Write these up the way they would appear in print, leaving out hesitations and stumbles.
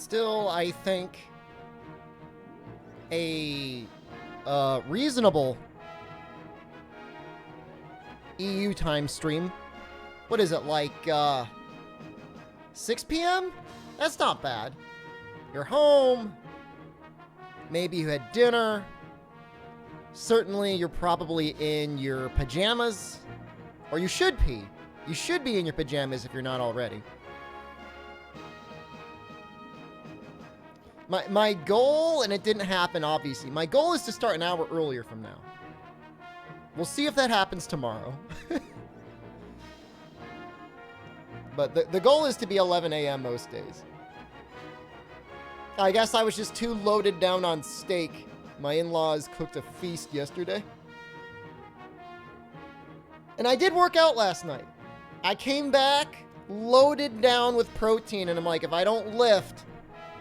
still, I think, a reasonable EU time stream. What is it, like 6 p.m.? That's not bad. You're home. Maybe you had dinner. Certainly, you're probably in your pajamas. Or you should be. You should be in your pajamas if you're not already. My goal, and it didn't happen, obviously. My goal is to start an hour earlier from now. We'll see if that happens tomorrow. But the goal is to be 11 a.m. most days. I guess I was just too loaded down on steak. My in-laws cooked a feast yesterday. And I did work out last night. I came back loaded down with protein, and I'm like, if I don't lift,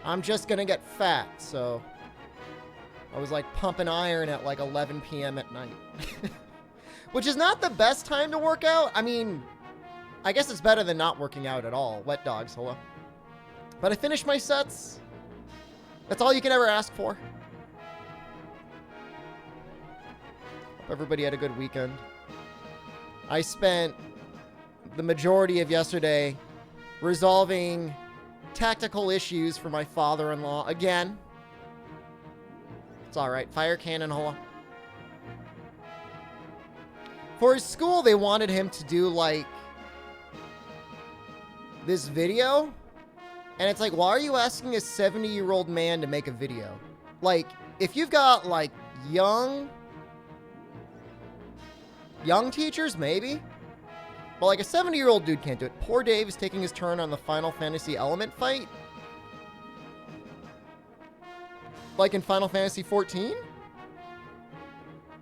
I'm just gonna get fat. So I was like pumping iron at like 11 p.m. at night. Which is not the best time to work out. I mean, I guess it's better than not working out at all. Wet dogs, hello. But I finished my sets. That's all you can ever ask for. Hope everybody had a good weekend. I spent the majority of yesterday resolving tactical issues for my father-in-law again. It's alright. Fire cannon, hola. For his school, they wanted him to do, like, this video. And it's like, why are you asking a 70-year-old man to make a video? Like, if you've got, like, young teachers, maybe. But, like, a 70-year-old dude can't do it. Poor Dave is taking his turn on the Final Fantasy element fight. Like in Final Fantasy 14?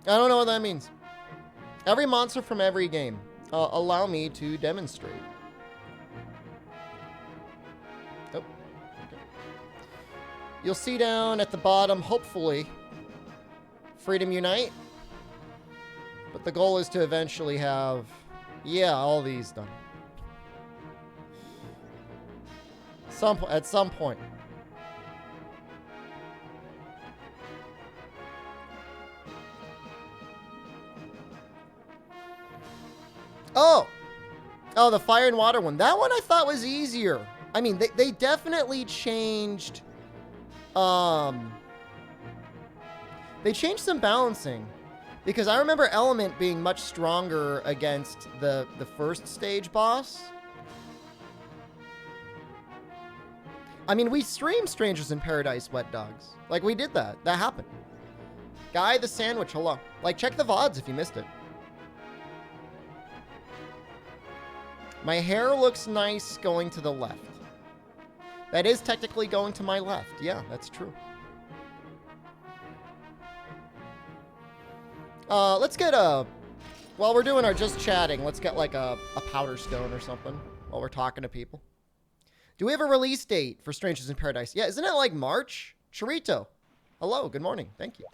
I don't know what that means. Every monster from every game. Allow me to demonstrate. Oh, okay. You'll see down at the bottom, hopefully, Freedom Unite. But the goal is to eventually have, yeah, all these done. At some point. Oh, the fire and water one. That one I thought was easier. I mean, they definitely changed, they changed some balancing. Because I remember Element being much stronger against the first stage boss. I mean, we streamed Strangers in Paradise Wet Dogs. Like, we did that. That happened. Guy the Sandwich, hello. Like, check the VODs if you missed it. My hair looks nice going to the left. That is technically going to my left. Yeah, that's true. Let's get while we're doing our just chatting, let's get like a powder stone or something while we're talking to people. Do we have a release date for Strangers in Paradise? Yeah, isn't it like March? Chorito. Hello, good morning. Thank you.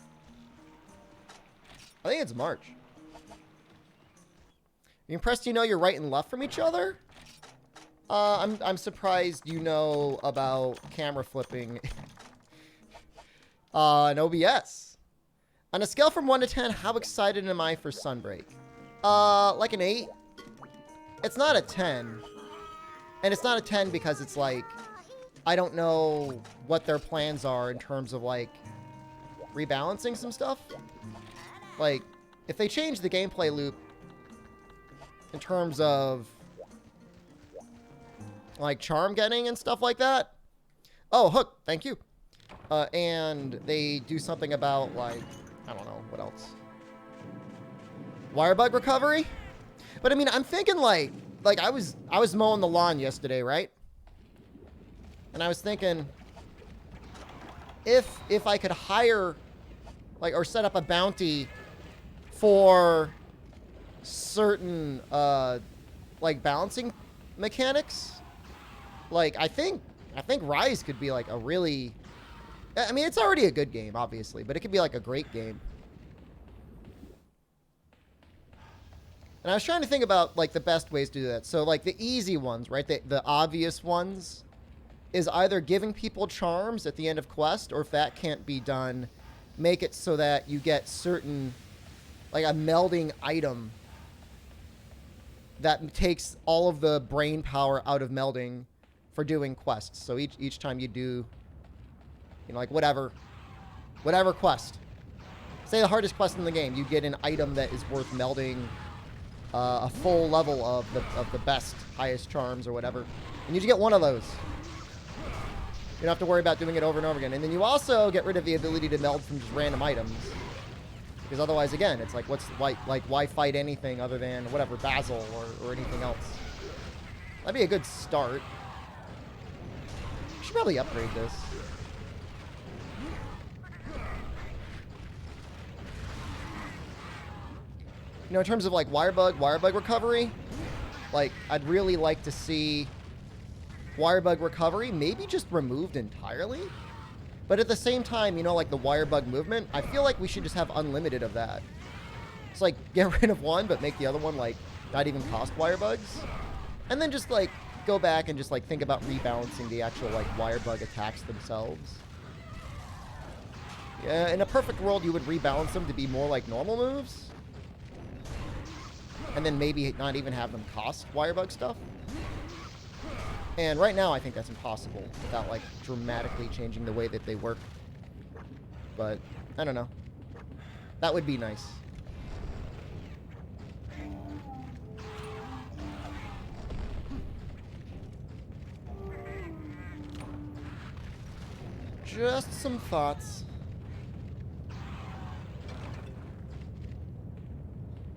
I think it's March. You impressed you know you're right and left from each other? I'm surprised you know about camera flipping in OBS. On a scale from 1 to 10, how excited am I for Sunbreak? Like an 8. It's not a 10. And it's not a 10 because it's like, I don't know what their plans are in terms of like rebalancing some stuff. Like, if they change the gameplay loop in terms of like charm getting and stuff like that. Oh, Hook, thank you. And they do something about like, I don't know, what else? Wirebug recovery? But I mean, I'm thinking like I was mowing the lawn yesterday, right? And I was thinking if I could hire like or set up a bounty for certain like balancing mechanics, like I think Rise could be like a really, I mean, it's already a good game, obviously, but it could be like a great game. And I was trying to think about like the best ways to do that. So like the easy ones, right? The obvious ones is either giving people charms at the end of quest, or if that can't be done, make it so that you get certain, like a melding item that takes all of the brain power out of melding for doing quests. So each time you do, you know, like whatever quest. Say the hardest quest in the game, you get an item that is worth melding a full level of the best, highest charms or whatever. And you just get one of those. You don't have to worry about doing it over and over again. And then you also get rid of the ability to meld from just random items. Because otherwise, again, it's like, why fight anything other than, whatever, Basil or anything else? That'd be a good start. Should probably upgrade this. You know, in terms of, like, wire bug recovery, like, I'd really like to see wire bug recovery maybe just removed entirely. But at the same time, you know, like the wire bug movement, I feel like we should just have unlimited of that. It's like, get rid of one, but make the other one, like, not even cost wire bugs. And then just, like, go back and just, like, think about rebalancing the actual, like, wire bug attacks themselves. Yeah, in a perfect world, you would rebalance them to be more like normal moves. And then maybe not even have them cost wire bug stuff. And right now, I think that's impossible without, like, dramatically changing the way that they work. But, I don't know. That would be nice. Just some thoughts.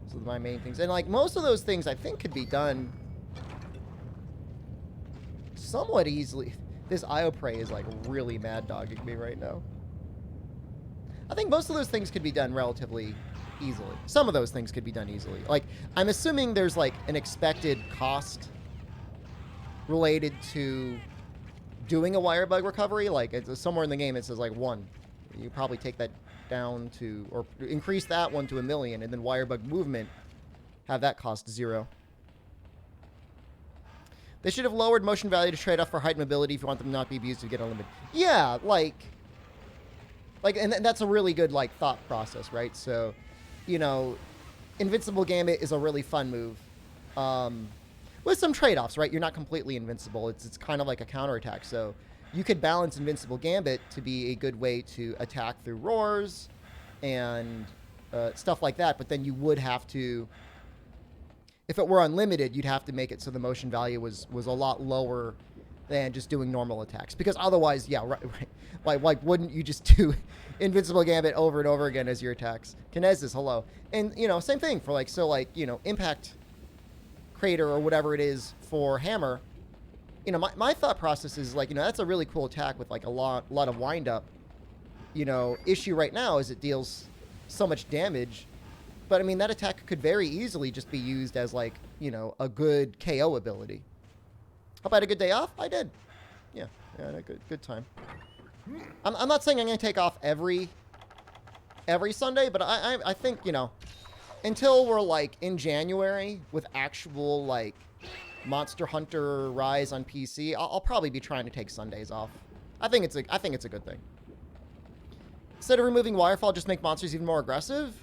So my main things. And, like, most of those things I think could be done somewhat easily. This IO Prey is, like, really mad dogging me right now. I think most of those things could be done relatively easily. Some of those things could be done easily. Like, I'm assuming there's, like, an expected cost related to doing a wire bug recovery. Like, it's somewhere in the game it says, like, 1. You probably take that down to, or increase that one to 1 million, and then wire bug movement, have that cost 0. They should have lowered motion value to trade off for height and mobility if you want them to not be abused to get unlimited. Yeah, like, and that's a really good, like, thought process, right? So, you know, Invincible Gambit is a really fun move. With some trade-offs, right? You're not completely invincible. It's kind of like a counterattack. So you could balance Invincible Gambit to be a good way to attack through roars and stuff like that. But then you would have to, if it were unlimited, you'd have to make it so the motion value was a lot lower than just doing normal attacks. Because otherwise, yeah, right. Like wouldn't you just do Invincible Gambit over and over again as your attacks? Kinesis, hello. And, you know, same thing for, like, so, like, you know, Impact Crater or whatever it is for Hammer. You know, my thought process is, like, you know, that's a really cool attack with, like, a lot of wind-up. You know, issue right now is it deals so much damage. But, I mean, that attack could very easily just be used as, like, you know, a good KO ability. Hope I had a good day off? I did. Yeah, I had a good time. I'm not saying I'm going to take off every Sunday, but I think, you know, until we're, like, in January with actual, like, Monster Hunter Rise on PC, I'll probably be trying to take Sundays off. I think it's a good thing. Instead of removing Wirefall, just make monsters even more aggressive?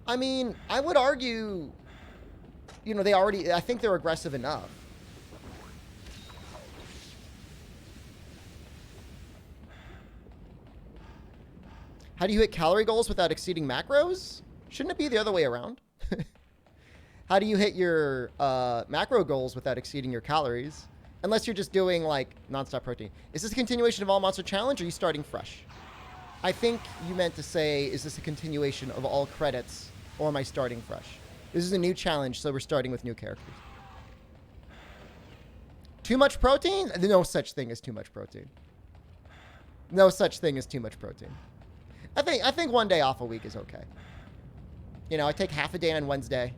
I mean, I would argue, you know, I think they're aggressive enough. How do you hit calorie goals without exceeding macros? Shouldn't it be the other way around? How do you hit your macro goals without exceeding your calories? Unless you're just doing, like, nonstop protein. Is this a continuation of All Monster Challenge, or are you starting fresh? I think you meant to say, is this a continuation of all credits, or am I starting fresh? This is a new challenge, so we're starting with new characters. Too much protein? No such thing as too much protein. No such thing as too much protein. I think one day off a week is okay. You know, I take half a day on Wednesday,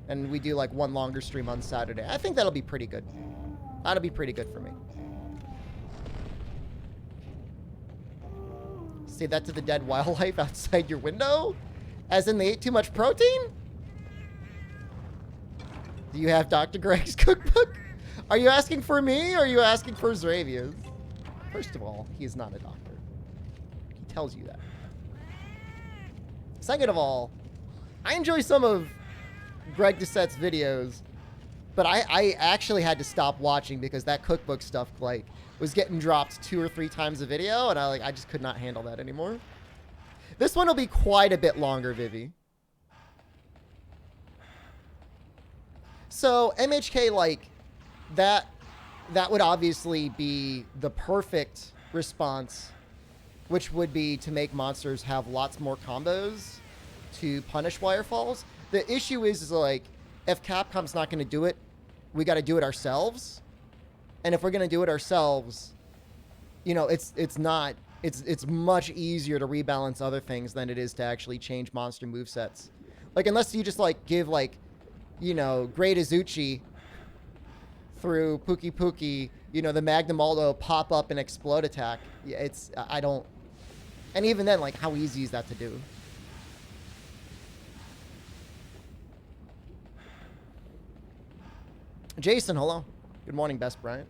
and we do, like, one longer stream on Saturday. I think that'll be pretty good. That'll be pretty good for me. Say that to the dead wildlife outside your window? As in they ate too much protein? Do you have Dr. Greg's cookbook? Are you asking for me, or are you asking for Zravius? First of all, he is not a doctor. He tells you that. Second of all, I enjoy some of Greg Doucette's videos, but I actually had to stop watching because that cookbook stuff, like, was getting dropped 2 or 3 times a video, and I just could not handle that anymore. This one will be quite a bit longer, Vivi. So, MHK, like, that would obviously be the perfect response, which would be to make monsters have lots more combos to punish wirefalls. The issue is like, if Capcom's not going to do it, we got to do it ourselves. And if we're going to do it ourselves, you know, it's much easier to rebalance other things than it is to actually change monster movesets. Like, unless you just, like, give, like, you know, Great Izuchi through Pookie Pookie, you know, the Magnum Aldo pop up and explode attack. Yeah, I don't... And even then, like, how easy is that to do? Jason, hello. Good morning, Best Bryant.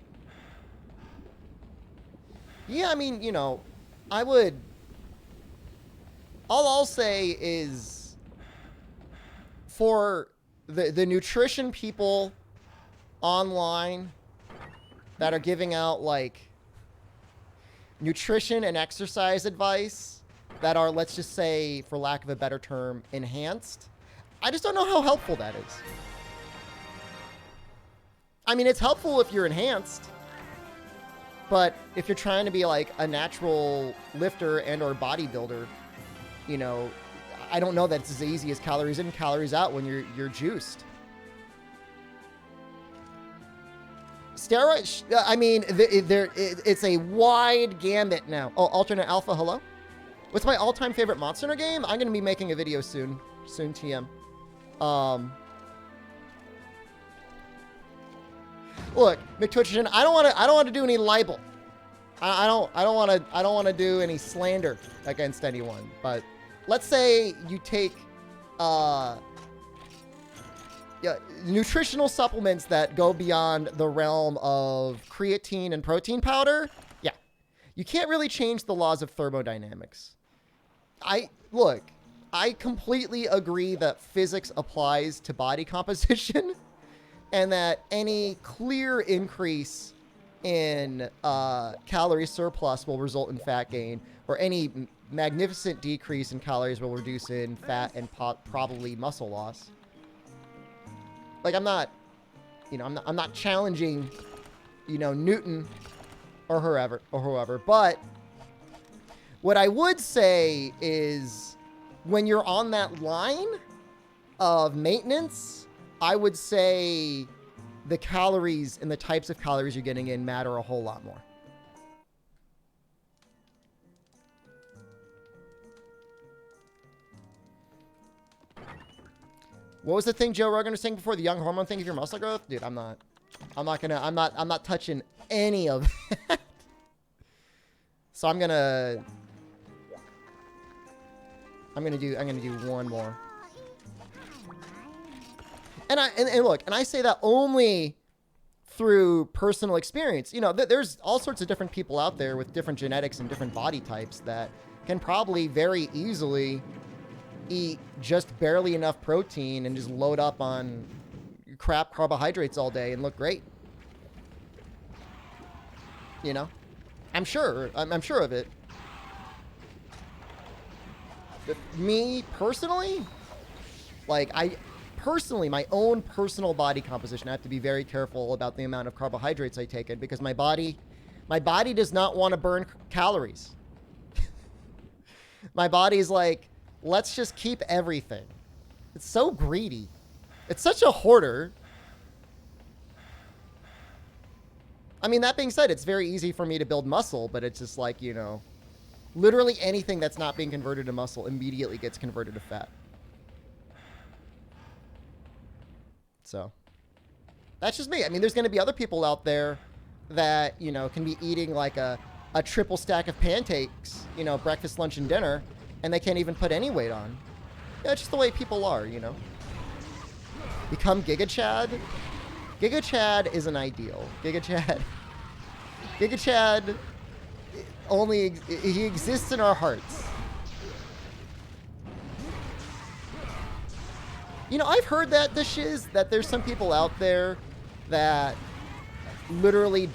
Yeah, I mean, you know, I would... All I'll say is, for the nutrition people online that are giving out, like, nutrition and exercise advice that are, let's just say, for lack of a better term, enhanced, I just don't know how helpful that is. I mean, it's helpful if you're enhanced, but if you're trying to be like a natural lifter and or bodybuilder, you know, I don't know that it's as easy as calories in, calories out when you're juiced. Steroids, I mean, it's a wide gambit now. Oh, Alternate Alpha, hello? What's my all-time favorite Monster Hunter game? I'm going to be making a video soon, TM. Look, McTwitchin, I don't want to do any libel. I don't want to do any slander against anyone. But let's say you take nutritional supplements that go beyond the realm of creatine and protein powder. Yeah, you can't really change the laws of thermodynamics. I completely agree that physics applies to body composition. And that any clear increase in calorie surplus will result in fat gain, or any magnificent decrease in calories will reduce in fat and probably muscle loss. Like, I'm not challenging, you know, Newton or whoever. But what I would say is, when you're on that line of maintenance, I would say the calories and the types of calories you're getting in matter a whole lot more. What was the thing Joe Rogan was saying before? The young hormone thing of your muscle growth? Dude, I'm not touching any of that. So I'm gonna do one more. And look, I say that only through personal experience. You know, there's all sorts of different people out there with different genetics and different body types that can probably very easily eat just barely enough protein and just load up on crap carbohydrates all day and look great. You know, I'm sure of it. But me personally, like, my own personal body composition, I have to be very careful about the amount of carbohydrates I take in, because my body does not want to burn calories. My body's like, let's just keep everything. It's so greedy. It's such a hoarder. I mean, that being said, it's very easy for me to build muscle, but it's just like, you know, literally anything that's not being converted to muscle immediately gets converted to fat. So that's just me. I mean, there's going to be other people out there that, you know, can be eating like a triple stack of pancakes, you know, breakfast, lunch, and dinner, and they can't even put any weight on. Yeah, it's just the way people are, you know. Become Giga Chad. Giga Chad is an ideal. Giga Chad he exists in our hearts. You know, I've heard that that there's some people out there that literally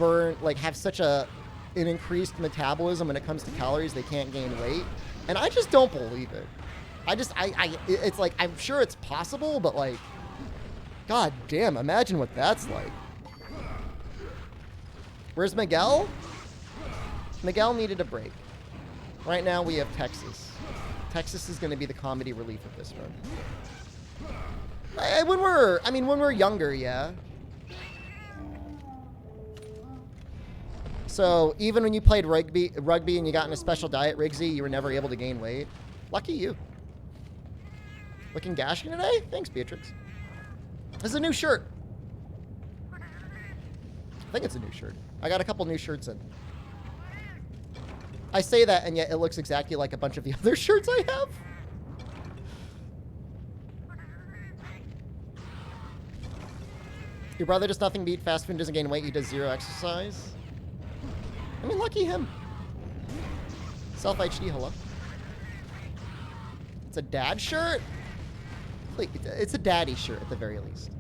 have such an increased metabolism when it comes to calories they can't gain weight, and I just don't believe it. It's like, I'm sure it's possible, but like, god damn, imagine what that's like. Where's Miguel? Miguel needed a break. Right now we have Texas. Texas is going to be the comedy relief of this run. When we're younger, yeah. So even when you played rugby and you got in a special diet, Riggsy, you were never able to gain weight. Lucky you. Looking gashing today? Thanks, Beatrix. This is a new shirt. I think it's a new shirt. I got a couple new shirts in. I say that, and yet it looks exactly like a bunch of the other shirts I have. Your brother does nothing but eat fast food and doesn't gain weight. He does 0 exercise. I mean, lucky him. Self HD, hello. It's a dad shirt? Like, it's a daddy shirt at the very least.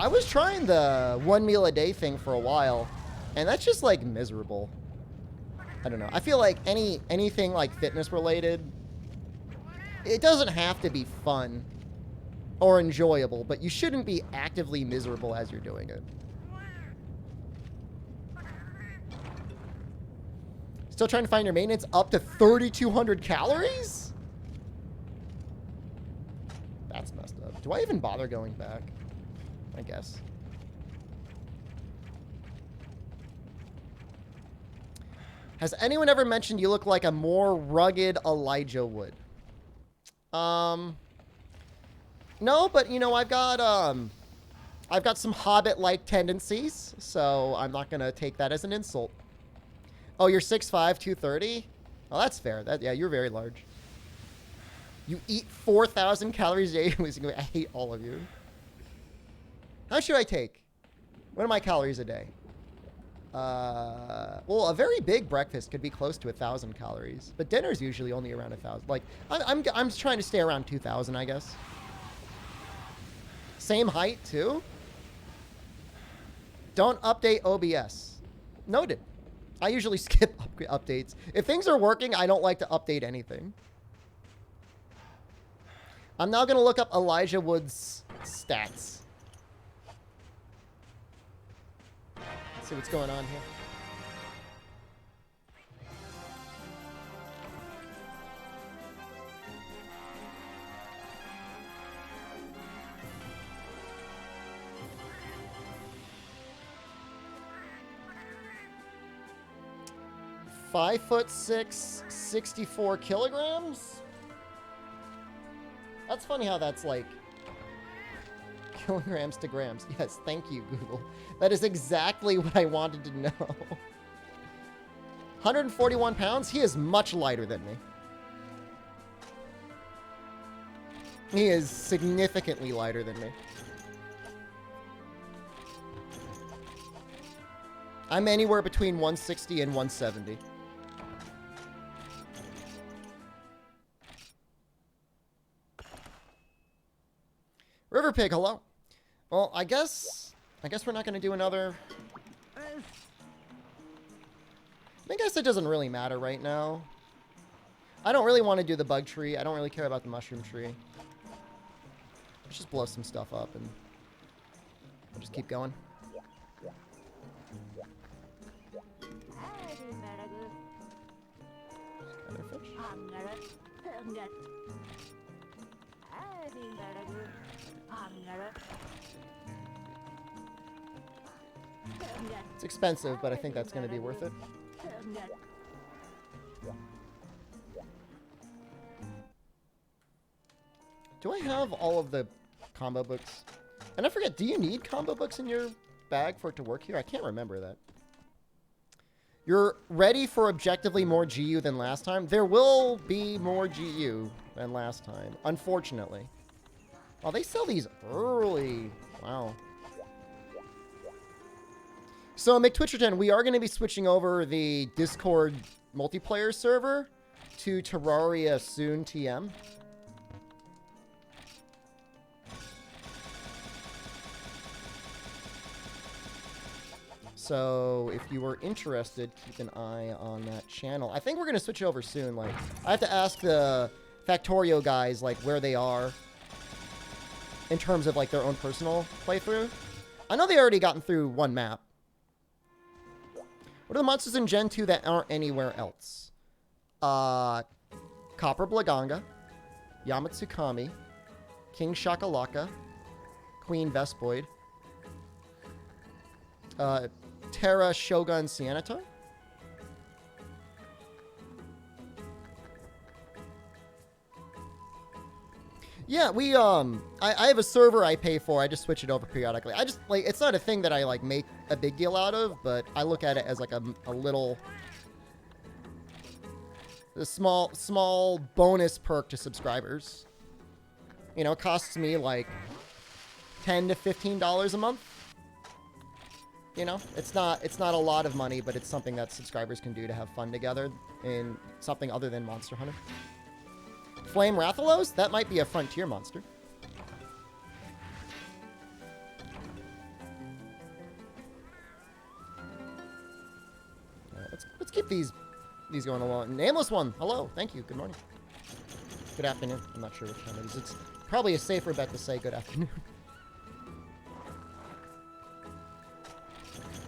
I was trying the 1 meal a day thing for a while, and that's just like miserable. I don't know. I feel like anything like fitness related, it doesn't have to be fun or enjoyable, but you shouldn't be actively miserable as you're doing it. Still trying to find your maintenance up to 3,200 calories? That's messed up. Do I even bother going back? I guess. Has anyone ever mentioned you look like a more rugged Elijah Wood? No, but you know, I've got some Hobbit-like tendencies, so I'm not gonna take that as an insult. Oh, you're 6'5", 230? Oh, that's fair. Yeah, you're very large. You eat 4,000 calories a day. I hate all of you. How should I take? What are my calories a day? Well, a very big breakfast could be close to 1,000 calories, but dinner's usually only around 1,000. Like, I'm trying to stay around 2,000, I guess. Same height too. Don't update OBS. Noted. I usually skip updates. If things are working, I don't like to update anything. I'm now gonna look up Elijah Wood's stats. See what's going on here. Five 5'6", 64 kilograms? That's funny how that's like kilograms to grams. Yes, thank you, Google. That is exactly what I wanted to know. 141 pounds? He is much lighter than me. He is significantly lighter than me. I'm anywhere between 160 and 170. River Pig, hello. Well, I guess we're not going to do another. I guess it doesn't really matter right now. I don't really want to do the bug tree. I don't really care about the mushroom tree. Let's just blow some stuff up and we'll just keep going. It's expensive, but I think that's going to be worth it. Do I have all of the combo books? And I forget, do you need combo books in your bag for it to work here? I can't remember that. You're ready for objectively more GU than last time? There will be more GU. than last time, unfortunately. Oh, they sell these early. Wow. So, McTwitcherton, we are going to be switching over the Discord multiplayer server to Terraria soon, TM. So, if you were interested, keep an eye on that channel. I think we're going to switch over soon. Like, I have to ask the Factorio guys, like, where they are in terms of, like, their own personal playthrough. I know they already gotten through one map. What are the monsters in Gen 2 that aren't anywhere else? Copper Blaganga, Yamatsukami, King Shakalaka, Queen Vespoid, Terra Shogun Cianatar. Yeah, we, I have a server I pay for. I just switch it over periodically. I just, like, it's not a thing that I, like, make a big deal out of, but I look at it as, like, a little, a small bonus perk to subscribers. You know, it costs me, like, $10 to $15 a month. You know, it's not a lot of money, but it's something that subscribers can do to have fun together in something other than Monster Hunter. Flame Rathalos? That might be a frontier monster. Let's keep these going along. Nameless one, hello, thank you, good morning. Good afternoon. I'm not sure which time it is. It's probably a safer bet to say good afternoon.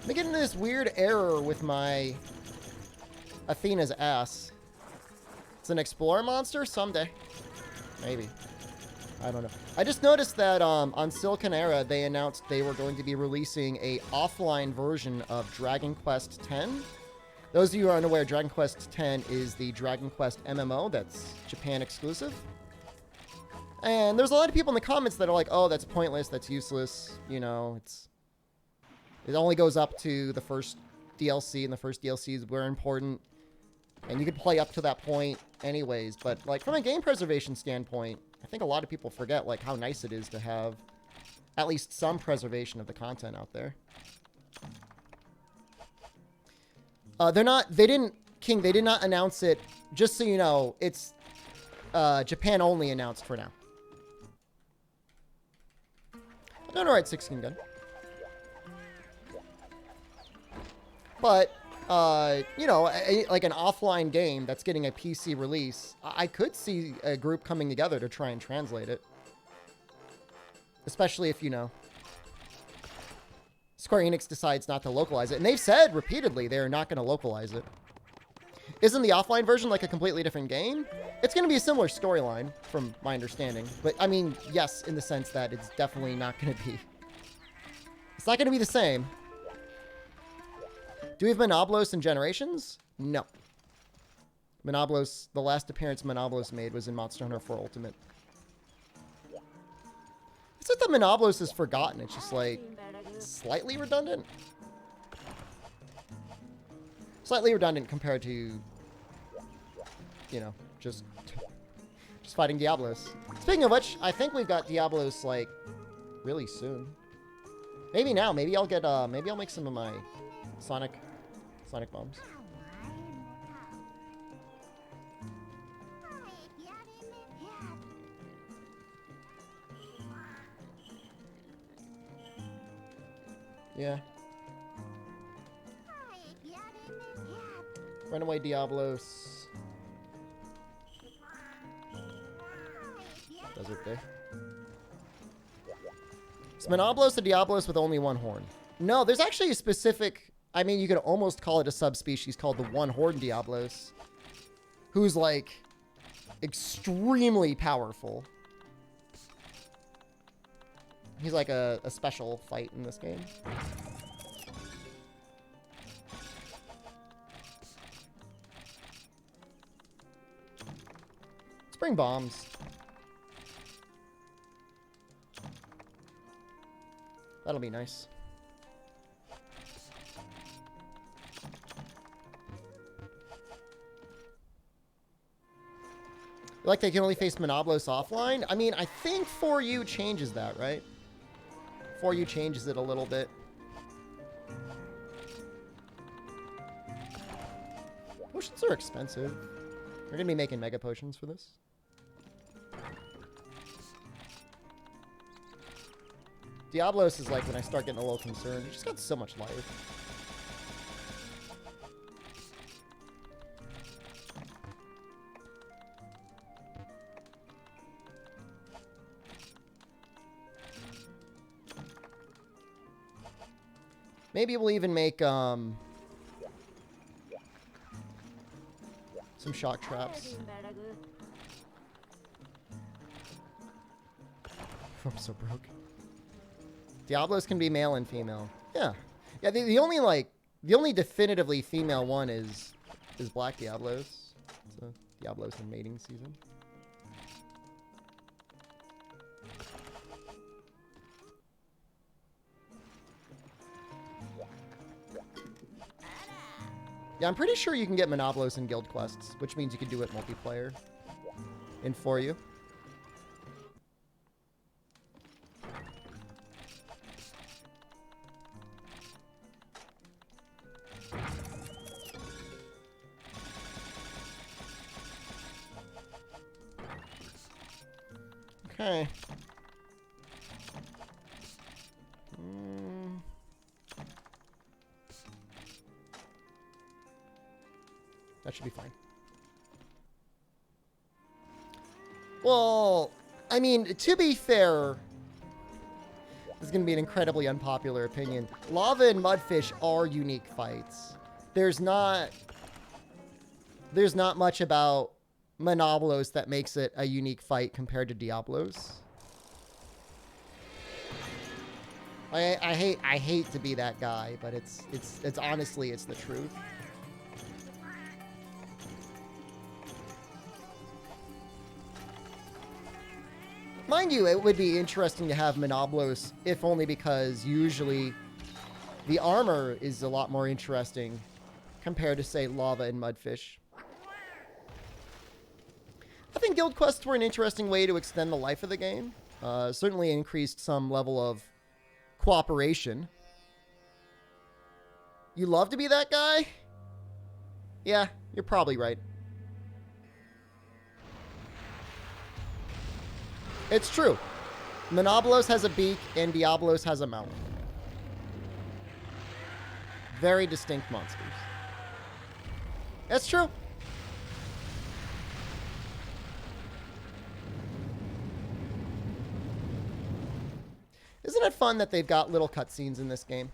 I'm getting this weird error with my Athena's ass. It's an explorer monster? Someday. Maybe. I don't know. I just noticed that on Silicon Era, they announced they were going to be releasing a offline version of Dragon Quest X. Those of you who are unaware, Dragon Quest X is the Dragon Quest MMO that's Japan exclusive. And there's a lot of people in the comments that are like, oh, that's pointless, that's useless, you know, it only goes up to the first DLC, and the first DLCs were important. And you could play up to that point anyways. But, like, from a game preservation standpoint, I think a lot of people forget, like, how nice it is to have at least some preservation of the content out there. They did not announce it, just so you know, it's Japan only announced for now. I don't know, right, 16 gun. But, you know, like an offline game that's getting a PC release, I could see a group coming together to try and translate it. Especially if, you know, Square Enix decides not to localize it. And they've said repeatedly they're not going to localize it. Isn't the offline version like a completely different game? It's going to be a similar storyline, from my understanding. But, I mean, yes, in the sense that it's definitely not going to be... It's not going to be the same. Do we have Monoblos in Generations? No. Monoblos, the last appearance Monoblos made was in Monster Hunter 4 Ultimate. It's not that Monoblos is forgotten. It's just, like, slightly redundant. Slightly redundant compared to, you know, just fighting Diablos. Speaking of which, I think we've got Diablos, like, really soon. Maybe now. Maybe I'll get, maybe I'll make some of my Sonic bombs. Yeah. Runaway Diablos. Desert Day. Is Monoblos a Diablos with only one horn? No, there's actually a specific... I mean, you could almost call it a subspecies called the one-horn Diablos, who's, like, extremely powerful. He's like a special fight in this game. Let's bring bombs. That'll be nice. Like they can only face Monoblos offline? I mean, I think 4U changes that, right? 4U changes it a little bit. Potions are expensive. We're going to be making mega potions for this. Diablos is like when I start getting a little concerned. You just got so much life. Maybe we'll even make some shock traps. I'm so broke. Diablos can be male and female. Yeah. Yeah, the only definitively female one is Black Diablos. It's a Diablos in mating season. Yeah, I'm pretty sure you can get Monoblos in guild quests, which means you can do it multiplayer in 4U. Okay. That should be fine. Well, I mean, to be fair, this is going to be an incredibly unpopular opinion. Lava and Mudfish are unique fights. There's not much about Monoblos that makes it a unique fight compared to Diablos. I hate to be that guy, but it's honestly, it's the truth. Mind you, it would be interesting to have Monoblos, if only because usually the armor is a lot more interesting compared to, say, Lava and Mudfish. I think guild quests were an interesting way to extend the life of the game. Certainly increased some level of cooperation. You love to be that guy? Yeah, you're probably right. It's true. Monoblos has a beak and Diablos has a mouth. Very distinct monsters. That's true. Isn't it fun that they've got little cutscenes in this game?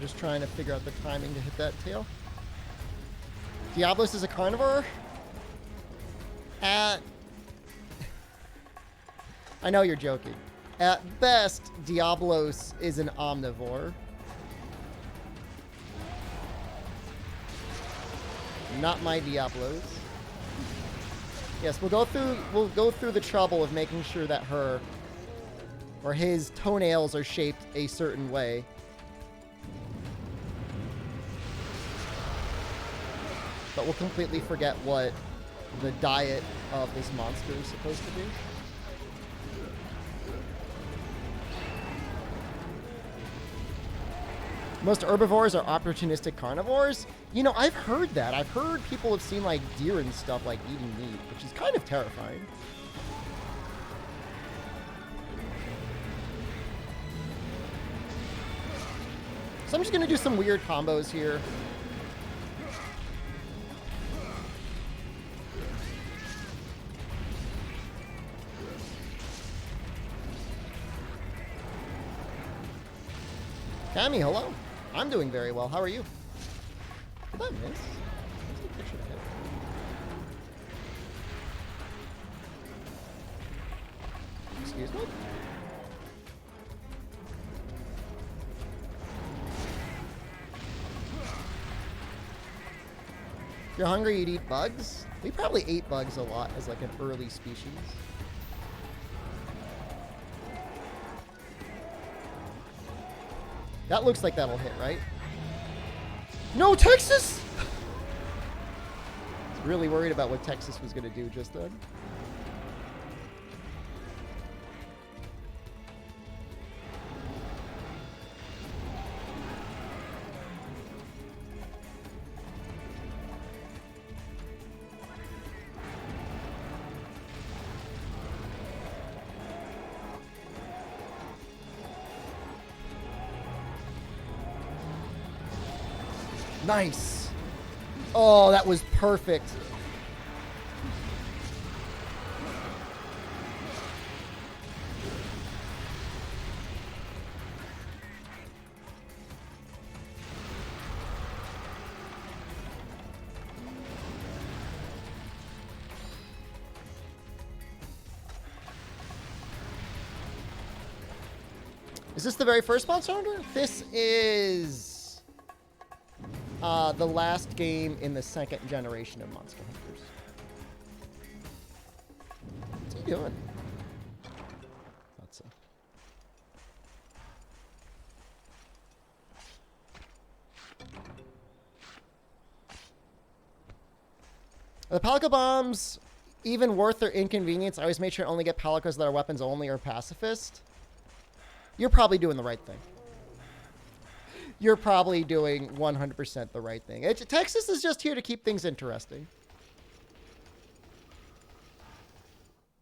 Just trying to figure out the timing to hit that tail. Diablos is a carnivore? I know you're joking. At best, Diablos is an omnivore. Not my Diablos. Yes, we'll go through the trouble of making sure that her or his toenails are shaped a certain way. But we'll completely forget what the diet of this monster is supposed to be. Most herbivores are opportunistic carnivores. You know, I've heard that. I've heard people have seen like deer and stuff like eating meat, which is kind of terrifying. So I'm just going to do some weird combos here. Cammy, hello. I'm doing very well. How are you? Did I miss? Where's the picture of it? Excuse me? If you're hungry, you'd eat bugs? We probably ate bugs a lot as like an early species. That looks like that'll hit, right? No, Texas! I was really worried about what Texas was going to do just then. Nice. Oh, that was perfect. Is this the very first Monster Hunter? This is the last game in the second generation of Monster Hunters. What's he doing? That's Are the Palico bombs even worth their inconvenience? I always make sure to only get Palicos that are weapons only or pacifist. You're probably doing the right thing. You're probably doing 100% the right thing. Texas is just here to keep things interesting.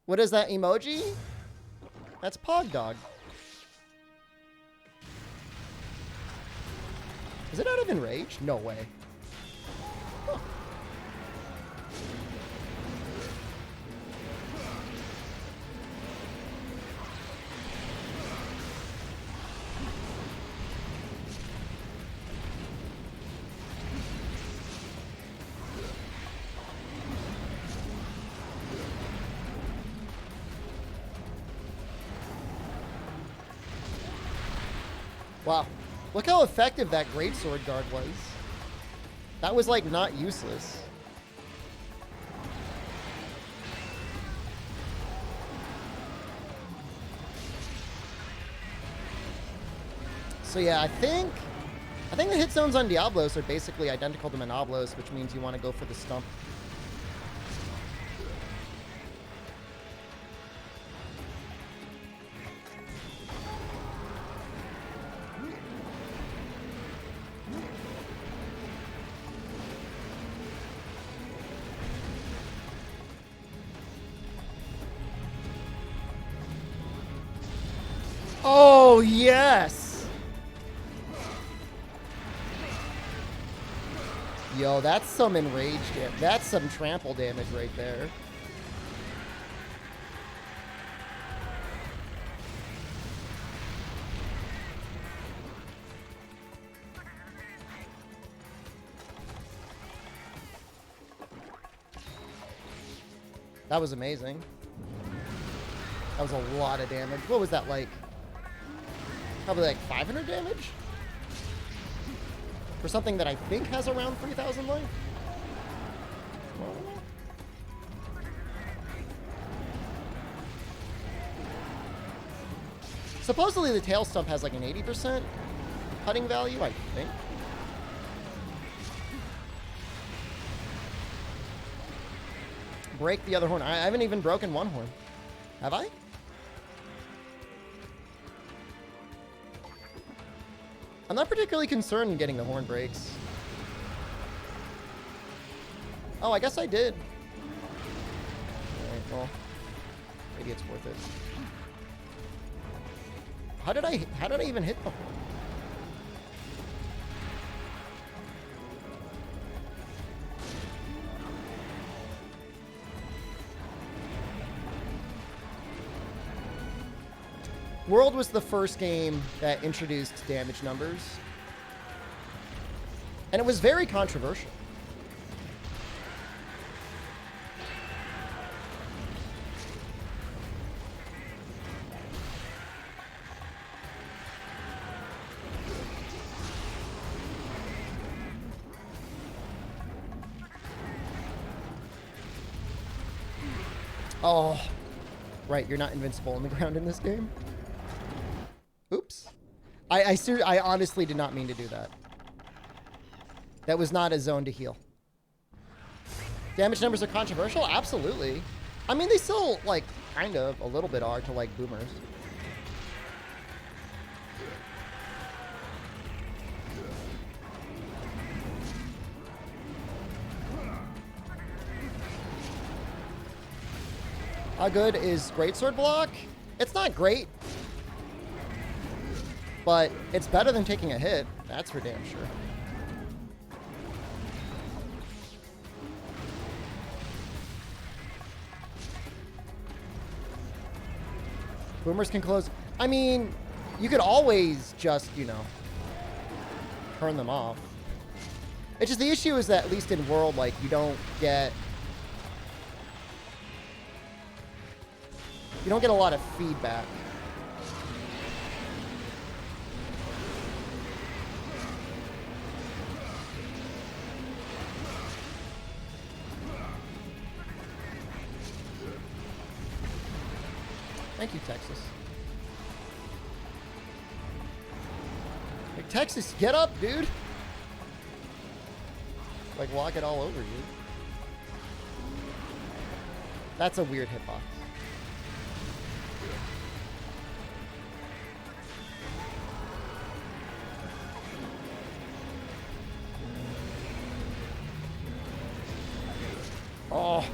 What is that emoji? That's Pog Dog. Is it out of Enrage? No way. Huh. Wow. Look how effective that greatsword guard was. That was, like, not useless. So, yeah, I think the hit zones on Diablos are basically identical to Monoblos, which means you want to go for the stump. Oh, yes! Yo, that's some enraged damage. That's some trample damage right there. That was amazing. That was a lot of damage. What was that like? Probably like 500 damage? For something that I think has around 3,000 life? Supposedly the tail stump has like an 80% cutting value, I think. Break the other horn. I haven't even broken one horn. Have I? I'm not particularly concerned in getting the horn breaks. Oh, I guess I did. Alright, well, maybe it's worth it. How did I even hit the horn? World was the first game that introduced damage numbers. And it was very controversial. Oh, right. You're not invincible on the ground in this game. Oops. I honestly did not mean to do that. That was not a zone to heal. Damage numbers are controversial? Absolutely. I mean, they still, like, kind of a little bit are to, like, boomers. How good is Greatsword block? It's not great. But it's better than taking a hit. That's for damn sure. Boomers can close. I mean, you could always just, you know, turn them off. It's just the issue is that at least in World, like, you don't get a lot of feedback. Thank you, Texas. Like, Texas, get up, dude. Like, walk it all over you. That's a weird hitbox. Oh.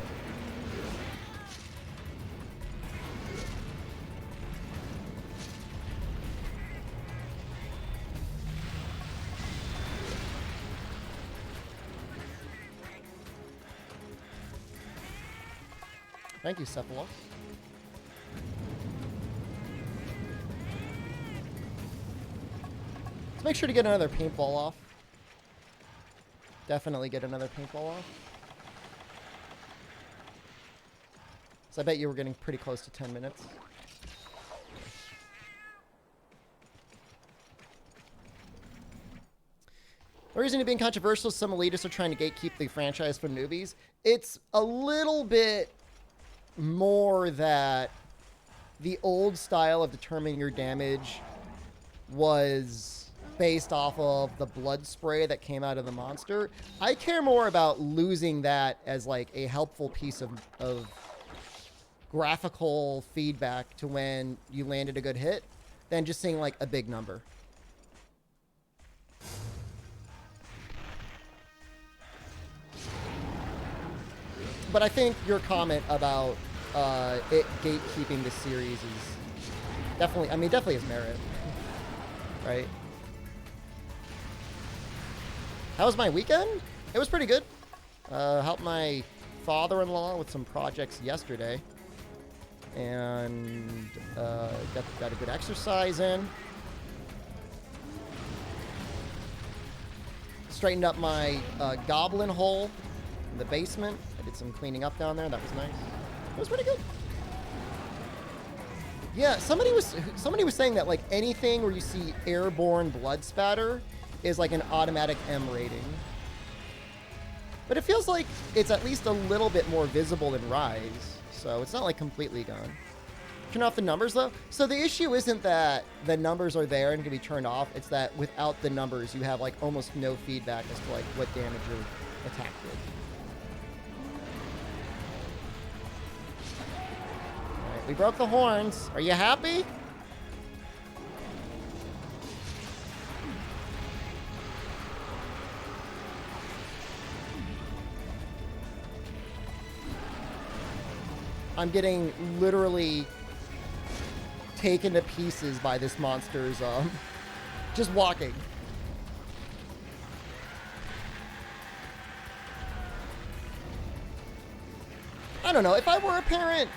Thank you, Cephalos. Let's make sure to get another paintball off. Definitely get another paintball off. So I bet you were getting pretty close to 10 minutes. The reason to being controversial is some elitists are trying to gatekeep the franchise from newbies. It's a little bit more that the old style of determining your damage was based off of the blood spray that came out of the monster. I care more about losing that as like a helpful piece of graphical feedback to when you landed a good hit than just seeing like a big number. But I think your comment about it gatekeeping the series is definitely, I mean, definitely has merit, right? How was my weekend? It was pretty good. Helped my father-in-law with some projects yesterday, and got a good exercise in. Straightened up my goblin hole in the basement. I did some cleaning up down there. That was nice. It was pretty good. Yeah, somebody was saying that like anything where you see airborne blood spatter is like an automatic M rating. But it feels like it's at least a little bit more visible than Rise, so it's not like completely gone. Turn off the numbers though. So the issue isn't that the numbers are there and can be turned off. It's that without the numbers, you have like almost no feedback as to like what damage your attack did. We broke the horns. Are you happy? I'm getting literally taken to pieces by this monster's just walking. I don't know. If I were a parent,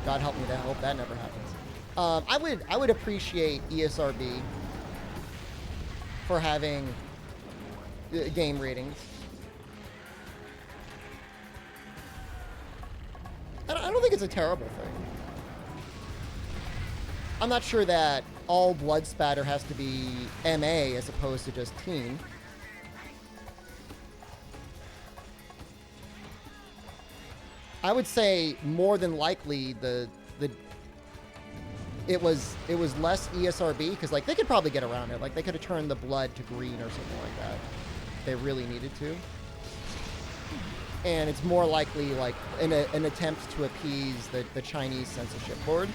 God help me, I hope that never happens. I would appreciate ESRB for having game ratings. I don't think it's a terrible thing. I'm not sure that all blood spatter has to be MA as opposed to just teen. I would say more than likely it was less ESRB, because like they could probably get around it. Like they could have turned the blood to green or something like that if they really needed to. And it's more likely like an attempt to appease the Chinese censorship board.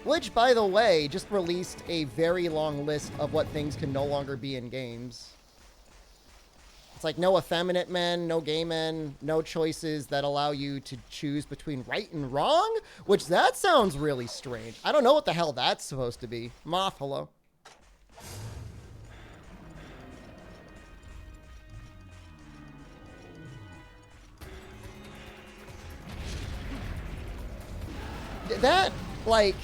Which, by the way, just released a very long list of what things can no longer be in games. It's like no effeminate men, no gay men, no choices that allow you to choose between right and wrong, which that sounds really strange. I don't know what the hell that's supposed to be. Moth, hello. That, like,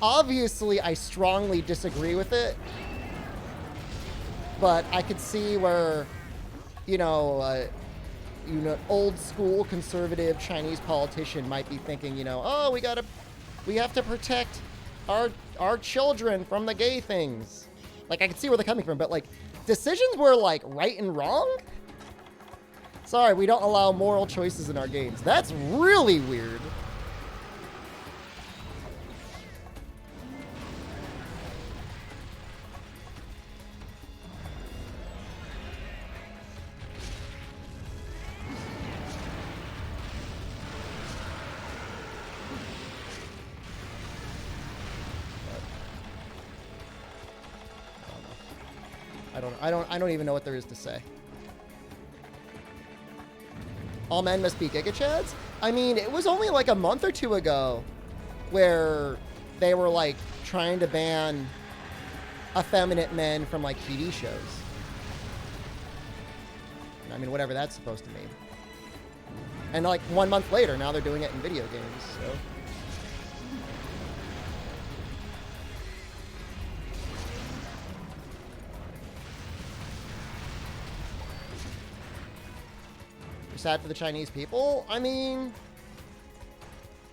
obviously I strongly disagree with it, but I could see where, you know, old school conservative Chinese politician might be thinking, you know, oh, we have to protect our children from the gay things. Like, I can see where they're coming from, but like, decisions were like right and wrong? Sorry, we don't allow moral choices in our games. That's really weird. I don't even know what there is to say. All men must be gigachads? I mean, it was only like a month or two ago where they were like trying to ban effeminate men from like TV shows. I mean, whatever that's supposed to mean. And like 1 month later, now they're doing it in video games, so. Sad for the Chinese people? I mean,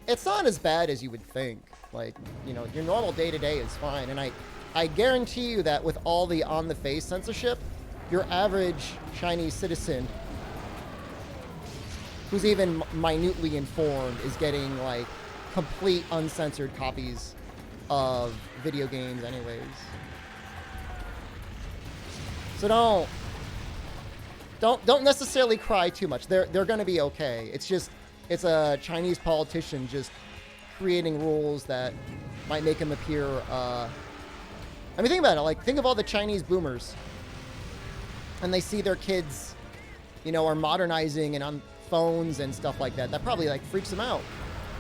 it's not as bad as you would think. Like, you know, your normal day-to-day is fine. And I guarantee you that with all the on-the-face censorship, your average Chinese citizen who's even minutely informed is getting, like, complete uncensored copies of video games anyways. So don't necessarily cry too much. They're going to be okay. It's just, it's a Chinese politician just creating rules that might make him appear, I mean, think about it. Like, think of all the Chinese boomers. And they see their kids, you know, are modernizing and on phones and stuff like that. That probably, like, freaks them out.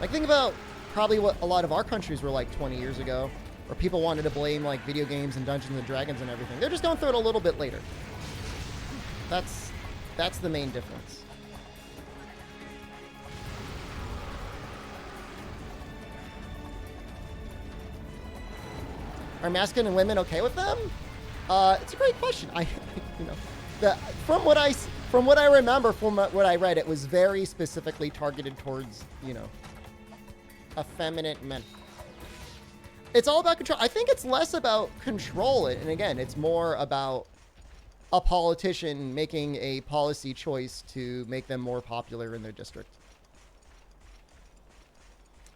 Like, think about probably what a lot of our countries were like 20 years ago, where people wanted to blame, like, video games and Dungeons and Dragons and everything. They're just going through it a little bit later. That's the main difference. Are masculine women okay with them? It's a great question. You know, from what I remember, from what I read, it was very specifically targeted towards, you know, effeminate men. It's all about control. I think it's less about control, and again, it's more about a politician making a policy choice to make them more popular in their district.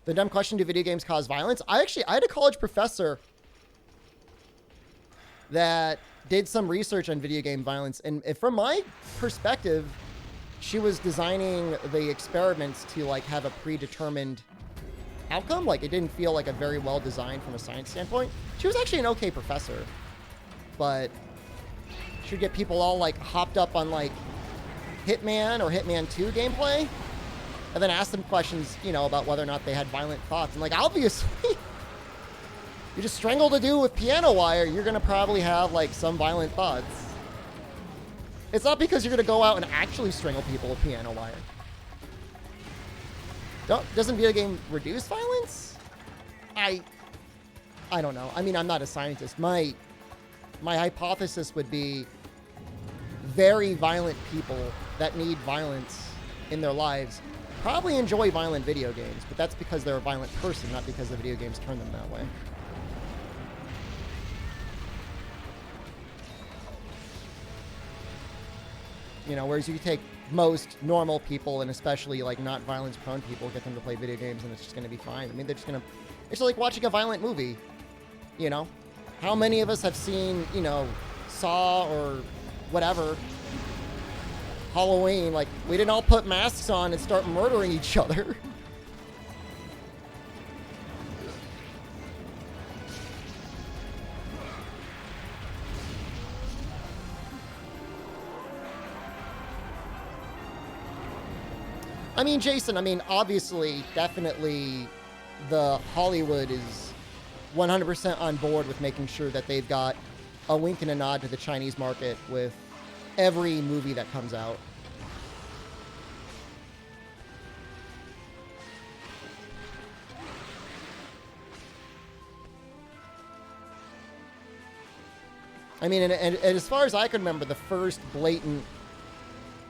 The dumb question, do video games cause violence? I had a college professor that did some research on video game violence, and from my perspective, she was designing the experiments to like have a predetermined outcome. Like, it didn't feel like a very well designed from a science standpoint. She was actually an okay professor, but should get people all like hopped up on like Hitman or Hitman 2 gameplay, and then ask them questions, you know, about whether or not they had violent thoughts. And like, obviously, you just strangled a dude with piano wire, you're gonna probably have like some violent thoughts. It's not because you're gonna go out and actually strangle people with piano wire. Doesn't video game reduce violence? I don't know. I mean, I'm not a scientist. My hypothesis would be very violent people that need violence in their lives probably enjoy violent video games, but that's because they're a violent person, not because the video games turn them that way. You know, whereas you take most normal people, and especially like not violence-prone people, get them to play video games, and it's just going to be fine. I mean, they're just going to... It's like watching a violent movie, you know? How many of us have seen, you know, Saw or whatever, Halloween? Like, we didn't all put masks on and start murdering each other. I mean, Jason, I mean, obviously, definitely, the Hollywood is 100% on board with making sure that they've got a wink and a nod to the Chinese market with every movie that comes out. I mean, and as far as I can remember, the first blatant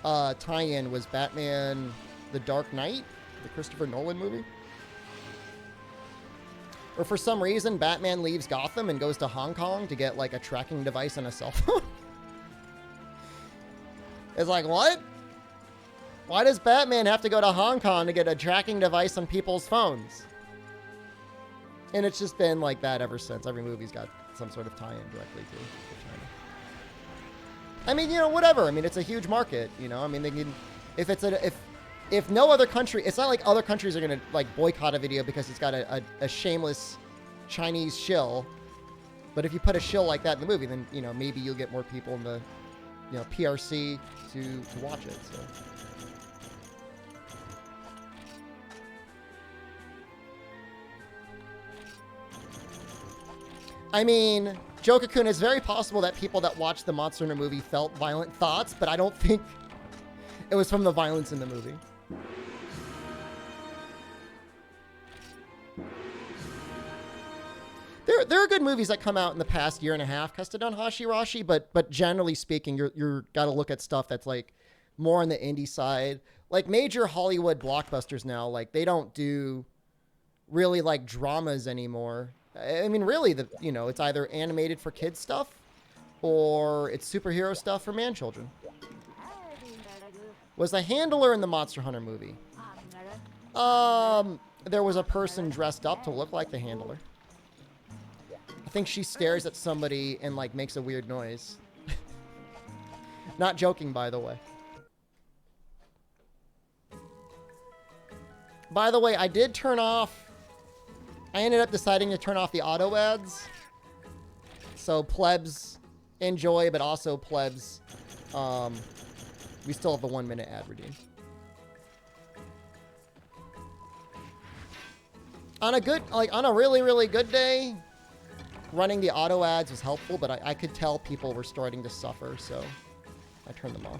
tie-in was Batman The Dark Knight, the Christopher Nolan movie. Or for some reason, Batman leaves Gotham and goes to Hong Kong to get, like, a tracking device on a cell phone. It's like, what? Why does Batman have to go to Hong Kong to get a tracking device on people's phones? And it's just been like that ever since. Every movie's got some sort of tie-in directly to China. I mean, you know, whatever. I mean, it's a huge market, you know? I mean, they can... If no other country, it's not like other countries are going to, like, boycott a video because it's got a shameless Chinese shill. But if you put a shill like that in the movie, then, you know, maybe you'll get more people in the, you know, PRC to watch it, so. I mean, Joe-Cocoon, it's very possible that people that watched the Monster Hunter movie felt violent thoughts, but I don't think it was from the violence in the movie. There are good movies that come out in the past year and a half, Kestadon Hashirashi, but generally speaking, you're got to look at stuff that's like more on the indie side. Like major Hollywood blockbusters now, like they don't do really like dramas anymore. I mean, really, you know, it's either animated for kids stuff or it's superhero stuff for man children. Was the handler in the Monster Hunter movie? There was a person dressed up to look like the handler. I think she stares at somebody and, like, makes a weird noise. Not joking, by the way. By the way, I did turn off... I ended up deciding to turn off the auto ads. So, plebs enjoy, but also plebs... we still have the 1 minute ad redeem. On a good, like, on a really, really good day, running the auto ads was helpful, but I could tell people were starting to suffer, so I turned them off.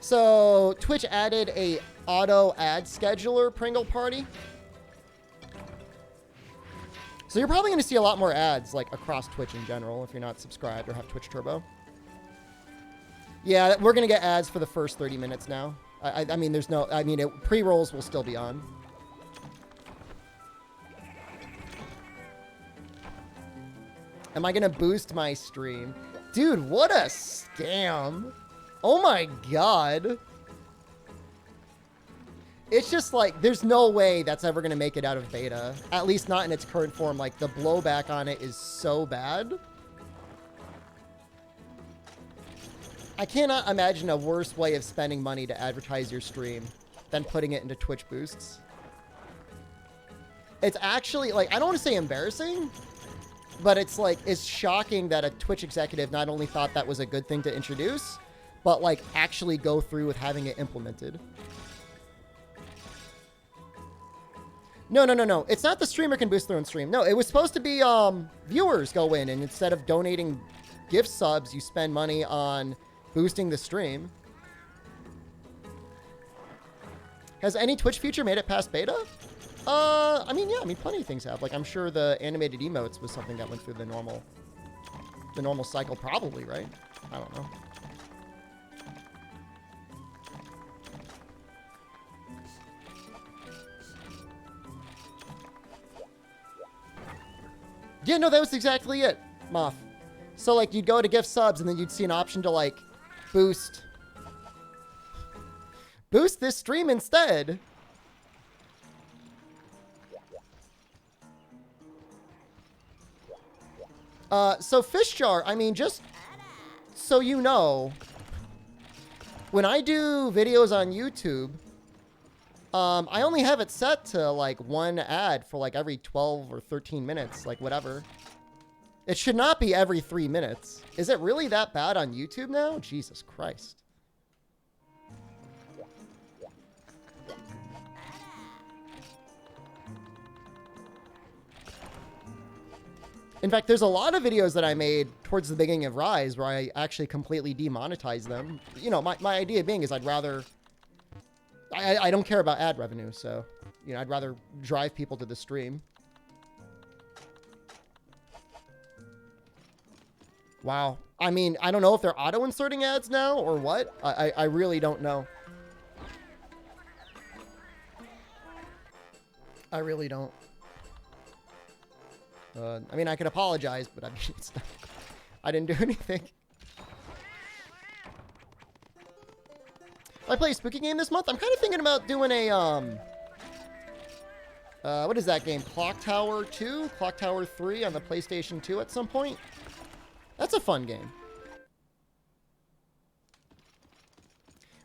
So, Twitch added a auto ad scheduler Pringle party. So you're probably going to see a lot more ads, like, across Twitch in general, if you're not subscribed or have Twitch Turbo. Yeah, we're going to get ads for the first 30 minutes now. I mean, there's no... I mean, pre-rolls will still be on. Am I going to boost my stream? Dude, what a scam. Oh my god. It's just like, there's no way that's ever going to make it out of beta. At least not in its current form. Like, the blowback on it is so bad. I cannot imagine a worse way of spending money to advertise your stream than putting it into Twitch boosts. It's actually, like, I don't want to say embarrassing, but it's like, it's shocking that a Twitch executive not only thought that was a good thing to introduce, but like actually go through with having it implemented. No. It's not the streamer can boost their own stream. No, it was supposed to be viewers go in, and instead of donating gift subs, you spend money on boosting the stream. Has any Twitch feature made it past beta? I mean, yeah, plenty of things have. Like, I'm sure the animated emotes was something that went through the normal cycle, probably, right? I don't know. Yeah, no, that was exactly it, Moth. So, like, you'd go to gift subs, and then you'd see an option to, like, boost this stream instead. So Fish Jar, I mean, just so you know, when I do videos on YouTube, I only have it set to like one ad for like every 12 or 13 minutes, like whatever. It should not be every 3 minutes. Is it really that bad on YouTube now? Jesus Christ. In fact, there's a lot of videos that I made towards the beginning of Rise where I actually completely demonetized them. You know, my idea being is I'd rather... I don't care about ad revenue, so... You know, I'd rather drive people to the stream. Wow. I mean, I don't know if they're auto-inserting ads now or what. I really don't know. I really don't. I mean, I could apologize, but I mean, it's not, I didn't do anything. I play a spooky game this month. I'm kind of thinking about doing a, what is that game? Clock Tower 2? Clock Tower 3 on the PlayStation 2 at some point? That's a fun game.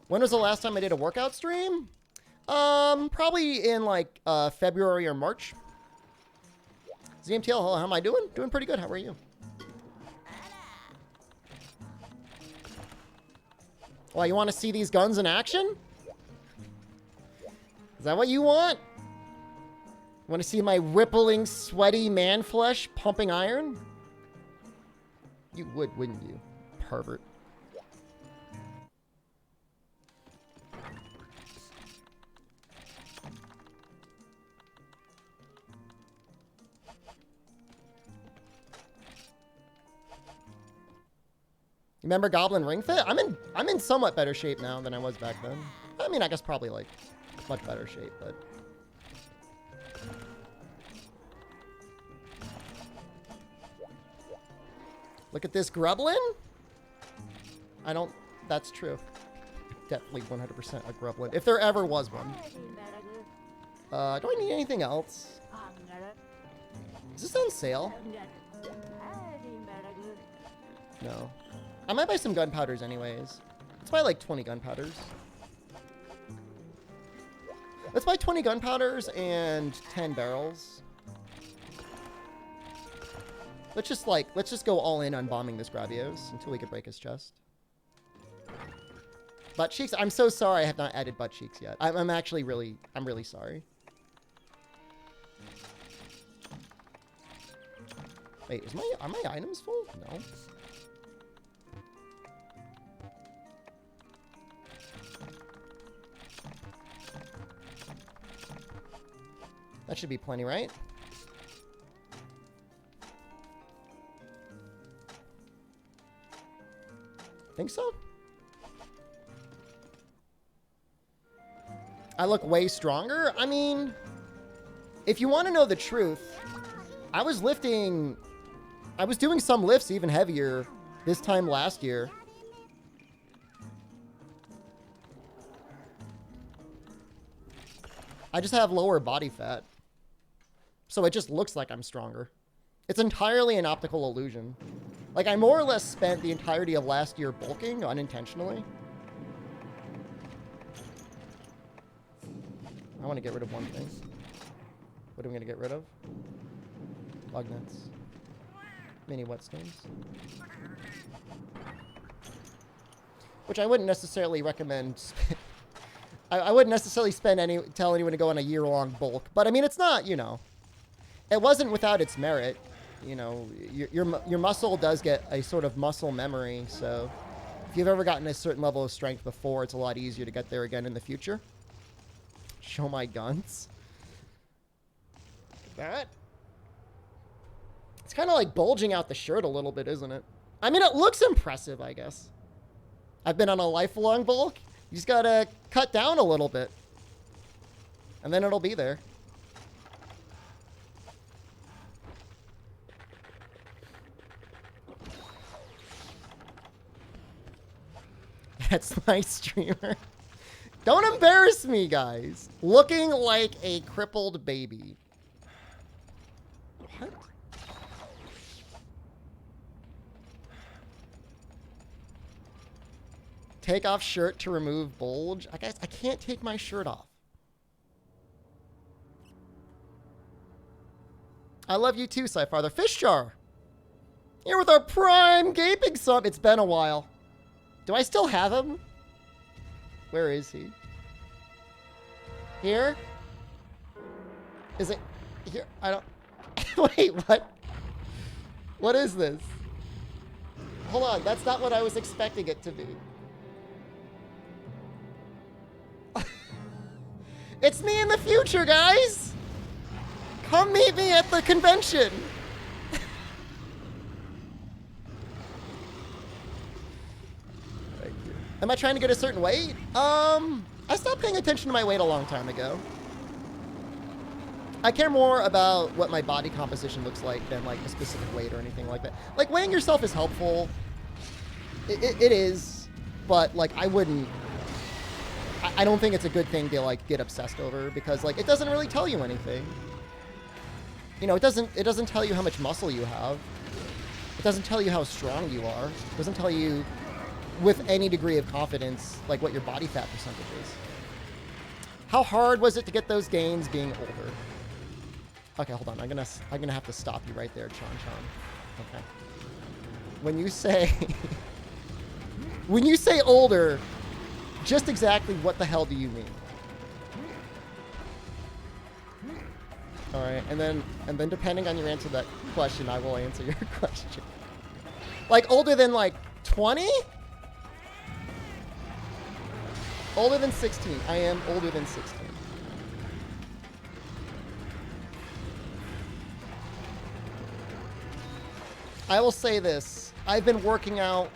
When was the last time I did a workout stream? Probably in like, February or March. ZMTL, how am I doing? Doing pretty good. How are you? Well, you want to see these guns in action? Is that what you want? Want to see my rippling, sweaty man flesh pumping iron? You would, wouldn't you, pervert? Remember Goblin Ring Fit? I'm in somewhat better shape now than I was back then. I mean, I guess probably like much better shape, but look at this Grublin. I don't. That's true. Definitely 100% a Grublin, if there ever was one. Do I need anything else? Is this on sale? No. I might buy some gunpowders anyways. Let's buy like 20 gunpowders. Let's buy 20 gunpowders and 10 barrels. Let's just go all in on bombing this Gravios until we can break his chest. Butt cheeks? I'm so sorry I have not added butt cheeks yet. I'm really sorry. Wait, are my items full? No. That should be plenty, right? Think so? I look way stronger? I mean, if you want to know the truth, I was doing some lifts even heavier this time last year. I just have lower body fat. So it just looks like I'm stronger. It's entirely an optical illusion. Like, I more or less spent the entirety of last year bulking unintentionally. I want to get rid of one thing. What are we going to get rid of? Bug nets. Mini whetstones. Which I wouldn't necessarily recommend. I wouldn't necessarily tell anyone to go on a year-long bulk. But, I mean, it's not, you know. It wasn't without its merit. You know, your muscle does get a sort of muscle memory. So, if you've ever gotten a certain level of strength before, it's a lot easier to get there again in the future. Show my guns. That. It's kind of like bulging out the shirt a little bit, isn't it? I mean, it looks impressive, I guess. I've been on a lifelong bulk. You just gotta cut down a little bit. And then it'll be there. That's my streamer. Don't embarrass me, guys. Looking like a crippled baby. What? Take off shirt to remove bulge. I guess I can't take my shirt off. I love you too, Sci-Father. Fish Jar. Here with our prime gaping sub. It's been a while. Do I still have him? Where is he? Here? Is it here? I don't... Wait, what? What is this? Hold on, that's not what I was expecting it to be. It's me in the future, guys! Come meet me at the convention! Thank you. Am I trying to get a certain weight? I stopped paying attention to my weight a long time ago. I care more about what my body composition looks like than like a specific weight or anything like that. Like weighing yourself is helpful. It is, but like I wouldn't. I don't think it's a good thing to like get obsessed over because like it doesn't really tell you anything. You know, it doesn't tell you how much muscle you have. It doesn't tell you how strong you are. It doesn't tell you with any degree of confidence like what your body fat percentage is. How hard was it to get those gains being older? Okay, hold on. I'm gonna have to stop you right there, Chan. Okay. When you say older, just exactly what the hell do you mean? All right, and then depending on your answer to that question, I will answer your question. Like older than like 20? Older than 16. I am older than 16. I will say this. I've been working out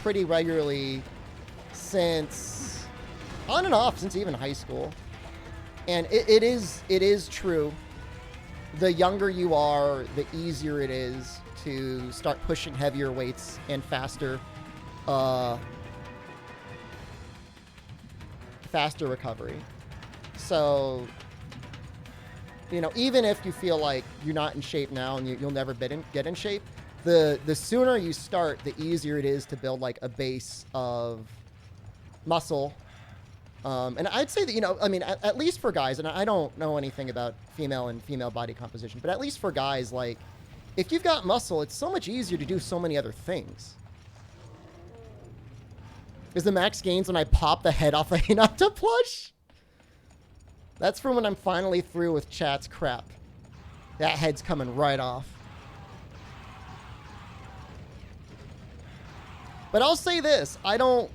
pretty regularly since, on and off, since even high school. And it is true. The younger you are, the easier it is to start pushing heavier weights and faster recovery. So, you know, even if you feel like you're not in shape now and you'll never get in shape, the sooner you start, the easier it is to build like a base of muscle. And I'd say that, you know, I mean, at least for guys, and I don't know anything about female body composition, but at least for guys, like, if you've got muscle, it's so much easier to do so many other things. Is the max gains when I pop the head off a Hinata plush? That's for when I'm finally through with chat's crap. That head's coming right off. But I'll say this, I don't,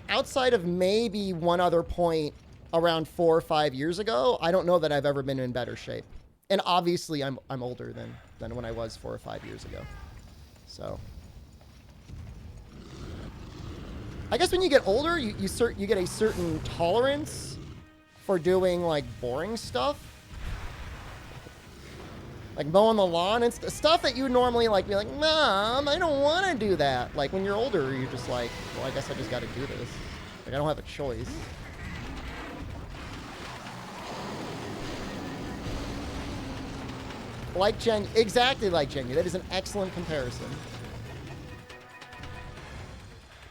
outside of maybe one other point around 4 or 5 years ago, I don't know that I've ever been in better shape. And obviously I'm older than when I was 4 or 5 years ago. So I guess when you get older, you get a certain tolerance for doing like boring stuff. Like mowing the lawn and stuff that you would normally like be like, Mom, I don't want to do that. Like when you're older, you're just like, well, I guess I just got to do this. Like I don't have a choice. Like Jen, exactly like Jenny. That is an excellent comparison.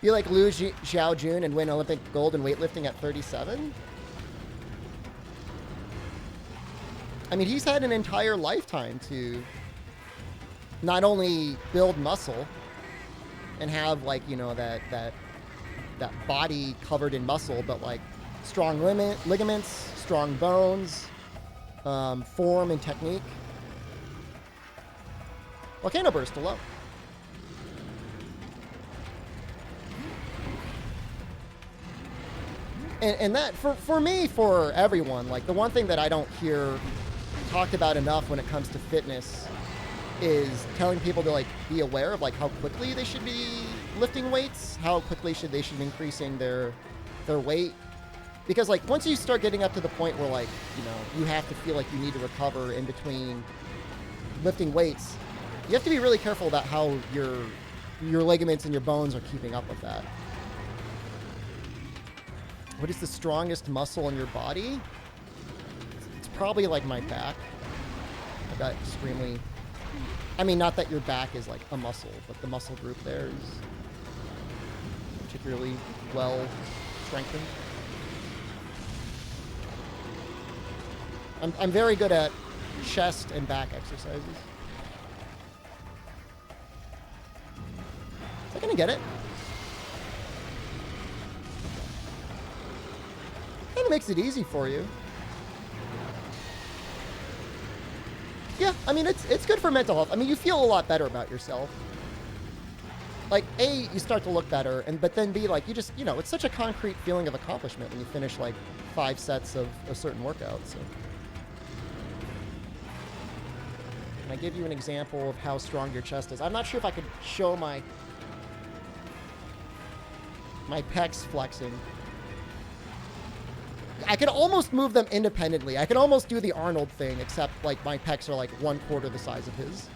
You like Liu Xiaojun and win Olympic gold in weightlifting at 37? I mean, he's had an entire lifetime to not only build muscle and have like, you know, that body covered in muscle, but like strong ligaments, strong bones, form and technique. Volcano burst to low. And that, for me, for everyone, like the one thing that I don't hear talked about enough when it comes to fitness is telling people to like be aware of like how quickly they should be lifting weights, how quickly they should be increasing their weight. Because like once you start getting up to the point where like, you know, you have to feel like you need to recover in between lifting weights, you have to be really careful about how your ligaments and your bones are keeping up with that. What is the strongest muscle in your body? It's probably like my back. I got extremely... I mean, not that your back is like a muscle, but the muscle group there is particularly well strengthened. I'm very good at chest and back exercises. Is that gonna get it? Kind of makes it easy for you. Yeah, I mean, it's good for mental health. I mean, you feel a lot better about yourself. Like, A, you start to look better, but then B, like, you just, you know, it's such a concrete feeling of accomplishment when you finish, like, 5 sets of a certain workout, so. Can I give you an example of how strong your chest is? I'm not sure if I could show my pecs flexing. I can almost move them independently. I can almost do the Arnold thing, except, like, my pecs are, like, 1/4 the size of his.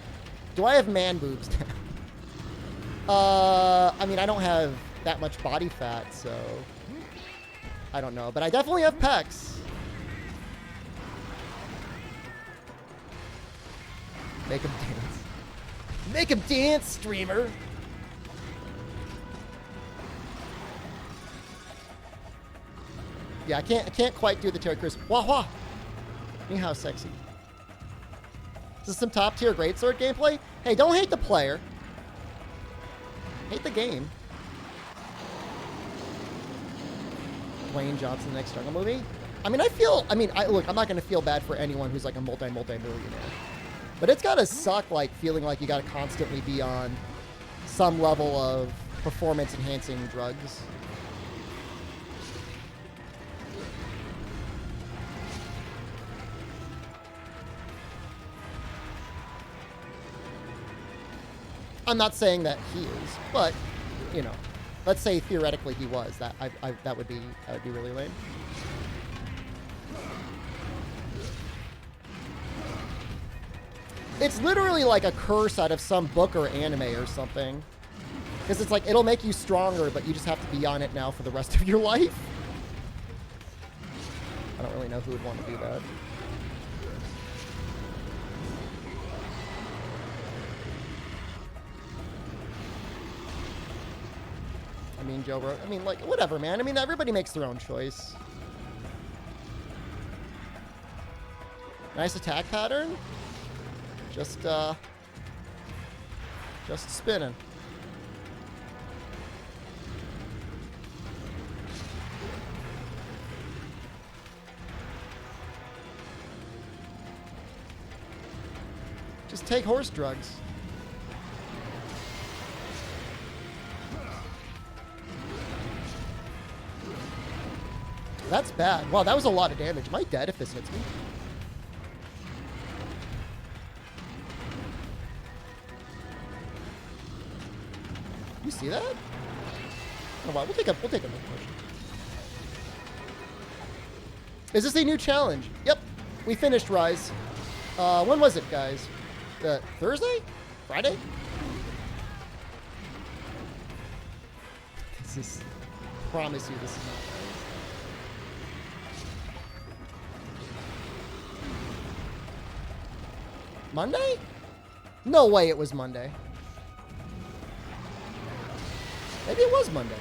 Do I have man boobs now? I mean, I don't have that much body fat, so... I don't know. But I definitely have pecs. Make him dance. Make him dance, streamer! Yeah, I can't quite do the Terry Crews. Wah wah! Ni hao, sexy. This is some top tier greatsword gameplay. Hey, don't hate the player. Hate the game. Dwayne Johnson, next jungle movie. I mean, look, I'm not gonna feel bad for anyone who's like a multi-millionaire. But it's gotta suck, like, feeling like you gotta constantly be on some level of performance-enhancing drugs. I'm not saying that he is, but, you know, let's say theoretically he was. That would be really lame. It's literally like a curse out of some book or anime or something. Because it's like, it'll make you stronger, but you just have to be on it now for the rest of your life. I don't really know who would want to do that. I mean, Joe Rogan. I mean, like, whatever, man. I mean, everybody makes their own choice. Nice attack pattern. Just spinning. Just take horse drugs. That's bad. Wow, that was a lot of damage. Am I dead if this hits me? You see that? Oh, wow. We'll take a push. Is this a new challenge? Yep. We finished Rise. When was it, guys? Thursday? Friday? Promise you this is not Rise. Monday? No way it was Monday. Maybe it was Monday.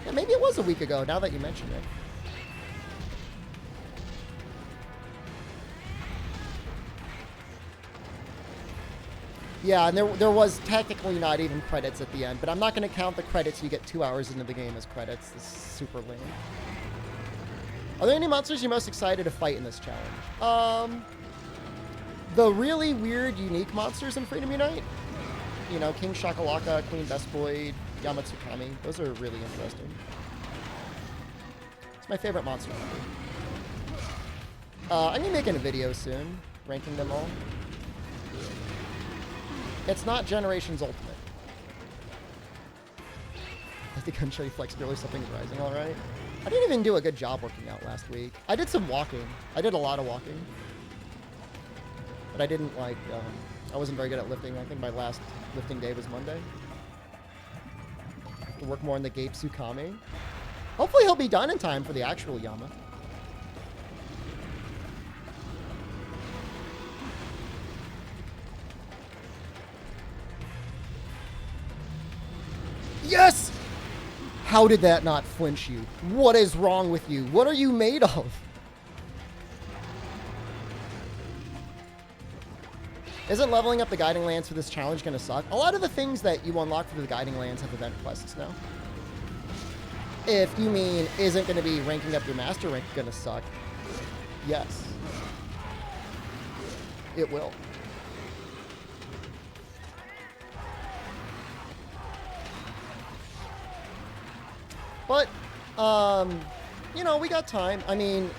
Yeah, maybe it was a week ago, now that you mention it. Yeah, and there was technically not even credits at the end, but I'm not going to count the credits you get 2 hours into the game as credits. This is super lame. Are there any monsters you're most excited to fight in this challenge? The really weird, unique monsters in Freedom Unite. You know, King Shakalaka, Queen Bestboy, Yamatsukami. Those are really interesting. It's my favorite monster. I'm going to be making a video soon, ranking them all. It's not Generations Ultimate. I think I'm showing flexibility, something's rising, alright. I didn't even do a good job working out last week. I did some walking. I did a lot of walking. But I didn't, like, I wasn't very good at lifting. I think my last lifting day was Monday. have to work more on the Gape Tsukame. Hopefully he'll be done in time for the actual Yama. Yes! How did that not flinch you? What is wrong with you? What are you made of? Isn't leveling up the Guiding Lands for this challenge going to suck? A lot of the things that you unlock for the Guiding Lands have event quests now. If you mean, isn't going to be ranking up your Master Rank going to suck? Yes. It will. But, you know, we got time. I mean,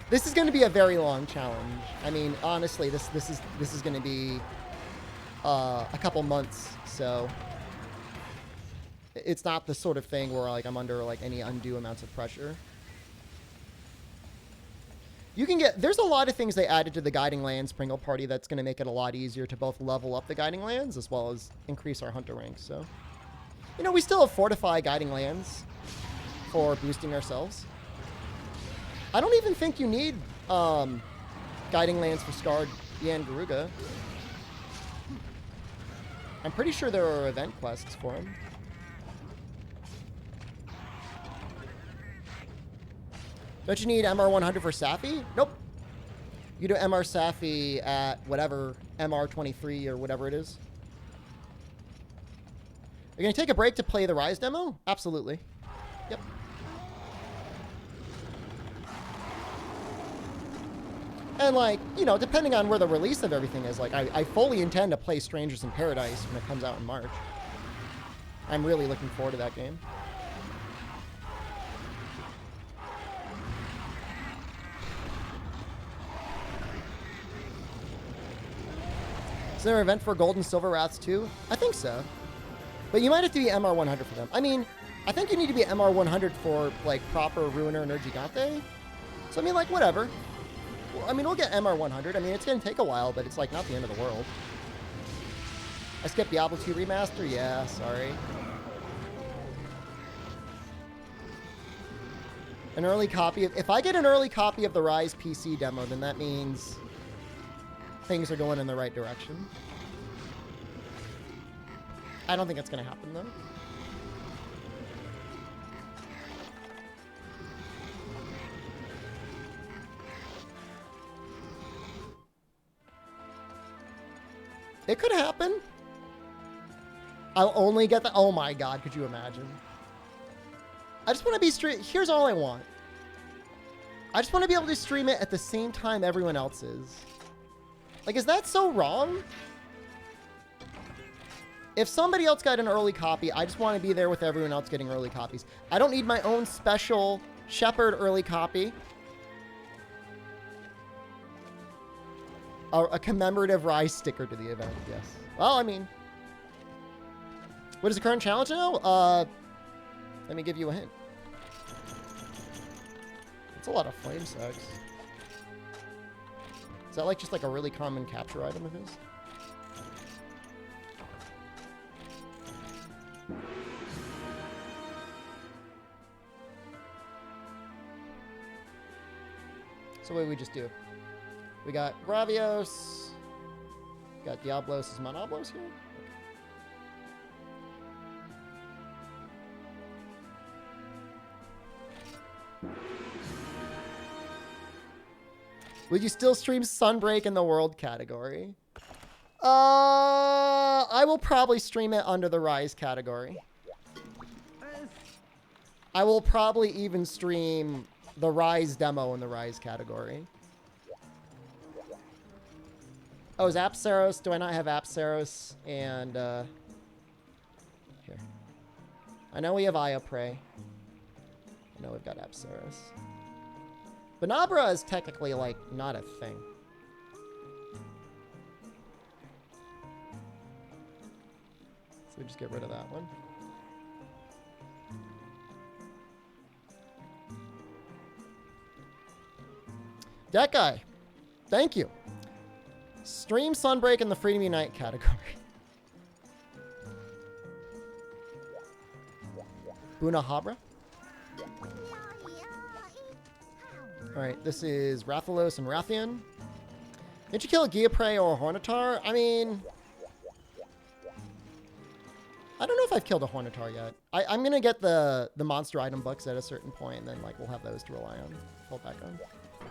this is going to be a very long challenge. I mean, honestly, this is going to be a couple months, so it's not the sort of thing where like I'm under like any undue amounts of pressure. You can get, there's a lot of things they added to the Guiding Lands Pringle Party that's going to make it a lot easier to both level up the Guiding Lands as well as increase our Hunter ranks, so. You know, we still have Fortify Guiding Lands for boosting ourselves. I don't even think you need Guiding Lands for Scarred Yan Garuga. I'm pretty sure there are event quests for him. Don't you need MR 100 for Safi? Nope. You do MR Safi at whatever, MR 23 or whatever it is. You're going to take a break to play the Rise demo? Absolutely. Yep. And, like, you know, depending on where the release of everything is, like, I fully intend to play Strangers in Paradise when it comes out in March. I'm really looking forward to that game. Is there an event for Gold and Silver Wraths too? I think so. But you might have to be MR 100 for them. I mean, I think you need to be MR 100 for, like, proper Ruiner and Urgigante. So, I mean, like, whatever. Well, I mean, we'll get MR 100. I mean, it's going to take a while, but it's, like, not the end of the world. I skipped Diablo 2 Remaster? Yeah, sorry. An early copy of... If I get an early copy of the Rise PC demo, then that means things are going in the right direction. I don't think it's going to happen, though. It could happen. I'll only get the... Oh my god, could you imagine? I just want to be stream... Here's all I want. I just want to be able to stream it at the same time everyone else is. Like, is that so wrong? If somebody else got an early copy, I just want to be there with everyone else getting early copies. I don't need my own special Shepard early copy. A commemorative Rise sticker to the event, yes. Well, I mean... What is the current challenge now? Let me give you a hint. It's a lot of flame sex. Is that like just like a really common capture item of his? So what do we just do? We got Gravios. Got Diablos. Is Monoblos here? Okay. Would you still stream Sunbreak in the World category? I will probably stream it under the Rise category. I will probably even stream the Rise demo in the Rise category. Oh, is Apsaros? Do I not have Apsaros? And, here. I know we have Ioprey. I know we've got Apsaros. Banabra is technically, like, not a thing. So we just get rid of that one. That guy. Thank you. Stream Sunbreak in the Freedom Unite category. Bunahabra. Alright, this is Rathalos and Rathian. Did you kill a Giaprey or a Hornitar? I mean, I don't know if I've killed a Hornitar yet. I'm going to get the monster item books at a certain point, and then like we'll have those to rely on. Fall back on.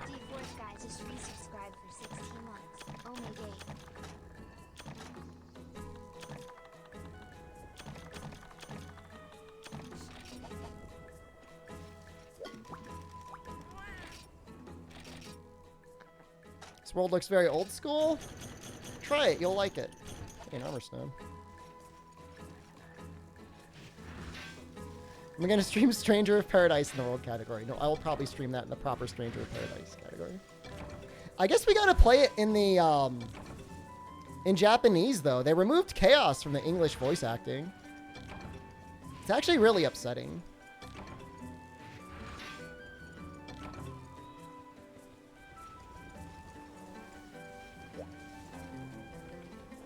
D4 Sky just resubscribed for 16 months. Oh my day. This world looks very old school. Try it, you'll like it. In Armorstone. I'm gonna stream Stranger of Paradise in the world category. No, I will probably stream that in the proper Stranger of Paradise category. I guess we gotta play it in the in Japanese though. They removed chaos from the English voice acting. It's actually really upsetting.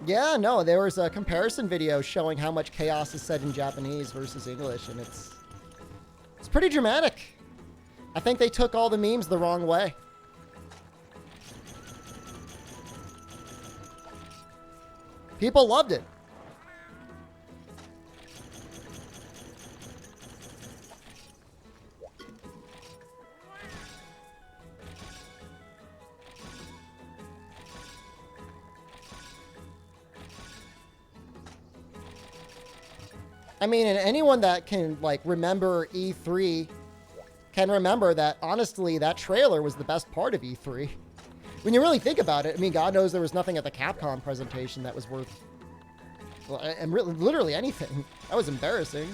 Yeah, no, there was a comparison video showing how much chaos is said in Japanese versus English, and it's pretty dramatic. I think they took all the memes the wrong way. People loved it. I mean, and anyone that can, like, remember E3 can remember that, honestly, that trailer was the best part of E3. When you really think about it, I mean, God knows there was nothing at the Capcom presentation that was worth, well, and really, literally anything. That was embarrassing.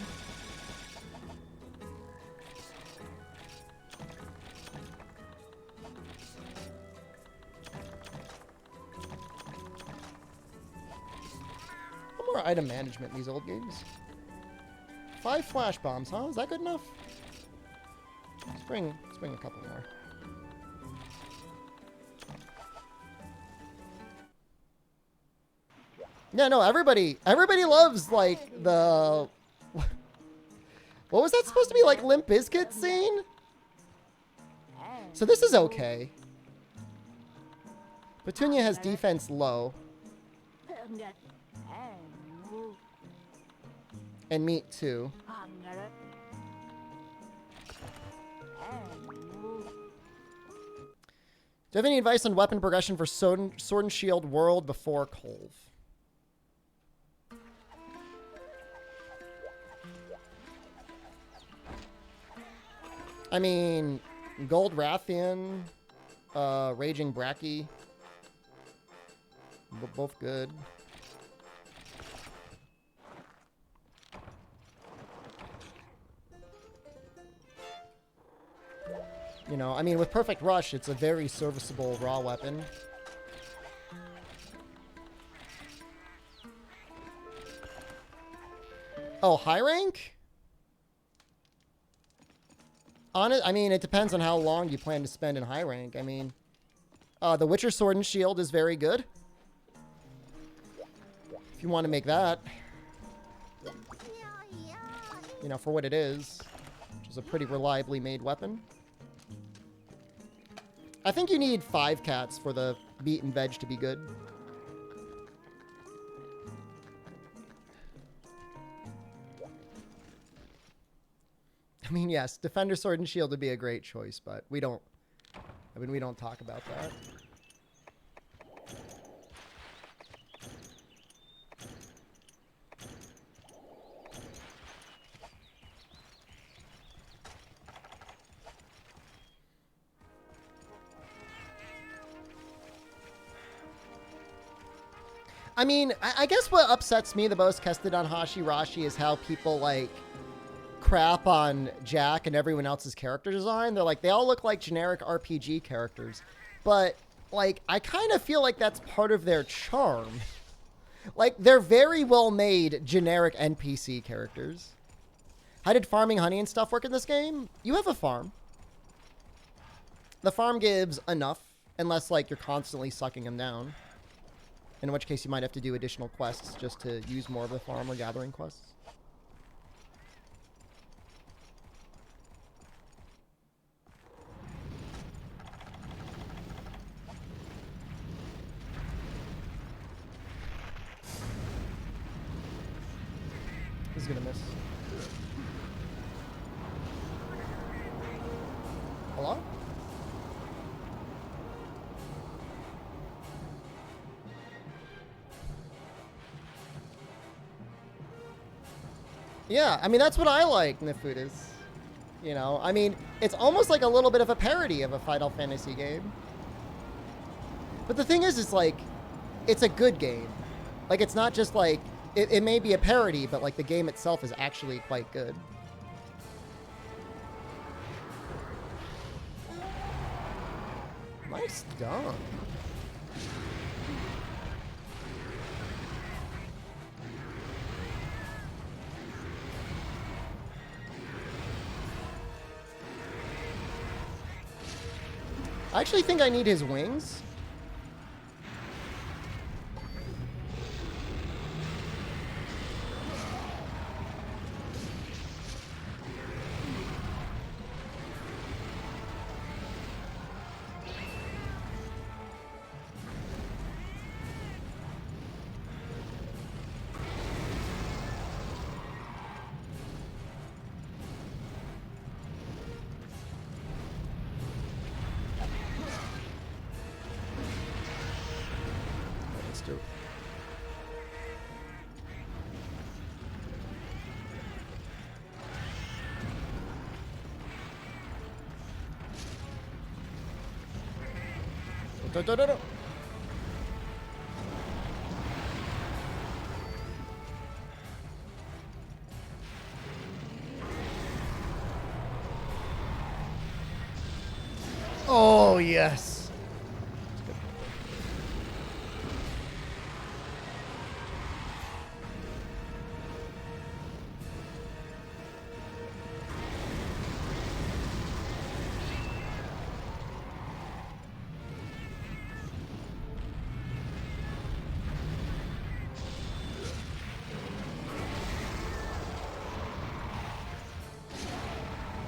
No more item management in these old games. 5 flash bombs, huh? Is that good enough? Let's bring a couple more. Yeah, no, everybody loves, like, the... What was that supposed to be, like, Limp Bizkit scene? So this is okay. Petunia has defense low. And meat, too. Do you have any advice on weapon progression for Sword and Shield World before Kolv? I mean, Gold Rathian, Raging Bracky, both good. You know, I mean, with Perfect Rush, it's a very serviceable raw weapon. Oh, high rank? I mean, it depends on how long you plan to spend in high rank. I mean, the Witcher Sword and Shield is very good. If you want to make that. You know, for what it is. Which is a pretty reliably made weapon. I think you need 5 cats for the meat and veg to be good. I mean, yes, Defender Sword and Shield would be a great choice, but we don't talk about that. I mean, I guess what upsets me the most, Kested on Hashirashi, is how people, like, crap on Jack and everyone else's character design. They're like, they all look like generic RPG characters. But, like, I kind of feel like that's part of their charm. Like, they're very well-made generic NPC characters. How did farming honey and stuff work in this game? You have a farm. The farm gives enough, unless, like, you're constantly sucking them down. In which case you might have to do additional quests just to use more of the farm or gathering quests. This is gonna miss. Hello? Yeah, I mean, that's what I like, Nifudis. You know, I mean, it's almost like a little bit of a parody of a Final Fantasy game. But the thing is, it's like, it's a good game. Like, it's not just like, it may be a parody, but like the game itself is actually quite good. Nice dunk. I actually think I need his wings. Let's do it. Da. Oh, yes.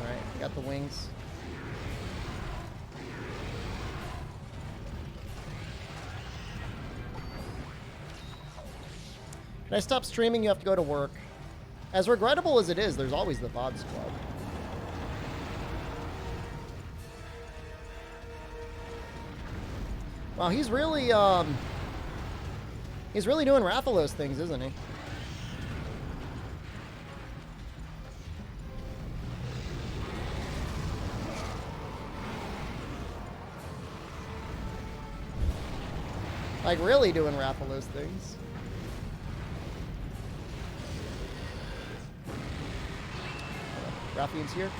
All right, got the wings. Can I stop streaming? You have to go to work. As regrettable as it is, there's always the VOD squad. Wow, he's really doing Rathalos things, isn't he? Like, really doing Rathalos things. Raffian's here.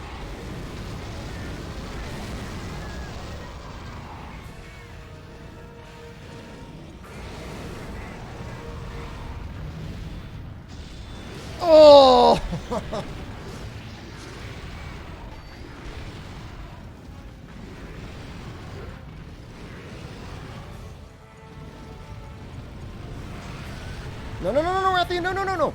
Oh! No, Raffian, no.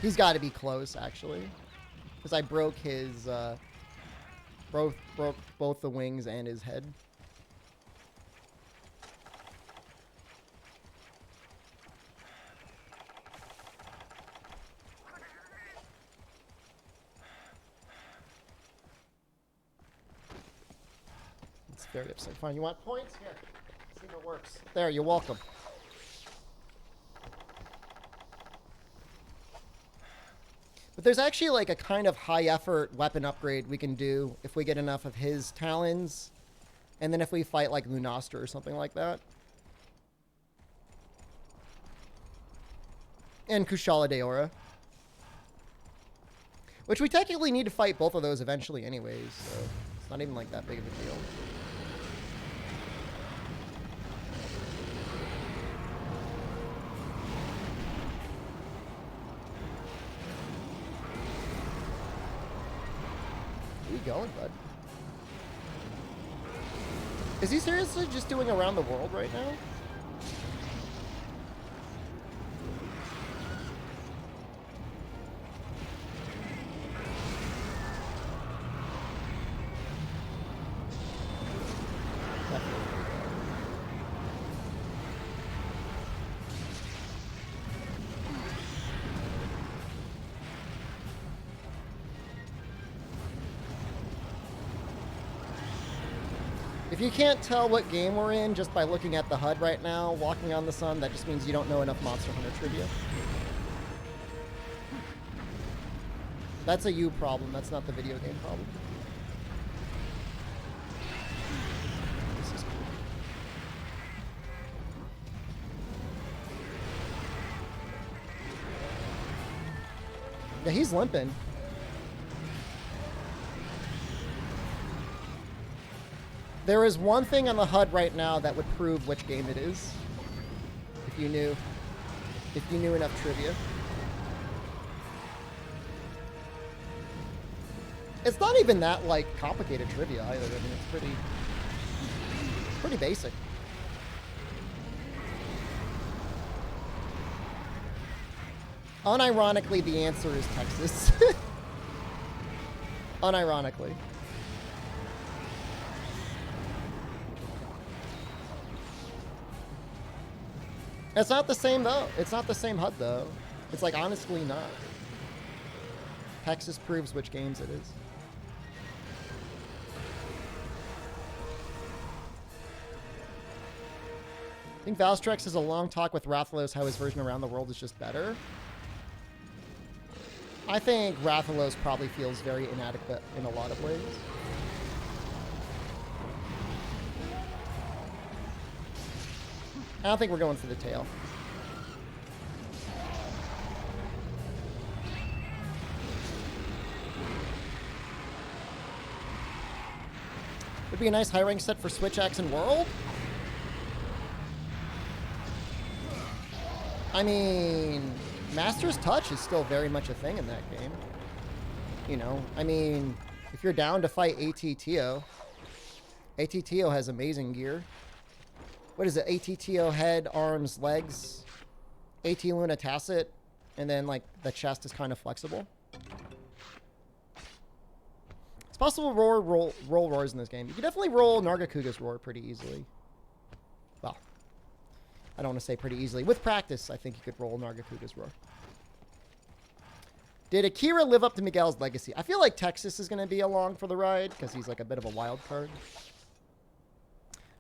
He's got to be close, actually, because I broke his broke both the wings and his head. It's very upsetting. Fine, you want points? Here, see if it works. There, you're welcome. But there's actually like a kind of high effort weapon upgrade we can do if we get enough of his talons. And then if we fight like Lunastra or something like that. And Kushala Daora. Which we technically need to fight both of those eventually anyways, so it's not even like that big of a deal. Where you going, bud? Is he seriously just doing around the world right now? If you can't tell what game we're in just by looking at the HUD right now, walking on the sun, that just means you don't know enough Monster Hunter trivia. That's a you problem. That's not the video game problem. This is cool. Yeah, he's limping. There is one thing on the HUD right now that would prove which game it is. If you knew enough trivia. It's not even that, like, complicated trivia either. I mean, it's pretty basic. Unironically, the answer is Texas. Unironically. It's not the same, though. It's not the same HUD, though. It's, like, honestly not. Texas proves which games it is. I think Valstrex has a long talk with Rathalos how his version around the world is just better. I think Rathalos probably feels very inadequate in a lot of ways. I don't think we're going for the tail. Would be a nice high rank set for Switch Axe and World. I mean, Master's Touch is still very much a thing in that game. You know, I mean, if you're down to fight ATTO, ATTO has amazing gear. What is it? ATTO head, arms, legs, AT Luna Tacit, and then like the chest is kind of flexible. It's possible to roll roars in this game. You can definitely roll Nargacuga's roar pretty easily. Well, I don't want to say pretty easily. With practice, I think you could roll Nargacuga's roar. Did Akira live up to Miguel's legacy? I feel like Texas is going to be along for the ride because he's like a bit of a wild card.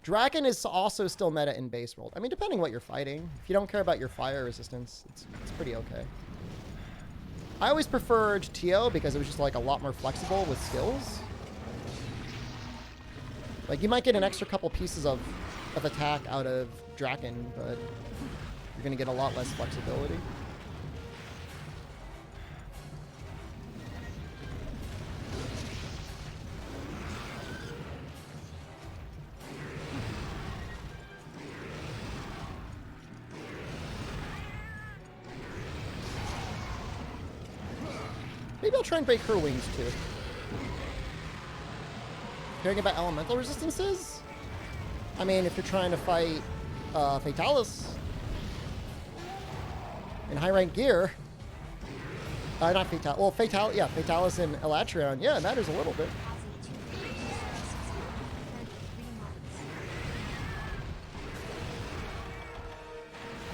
Draken is also still meta in base world. I mean, depending what you're fighting. If you don't care about your fire resistance, it's pretty okay. I always preferred TO because it was just like a lot more flexible with skills. Like you might get an extra couple pieces of attack out of Draken, but you're going to get a lot less flexibility. Maybe I'll try and break her wings, too. Caring about elemental resistances? I mean, if you're trying to fight Fatalis in high-rank gear... not Fatalis. Well, Fatalis and Elatrion. Yeah, it matters a little bit.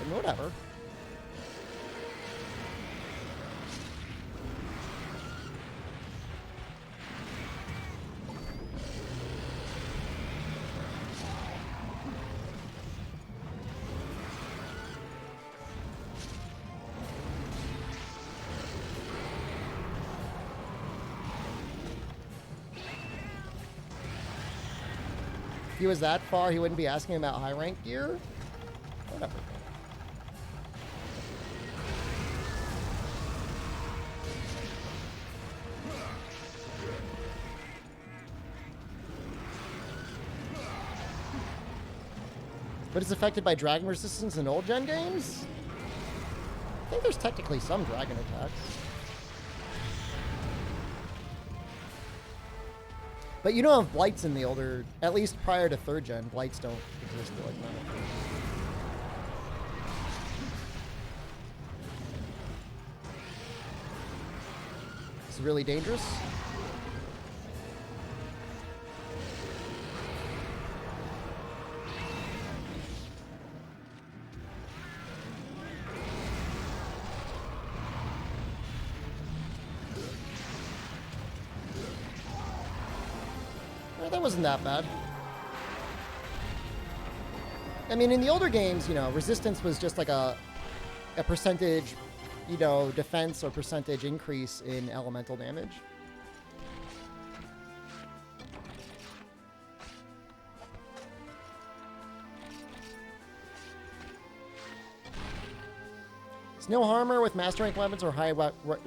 I mean, whatever. If he was that far, he wouldn't be asking about high rank gear? Whatever. But it's affected by dragon resistance in old gen games? I think there's technically some dragon attacks. But you don't have blights in the older, at least prior to 3rd gen, blights don't exist like that. It's really dangerous. That wasn't that bad. I mean, in the older games, you know, resistance was just like a percentage, you know, defense or percentage increase in elemental damage. Is no armor with master rank weapons or high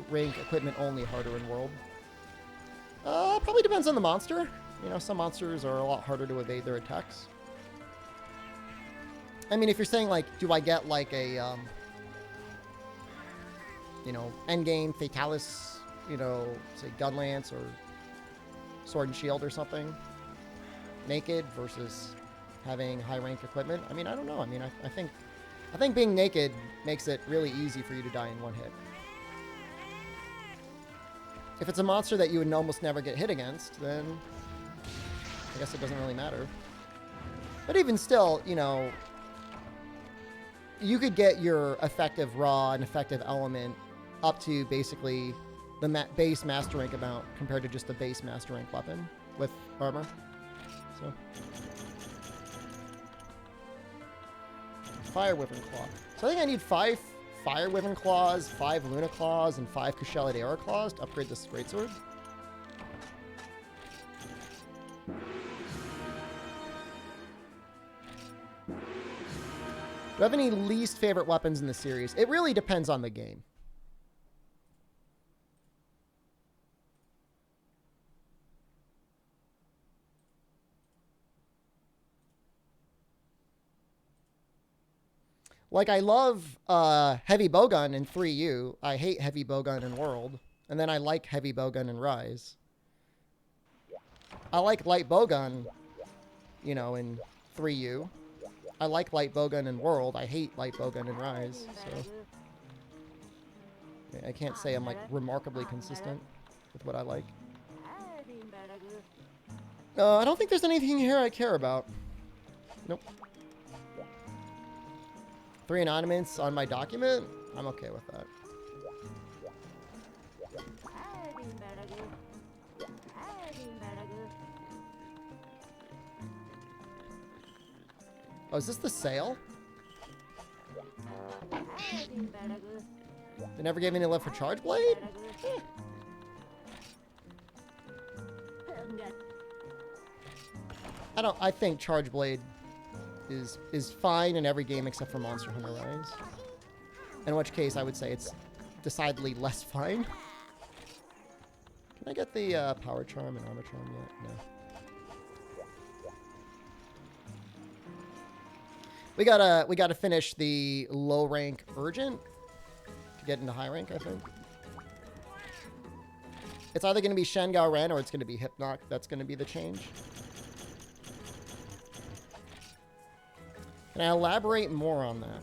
rank equipment only harder in world? Probably depends on the monster. You know, some monsters are a lot harder to evade their attacks. I mean, if you're saying, like, do I get, like, a, you know, endgame Fatalis, you know, say Gunlance or Sword and Shield or something, naked versus having high rank equipment? I mean, I don't know. I mean, I think being naked makes it really easy for you to die in one hit. If it's a monster that you would almost never get hit against, then I guess it doesn't really matter. But even still, you know, you could get your effective raw and effective element up to basically the base master rank amount compared to just the base master rank weapon with armor. So. Fire Wyvern Claw. So I think I need 5 Fire Wyvern Claws, 5 Luna Claws, and 5 Kushala Aura Claws to upgrade this greatsword. Do I have any least favorite weapons in the series? It really depends on the game. Like, I love Heavy Bowgun in 3U. I hate Heavy Bowgun in World. And then I like Heavy Bowgun in Rise. I like Light Bowgun, you know, in 3U. I like Light Bowgun in World. I hate Light Bowgun in Rise. So I can't say I'm, like, remarkably consistent with what I like. I don't think there's anything here I care about. Nope. 3 anonymous on my document? I'm okay with that. Oh, is this the sale? They never gave me any love for Charge Blade? Eh. I think Charge Blade is fine in every game except for Monster Hunter Rise. In which case, I would say it's decidedly less fine. Can I get the Power Charm and Armor Charm yet? No. We gotta finish the low rank Urgent to get into high rank, I think. It's either gonna be Shengao Ren or it's gonna be Hypnoc. That's gonna be the change. Can I elaborate more on that?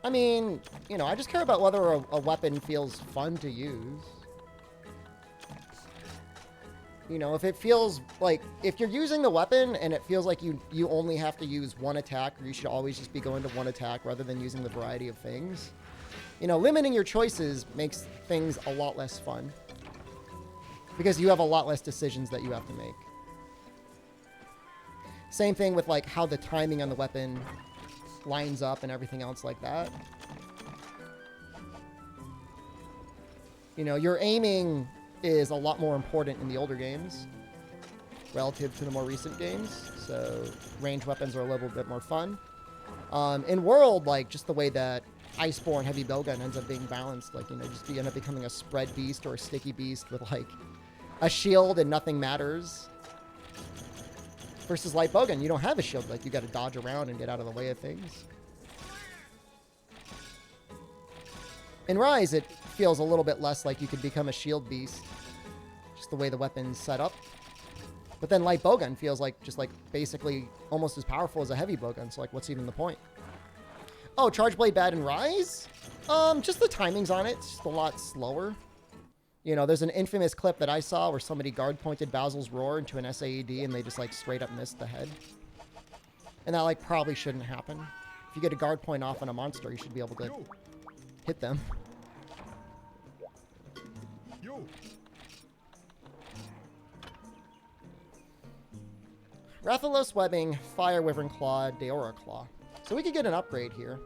I mean, you know, I just care about whether a weapon feels fun to use. You know, if it feels like, if you're using the weapon and it feels like you only have to use one attack, or you should always just be going to one attack rather than using the variety of things. You know, limiting your choices makes things a lot less fun. Because you have a lot less decisions that you have to make. Same thing with, like, how the timing on the weapon lines up and everything else like that. You know, your aiming is a lot more important in the older games relative to the more recent games. So range weapons are a little bit more fun. In World, like, just the way that Iceborne Heavy Bowgun ends up being balanced, like, you know, just you end up becoming a spread beast or a sticky beast with, like, a shield and nothing matters. Versus Light Bowgun, you don't have a shield. Like, you got to dodge around and get out of the way of things. In Rise, it feels a little bit less like you could become a shield beast. Just the way the weapon's set up. But then Light Bowgun feels like, just like, basically almost as powerful as a Heavy Bowgun. So, like, what's even the point? Oh, Charge Blade bad in Rise? Just the timings on it. It's just a lot slower. You know, there's an infamous clip that I saw where somebody guard-pointed Basil's Roar into an SAED and they just, like, straight-up missed the head. And that, like, probably shouldn't happen. If you get a guard point off on a monster, you should be able to hit them. Rathalos Webbing, Fire Wyvern Claw, Deora Claw. So we could get an upgrade here.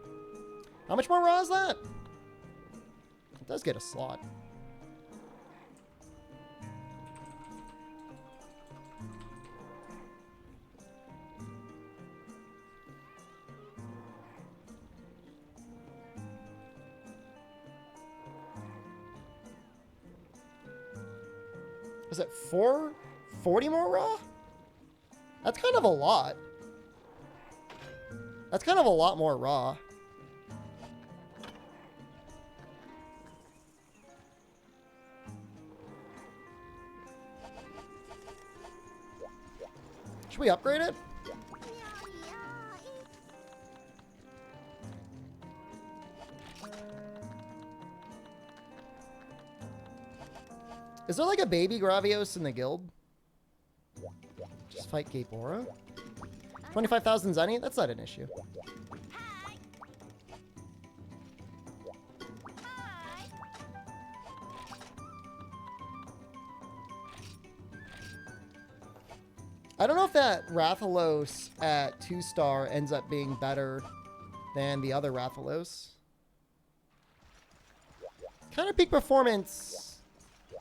How much more raw is that? It does get a slot. Is it 440 more raw? That's kind of a lot. That's kind of a lot more raw. Should we upgrade it? Is there like a baby Gravios in the guild? Just fight Gapora? 25,000 Zenny? That's not an issue. I don't know if that Rathalos at 2-star ends up being better than the other Rathalos. Counter peak performance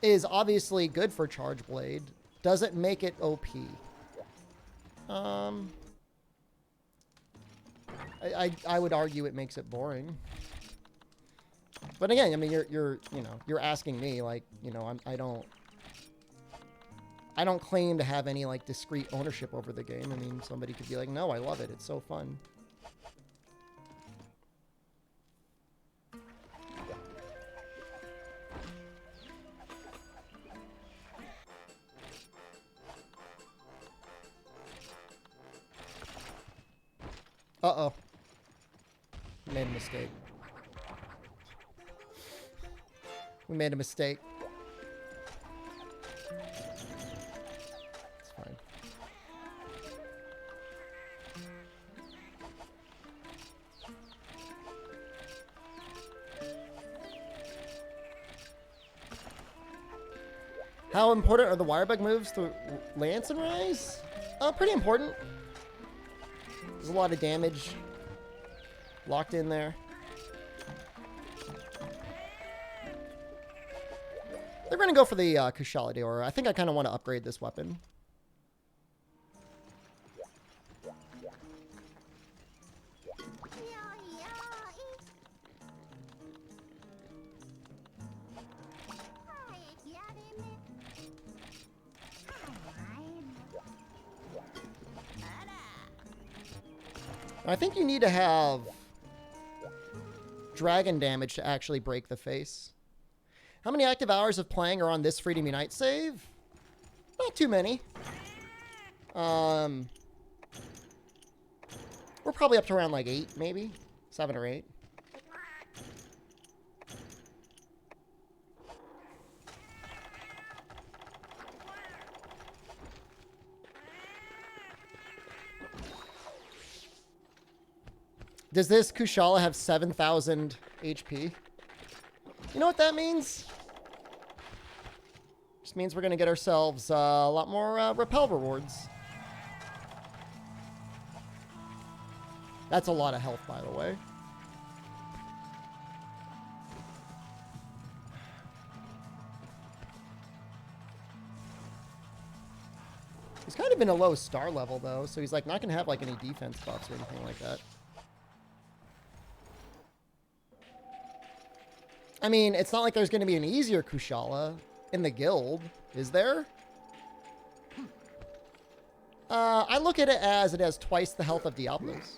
is obviously good for Charge Blade. Doesn't make it OP. I would argue it makes it boring. But again, I mean, you're asking me, like, you know, I don't claim to have any like discrete ownership over the game. I mean, somebody could be like, no, I love it. It's so fun. Uh-oh. Made a mistake. We made a mistake. It's fine. How important are the wirebug moves to Lance and Rise? Pretty important. There's a lot of damage locked in there. They're going to go for the Kushala Deora. I think I kind of want to upgrade this weapon. I think you need to have dragon damage to actually break the face. How many active hours of playing are on this Freedom Unite save? Not too many. We're probably up to around like 8, maybe 7 or 8. Does this Kushala have 7,000 HP? You know what that means? Just means we're going to get ourselves a lot more repel rewards. That's a lot of health, by the way. He's kind of in a low star level, though, so he's like not going to have like any defense buffs or anything like that. I mean, it's not like there's going to be an easier Kushala in the guild, is there? I look at it as it has twice the health of Diablos.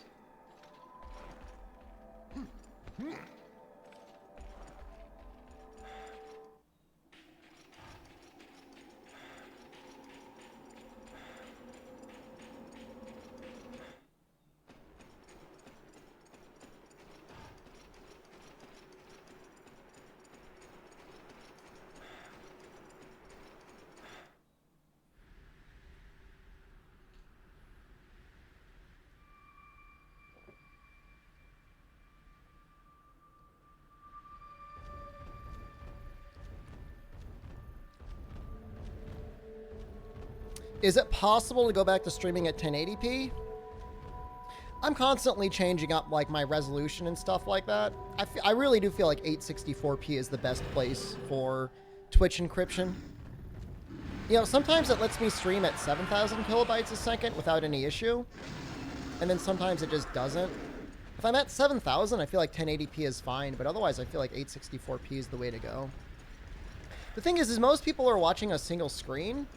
Is it possible to go back to streaming at 1080p? I'm constantly changing up like my resolution and stuff like that. I really do feel like 864p is the best place for Twitch encryption. You know, sometimes it lets me stream at 7,000 kilobytes a second without any issue. And then sometimes it just doesn't. If I'm at 7,000, I feel like 1080p is fine, but otherwise I feel like 864p is the way to go. The thing is most people are watching a single screen,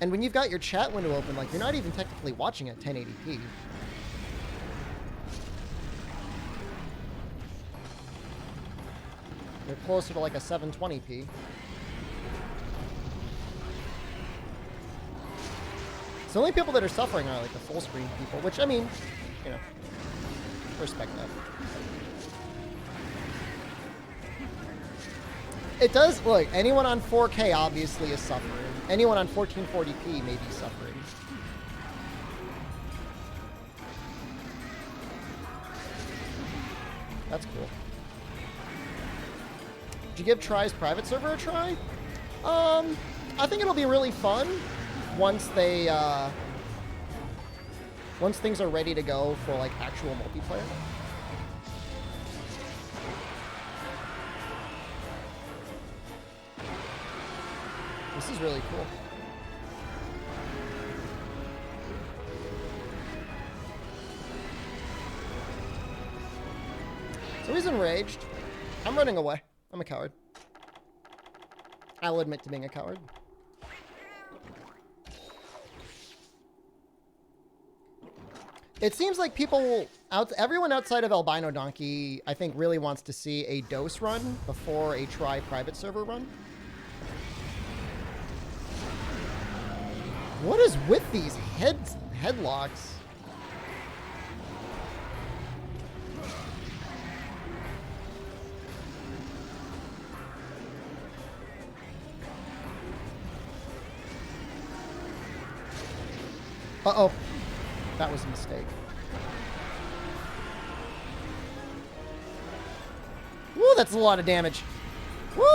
and when you've got your chat window open, like, you're not even technically watching at 1080p. You're closer to like a 720p. So the only people that are suffering are like the full screen people, which, I mean, you know, respect that. It does, look, anyone on 4K obviously is suffering. Anyone on 1440p may be suffering. That's cool. Did you give Try's private server a try? I think it'll be really fun once they, once things are ready to go for like actual multiplayer. This is really cool. So he's enraged. I'm running away. I'm a coward. I'll admit to being a coward. It seems like everyone outside of Albino Donkey, I think, really wants to see a dose run before a Try private server run. What is with these headlocks? Uh-oh. That was a mistake. Woo, that's a lot of damage. Woo!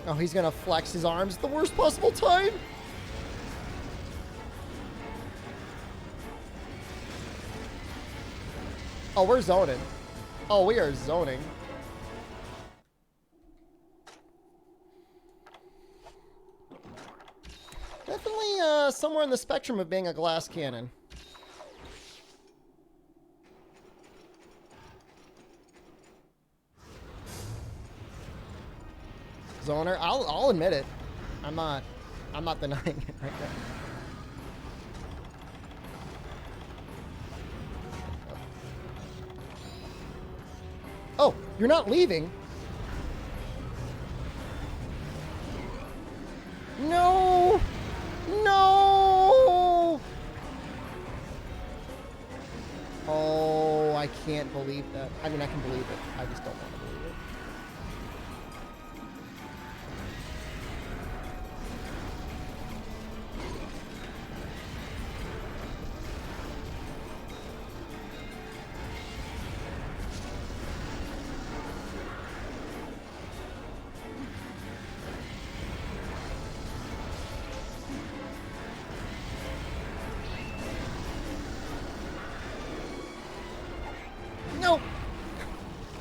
Oh, he's gonna flex his arms at the worst possible time. Oh, we're zoning. Oh, we are zoning. Definitely somewhere in the spectrum of being a glass cannon. Zoner, I'll admit it. I'm not denying it right now. Oh, you're not leaving? No! No! Oh, I can't believe that. I mean, I can believe it. I just don't want to believe it. No!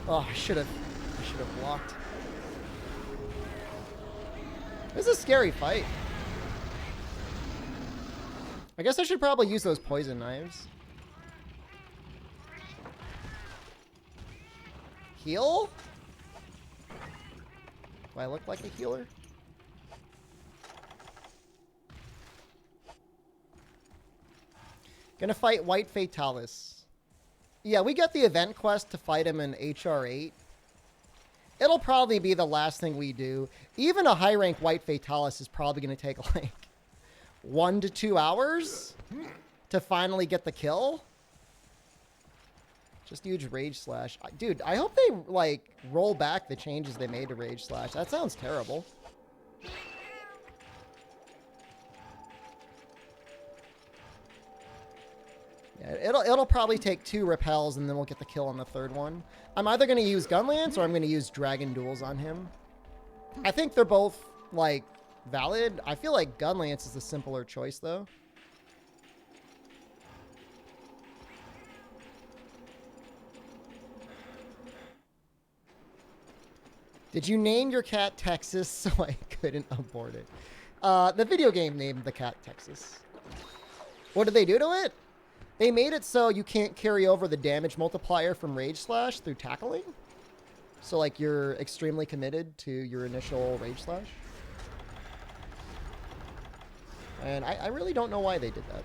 Oh, I should have blocked. This is a scary fight. I guess I should probably use those poison knives. Heal? Do I look like a healer? Gonna fight White Fatalis. Yeah, we got the event quest to fight him in HR8. It'll probably be the last thing we do. Even a high rank White Fatalis is probably going to take like 1 to 2 hours to finally get the kill. Just huge Rage Slash. Dude, I hope they like roll back the changes they made to Rage Slash. That sounds terrible. Yeah, it'll probably take 2 repels, and then we'll get the kill on the 3rd one. I'm either going to use Gunlance or I'm going to use Dragon Duels on him. I think they're both, like, valid. I feel like Gunlance is the simpler choice, though. Did you name your cat Texas so I couldn't abort it? The video game named the cat Texas. What did they do to it? They made it so you can't carry over the damage multiplier from Rage Slash through tackling. So, like, you're extremely committed to your initial Rage Slash. And I really don't know why they did that.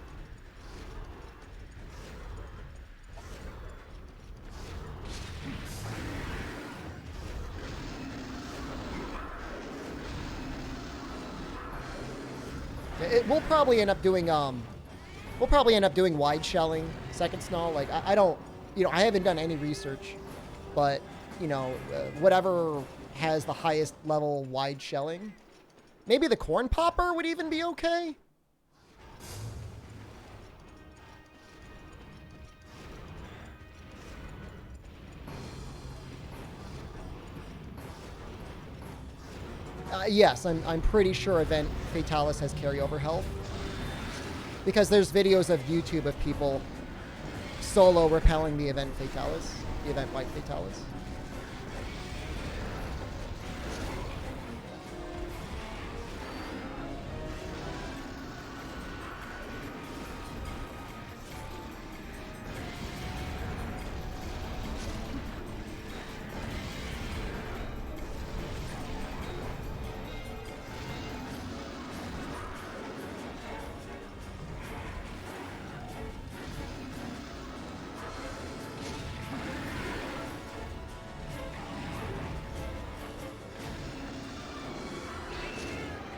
We'll probably end up doing wide shelling second snow. Like I don't, I haven't done any research, but whatever has the highest level wide shelling. Maybe the corn popper would even be okay. Yes, I'm pretty sure Event Fatalis has carryover health. Because there's videos of YouTube of people solo repelling the Event Fatalis, the Event White Fatalis.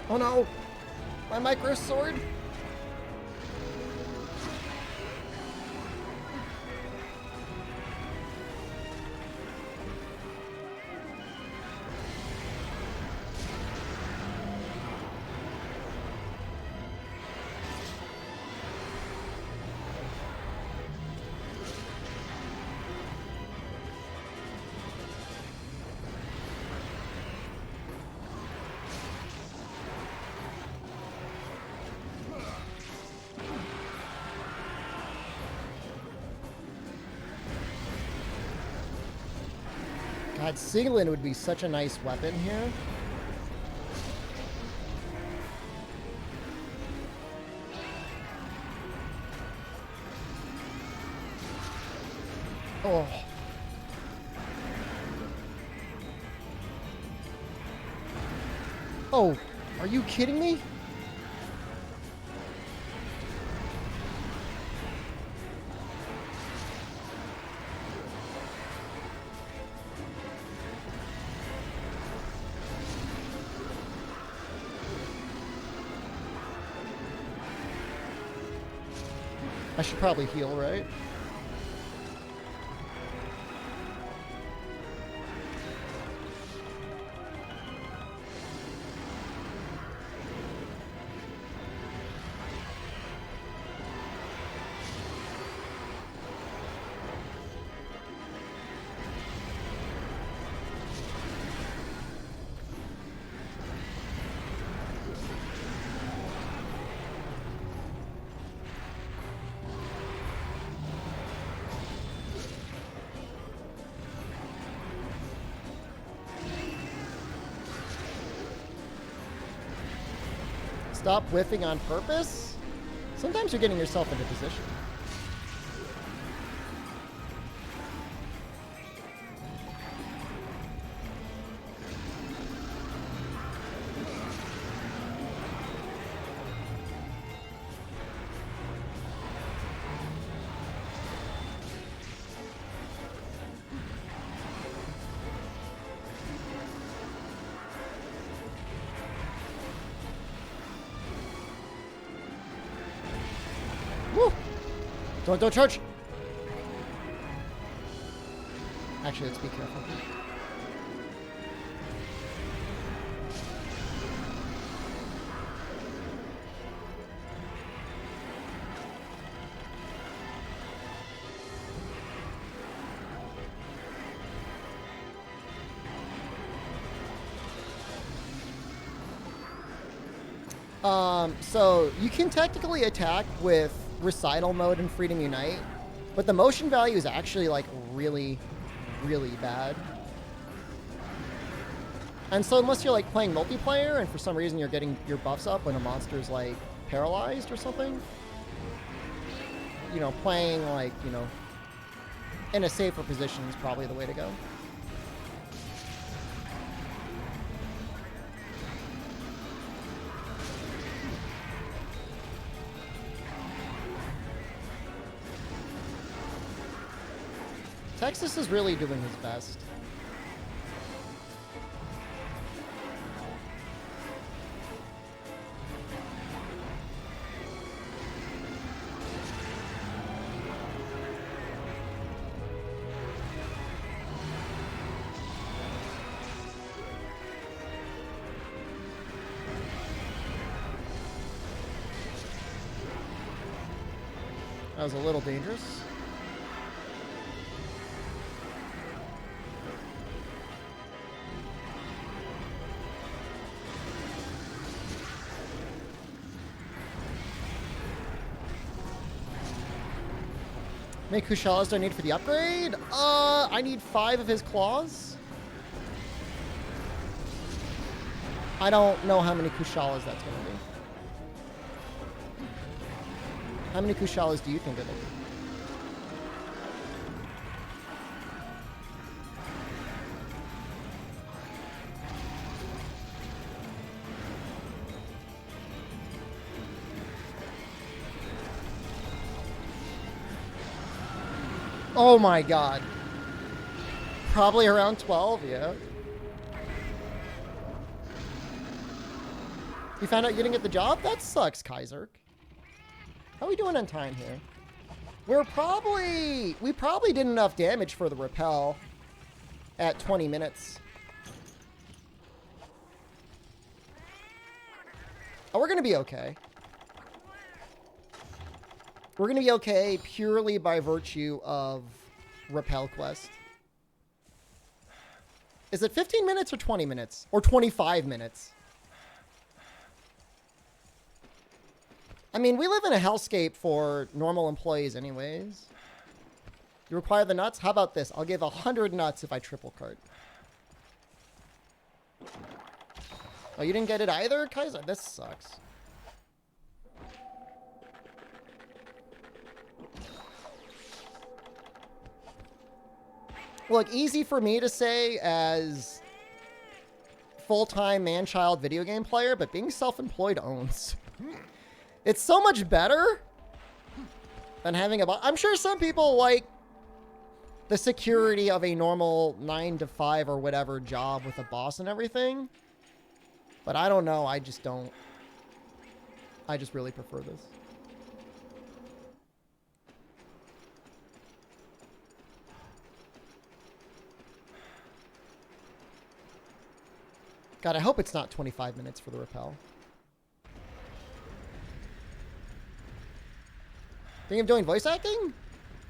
Oh no! My micro sword! God, Siglin would be such a nice weapon here. Oh. Oh, are you kidding me? I should probably heal, right? Stop whiffing on purpose? Sometimes you're getting yourself into position. Woo! Don't charge! Actually, let's be careful. So you can technically attack with Recital mode and Freedom Unite, but the motion value is actually like really, really bad. And so unless you're like playing multiplayer and for some reason you're getting your buffs up when a monster's like paralyzed or something, you know, playing like, you know, in a safer position is probably the way to go. Texas is really doing his best. That was a little dangerous. How many Kushalas do I need for the upgrade? I need 5 of his claws. I don't know how many Kushalas that's going to be. How many Kushalas do you think it'll be? Oh my god. Probably around 12, yeah. You found out you didn't get the job? That sucks, Kaiser. How are we doing on time here? We probably did enough damage for the repel at 20 minutes. Oh, we're gonna be okay. We're gonna be okay purely by virtue of repel quest. Is it 15 minutes or 20 minutes? Or 25 minutes? I mean, we live in a hellscape for normal employees anyways. You require the nuts? How about this? I'll give 100 nuts if I triple cart. Oh, you didn't get it either, Kaiser? This sucks. Look, easy for me to say as full-time man-child video game player, but being self-employed owns. It's so much better than having a boss. I'm sure some people like the security of a normal 9 to 5 or whatever job with a boss and everything. But I don't know. I just don't. I just really prefer this. God, I hope it's not 25 minutes for the repel. Think of doing voice acting?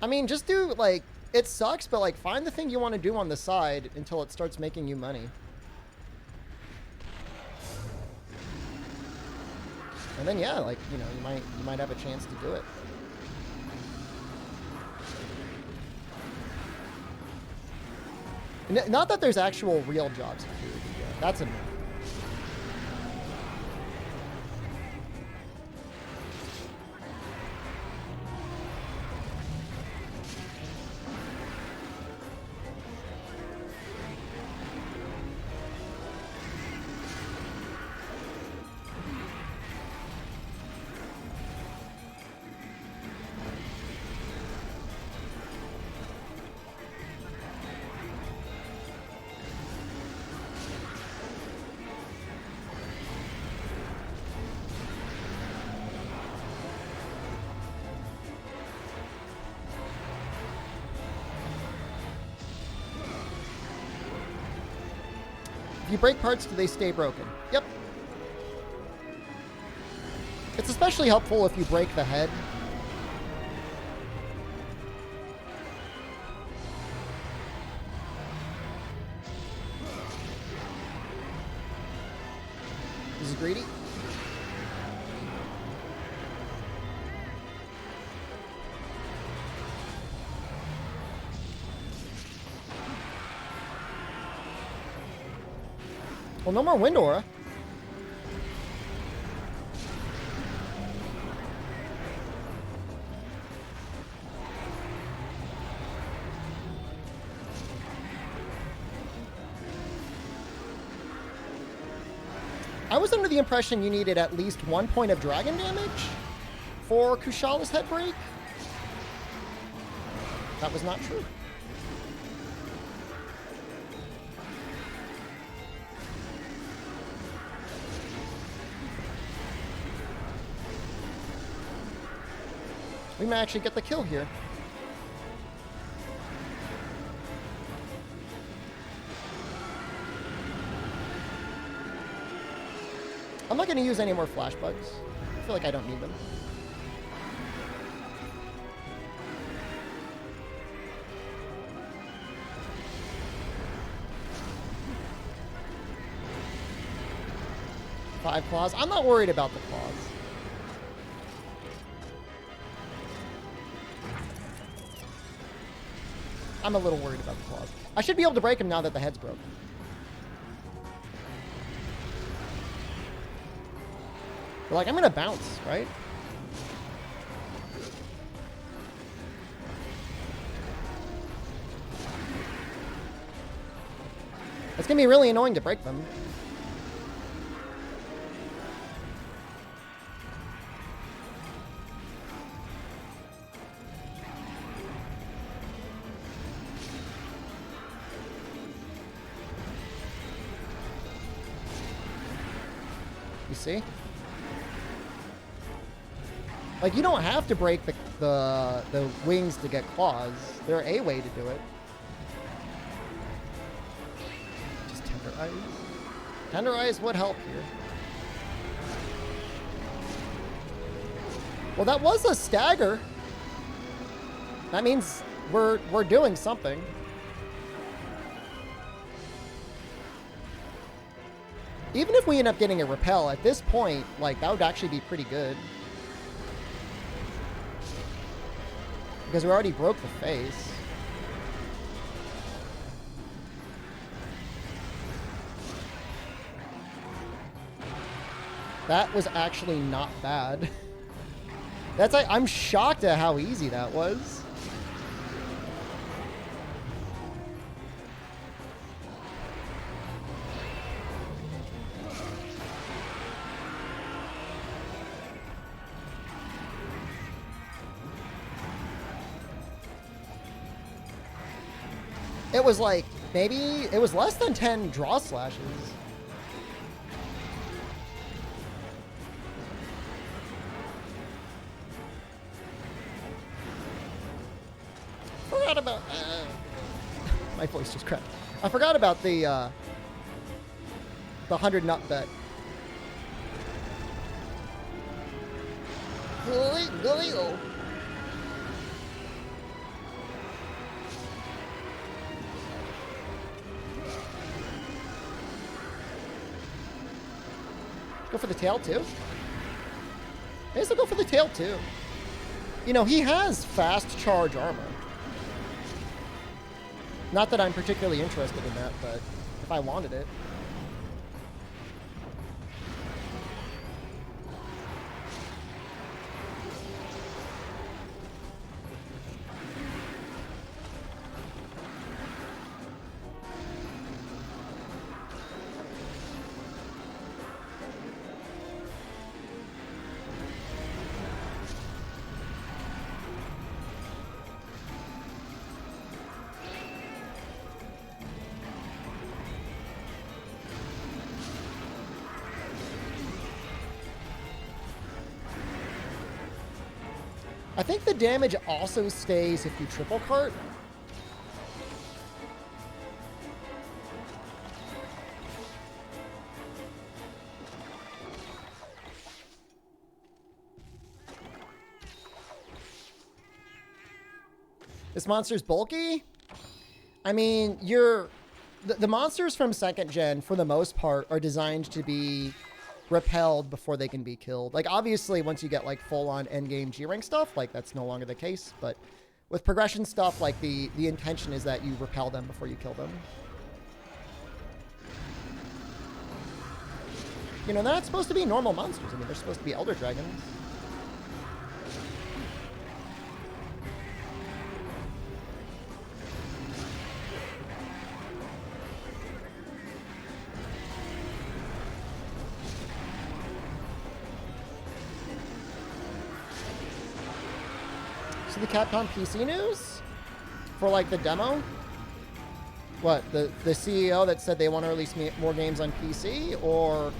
I mean, just do, like, it sucks, but, like, find the thing you want to do on the side until it starts making you money. And then, yeah, like, you know, you might have a chance to do it. Not that there's actual real job security. Yeah, that's enough. If you break parts, do they stay broken? Yep. It's especially helpful if you break the head. This is greedy. Well, no more wind aura. I was under the impression you needed at least 1 point of dragon damage for Kushala's head break. That was not true. We might actually get the kill here. I'm not going to use any more flash bugs. I feel like I don't need them. Five claws. I'm not worried about the claws. I'm a little worried about the claws. I should be able to break him now that the head's broken. But like, I'm gonna bounce, right? It's gonna be really annoying to break them. You see? Like, you don't have to break the wings to get claws. They're a way to do it. Just Tender Eyes. Tender Eyes would help here. Well, that was a stagger. That means we're doing something. Even if we end up getting a repel, at this point, like, that would actually be pretty good. Because we already broke the face. That was actually not bad. That's like, I'm shocked at how easy that was. It was like, maybe, it was less than 10 draw slashes. Forgot about, my voice just cracked. I forgot about the 100 nut bet. Go for the tail, too? I guess I'll go for the tail, too. You know, he has fast charge armor. Not that I'm particularly interested in that, but if I wanted it. I think the damage also stays if you triple cart. This monster's bulky? I mean, the monsters from 2nd gen, for the most part, are designed to be repelled before they can be killed. Like, obviously, once you get, like, full-on endgame G-rank stuff, like, that's no longer the case. But with progression stuff, like, the intention is that you repel them before you kill them. You know, they're not supposed to be normal monsters. I mean, they're supposed to be elder dragons. So the Capcom PC news for like the demo? What, the CEO that said they want to release more games on PC, or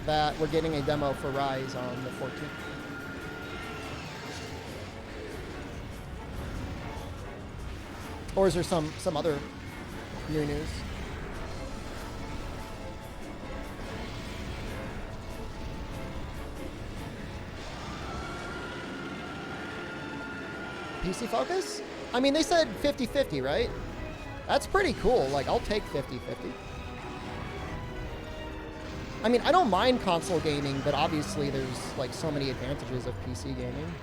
that we're getting a demo for Rise on the 14th? Or is there some other new news? PC focus? I mean, they said 50-50, right? That's pretty cool. Like, I'll take 50-50. I mean, I don't mind console gaming, but obviously there's, like, so many advantages of PC gaming.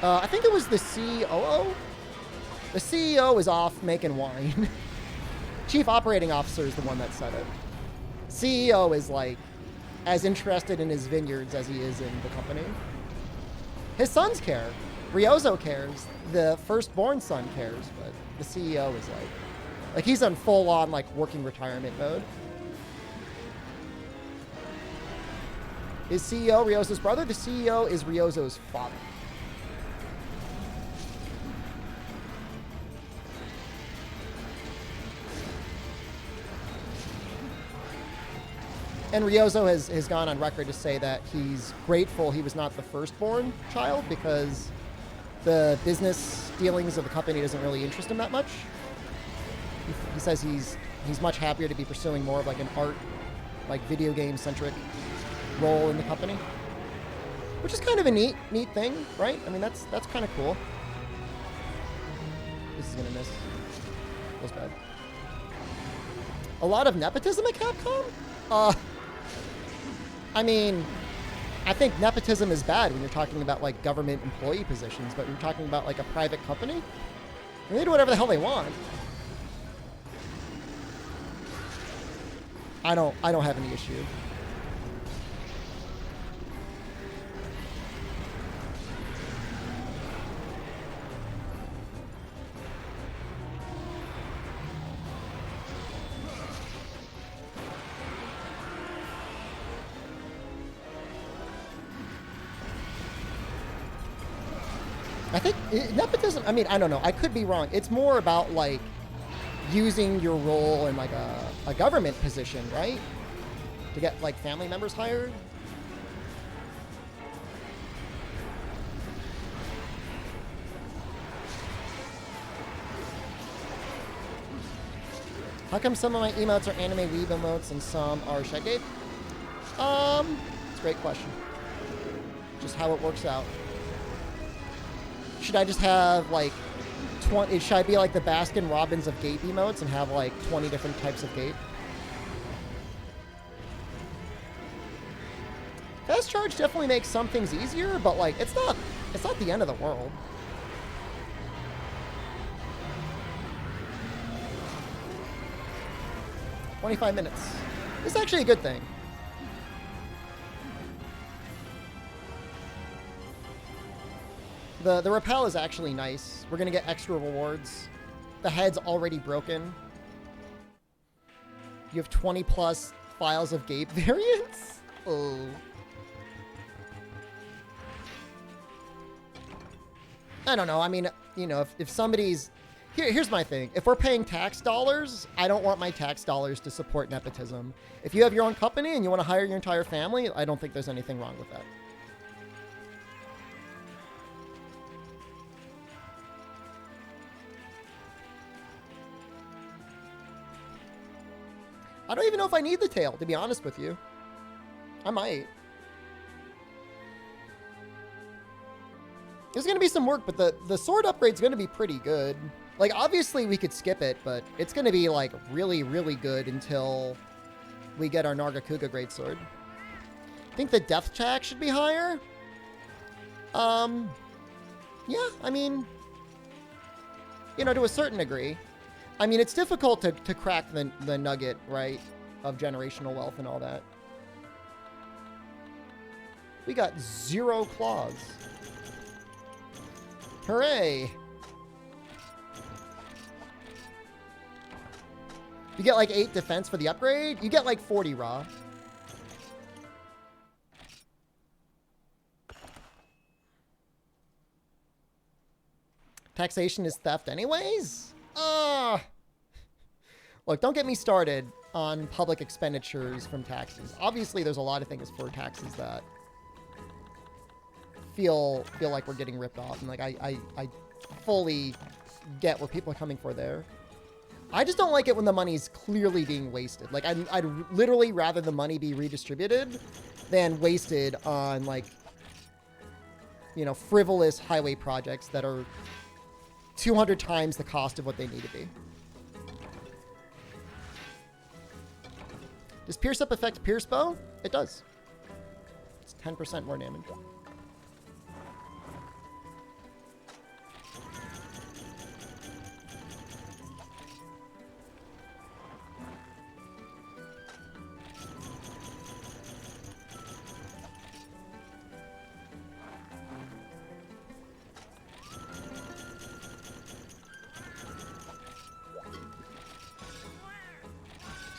I think it was the COO? The CEO is off making wine. Chief Operating Officer is the one that said it. CEO is, like, as interested in his vineyards as he is in the company. His sons care. Ryozo cares. The firstborn son cares, but the CEO is like he's on full-on, like, working retirement mode. Is CEO Ryozo's brother? The CEO is Ryozo's father. And Ryozo has gone on record to say that he's grateful he was not the firstborn child because the business dealings of the company doesn't really interest him that much. He says he's much happier to be pursuing more of like an art, like video game centric role in the company, which is kind of a neat thing, right? I mean, that's kind of cool. This is gonna miss. Feels bad. A lot of nepotism at Capcom? I mean, I think nepotism is bad when you're talking about, like, government employee positions, but when you're talking about, like, a private company, they do whatever the hell they want. I don't have any issue. I think nepotism, I mean, I don't know. I could be wrong. It's more about, like, using your role in, like, a government position, right? To get, like, family members hired. How come some of my emotes are anime weeb emotes and some are Shedgate? It's a great question. Just how it works out. Should I just have, like, 20... Should I be like the Baskin Robbins of Gape emotes and have, like, 20 different types of Gape? Fast charge definitely makes some things easier, but, like, it's not the end of the world. "25 minutes. It's actually a good thing. The rappel is actually nice. We're going to get extra rewards. The head's already broken. You have 20 plus files of Gape variants? Oh. I don't know. I mean, you know, if somebody's... Here's my thing. If we're paying tax dollars, I don't want my tax dollars to support nepotism. If you have your own company and you want to hire your entire family, I don't think there's anything wrong with that. I don't even know if I need the tail, to be honest with you. I might. There's going to be some work, but the sword upgrade's going to be pretty good. Like, obviously we could skip it, but it's going to be, like, really, really good until we get our Nargacuga greatsword. I think the death tax should be higher. Yeah, I mean... You know, to a certain degree. I mean, it's difficult to crack the nugget, right, of generational wealth and all that. We got 0 claws. Hooray! You get like 8 defense for the upgrade. You get like 40 raw. Taxation is theft anyways? Look, don't get me started on public expenditures from taxes. Obviously, there's a lot of things for taxes that feel like we're getting ripped off. And like, I fully get where people are coming for there. I just don't like it when the money's clearly being wasted. Like, I'd literally rather the money be redistributed than wasted on, like, you know, frivolous highway projects that are 200 times the cost of what they need to be. Does Pierce Up affect Pierce Bow? It does. It's 10% more damage.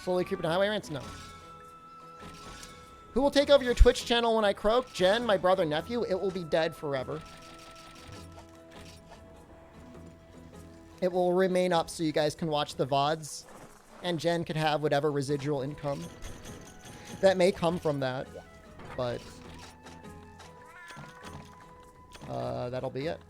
Slowly creeping highway rents? No. Who will take over your Twitch channel when I croak? Jen, my brother, nephew. It will be dead forever. It will remain up so you guys can watch the VODs. And Jen can have whatever residual income that may come from that. But that'll be it.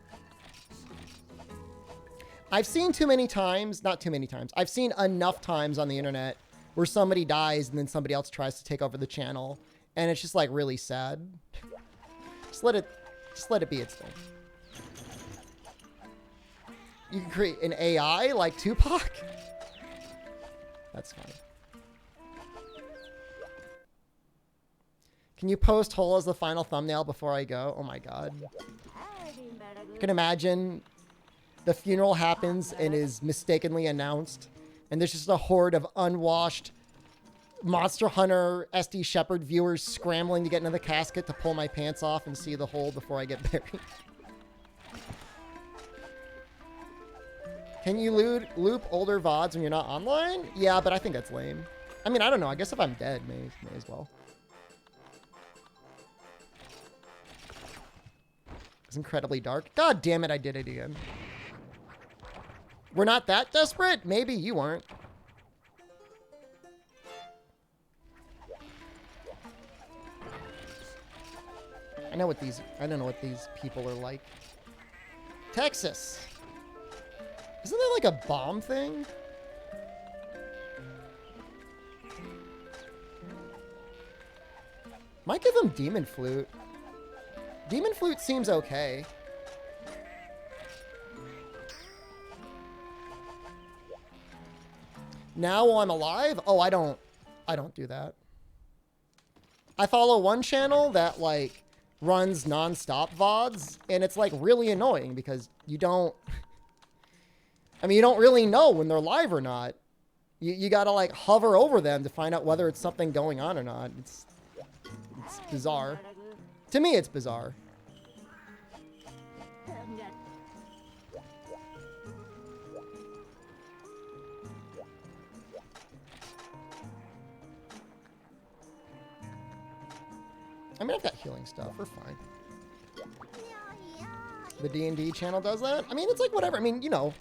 I've seen too many times, not too many times, I've seen enough times on the internet where somebody dies and then somebody else tries to take over the channel. And it's just like really sad. Just let it be its thing. You can create an AI like Tupac. That's funny. Can you post Hole as the final thumbnail before I go? Oh my god. I can imagine the funeral happens and is mistakenly announced. And there's just a horde of unwashed Monster Hunter SDShepard viewers scrambling to get into the casket to pull my pants off and see the hole before I get buried. Can you loop older VODs when you're not online? Yeah, but I think that's lame. I mean, I don't know. I guess if I'm dead, may as well. It's incredibly dark. God damn it, I did it again. We're not that desperate? Maybe you weren't. I don't know what these people are like. Texas. Isn't there like a bomb thing? Might give him Demon Flute. Demon Flute seems okay. Now while I'm alive? Oh, I don't do that. I follow one channel that like runs non-stop VODs, and it's like really annoying because you don't really know when they're live or not. You gotta like hover over them to find out whether it's something going on or not. It's bizarre. To me, it's bizarre. I mean, I've got healing stuff. We're fine. The D&D channel does that? I mean, it's like whatever. I mean, you know,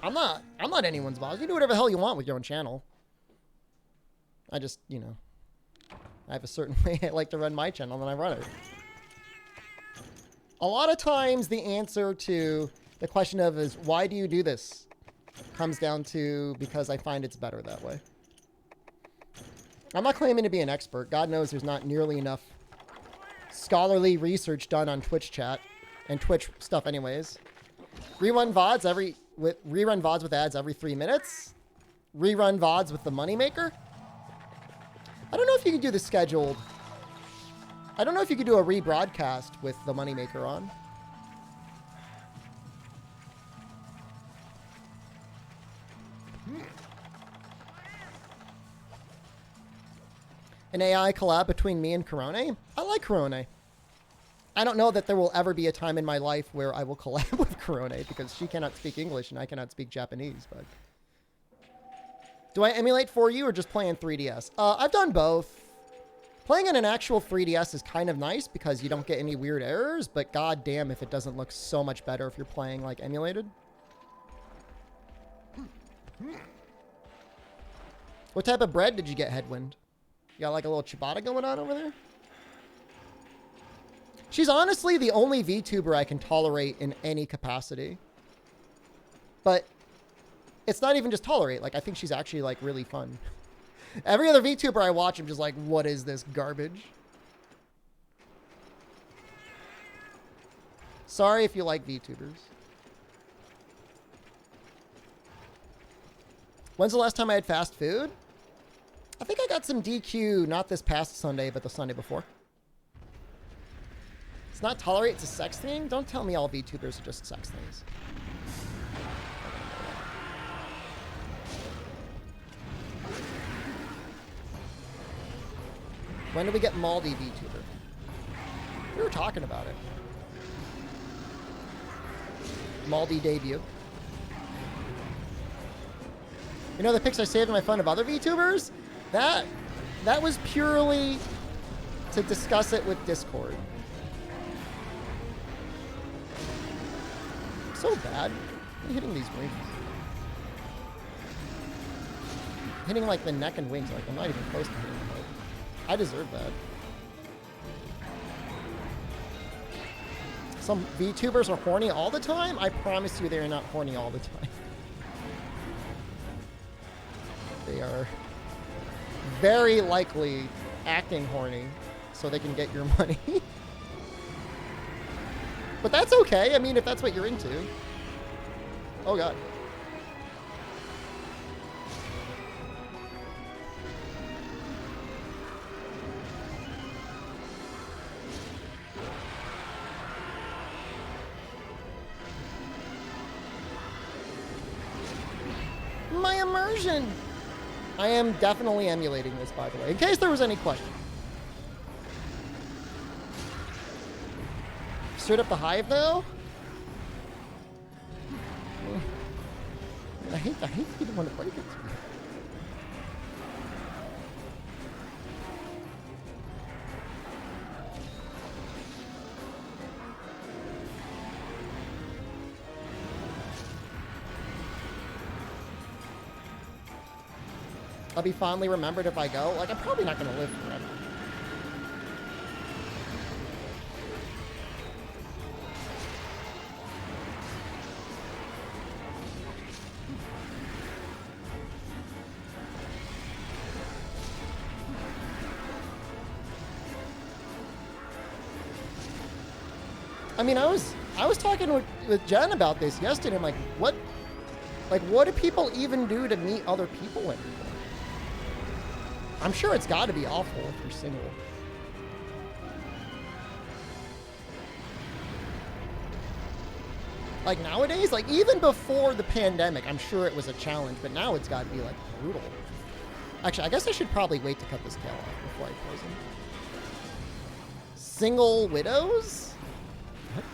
I'm not anyone's boss. You do whatever the hell you want with your own channel. I just, you know, I have a certain way I like to run my channel and I run it. A lot of times the answer to the question of is, why do you do this? Comes down to because I find it's better that way. I'm not claiming to be an expert. God knows there's not nearly enough scholarly research done on Twitch chat and Twitch stuff anyways. Rerun VODs with ads every 3 minutes. Rerun VODs with the moneymaker. I don't know if you can do the scheduled. I don't know if you could do a rebroadcast with the moneymaker on. An AI collab between me and Corone? I like Corone. I don't know that there will ever be a time in my life where I will collab with Corone because she cannot speak English and I cannot speak Japanese, but... Do I emulate for you or just play in 3DS? I've done both. Playing in an actual 3DS is kind of nice because you don't get any weird errors, but goddamn if it doesn't look so much better if you're playing like emulated. What type of bread did you get, Headwind? You got like a little ciabatta going on over there? She's honestly the only VTuber I can tolerate in any capacity. But it's not even just tolerate. Like, I think she's actually like really fun. Every other VTuber I watch, I'm just like, what is this garbage? Sorry if you like VTubers. When's the last time I had fast food? I think I got some DQ, not this past Sunday, but the Sunday before. It's not tolerate, it's a sex thing? Don't tell me all VTubers are just sex things. When do we get Maldi VTuber? We were talking about it. Maldi debut. You know the pics I saved in my phone of other VTubers? That was purely to discuss it with Discord. So bad. I'm hitting these wings. Hitting like the neck and wings. Like I'm not even close to hitting the head. I deserve that. Some VTubers are horny all the time. I promise you they're not horny all the time. They are very likely acting horny so they can get your money. But that's okay. I mean, if that's what you're into. Oh, God. My immersion! I am definitely emulating this, by the way, in case there was any question. Straight up the hive, though? I hate to be the one to break it to you. I'll be fondly remembered if I go. Like, I'm probably not going to live forever. I mean, I was talking with Jen about this yesterday. I'm like, what do people even do to meet other people anymore? I'm sure it's got to be awful if you're single. Like nowadays, like even before the pandemic, I'm sure it was a challenge, but now it's got to be like brutal. Actually, I guess I should probably wait to cut this tail off before I poison. Single widows? What?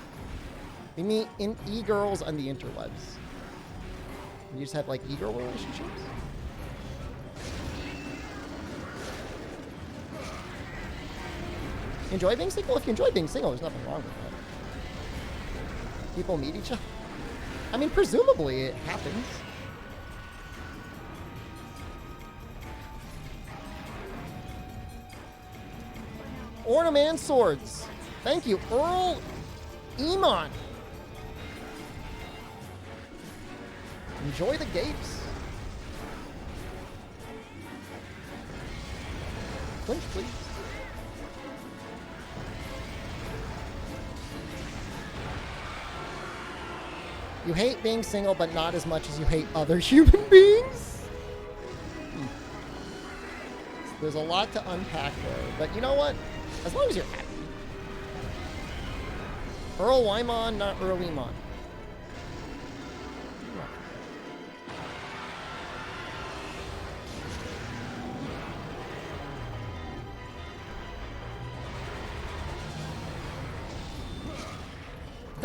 You mean in e-girls on the interwebs? You just have like e-girl relationships? Enjoy being single? If you enjoy being single, there's nothing wrong with that. People meet each other. I mean, presumably it happens. Ornament swords. Thank you, Earl Emon. Enjoy the gapes. Clinch, please. You hate being single, but not as much as you hate other human beings? There's a lot to unpack there, but you know what? As long as you're happy. Earl Wymon, not Earl Emon.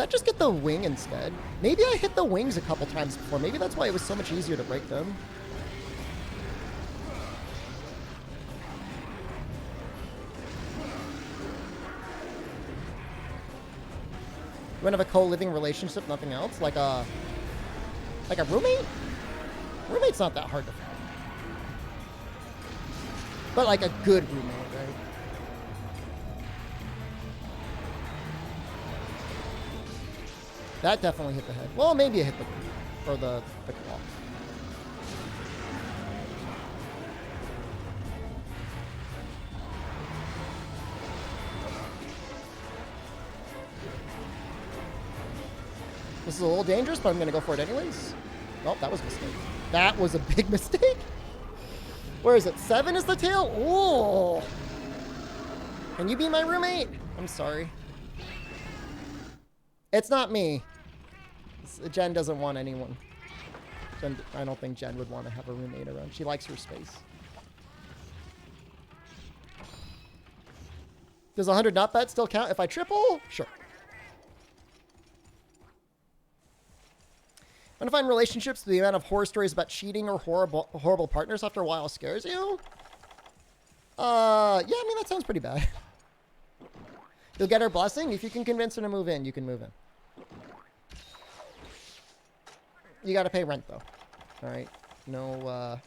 that just get the wing instead? Maybe I hit the wings a couple times before. Maybe that's why it was so much easier to break them. You want to have a co-living relationship, nothing else? Like a roommate? Roommate's not that hard to find. But like a good roommate, right? That definitely hit the head. Well, maybe it hit the or the claw. This is a little dangerous, but I'm going to go for it anyways. Nope, that was a mistake. That was a big mistake. Where is it? 7 is the tail? Ooh. Can you be my roommate? I'm sorry. It's not me. Jen doesn't want anyone. I don't think Jen would want to have a roommate around. She likes her space. Does 100 nut bet still count if I triple? Sure. Want to find relationships with the amount of horror stories about cheating or horrible partners after a while scares you? Yeah, I mean, that sounds pretty bad. You'll get her blessing. If you can convince her to move in, you can move in. You got to pay rent, though. All right? No,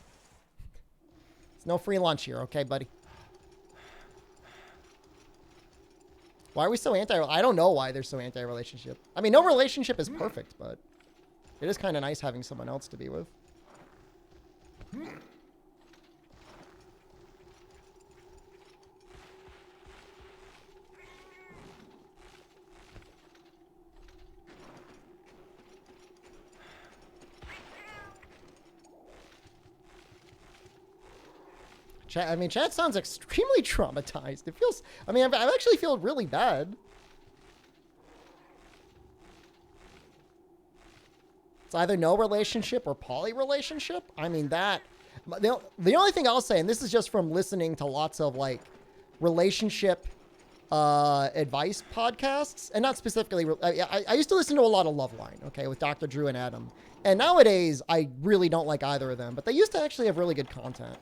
it's no free lunch here, okay, buddy? Why are we so anti? I don't know why they're so anti-relationship. I mean, no relationship is perfect, but it is kind of nice having someone else to be with. I mean, Chad sounds extremely traumatized. It feels, I mean, I actually feel really bad. It's either no relationship or poly relationship. I mean, the only thing I'll say, and this is just from listening to lots of like relationship advice podcasts, and not specifically, I used to listen to a lot of Loveline, okay, with Dr. Drew and Adam. And nowadays, I really don't like either of them, but they used to actually have really good content.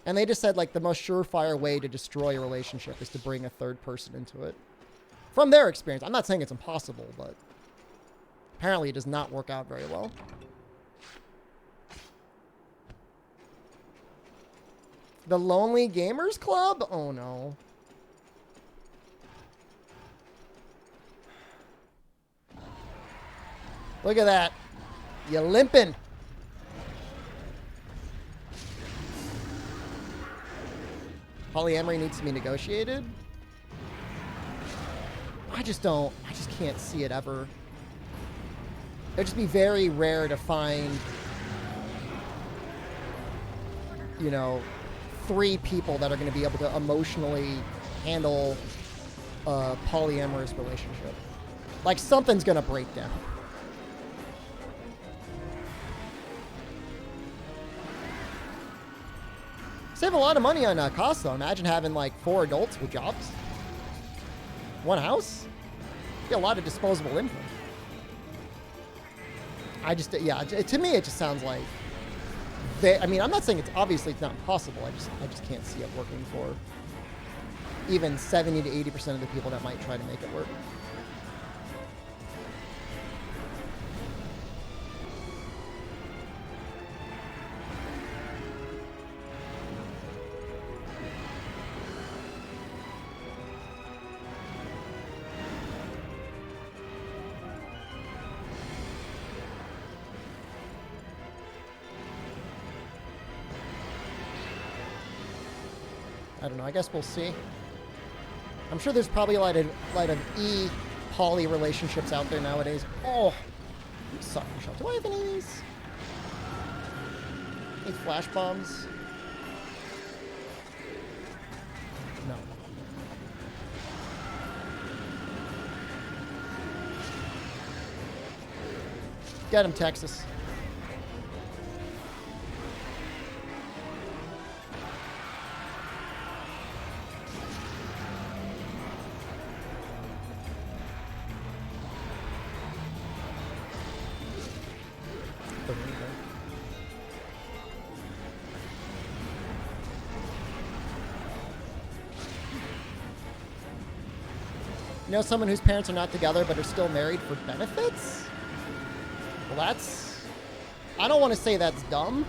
And they just said, like, the most surefire way to destroy a relationship is to bring a third person into it. From their experience. I'm not saying it's impossible, but apparently it does not work out very well. The Lonely Gamers Club? Oh, no. Look at that. You limping. Polyamory needs to be negotiated. I just can't see it ever. It'd just be very rare to find, you know, 3 people that are going to be able to emotionally handle a polyamorous relationship. Like, something's going to break down. Save a lot of money on costs, though. Imagine having, like, 4 adults with jobs. 1 house. Be a lot of disposable income. Yeah, to me, it just sounds like... I mean, I'm not saying it's not impossible. I just can't see it working for even 70 to 80% of the people that might try to make it work. I don't know. I guess we'll see. I'm sure there's probably a lot of e-poly relationships out there nowadays. Oh, you suck, Michelle. Do I have any of these? Any flash bombs? No. Get him, Texas. You know someone whose parents are not together but are still married for benefits? Well, that's... I don't want to say that's dumb,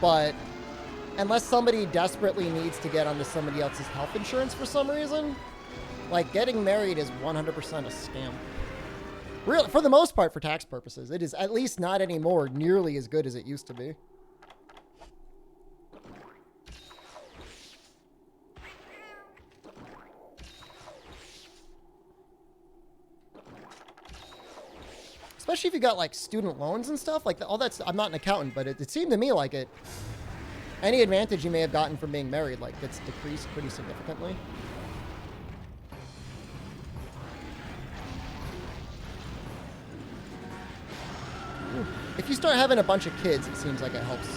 but unless somebody desperately needs to get onto somebody else's health insurance for some reason, like, getting married is 100% a scam. Really, for the most part, for tax purposes. It is at least not anymore nearly as good as it used to be. Especially if you got, like, student loans and stuff. Like, all that's... I'm not an accountant, but it seemed to me like it... Any advantage you may have gotten from being married, like, gets decreased pretty significantly. If you start having a bunch of kids, it seems like it helps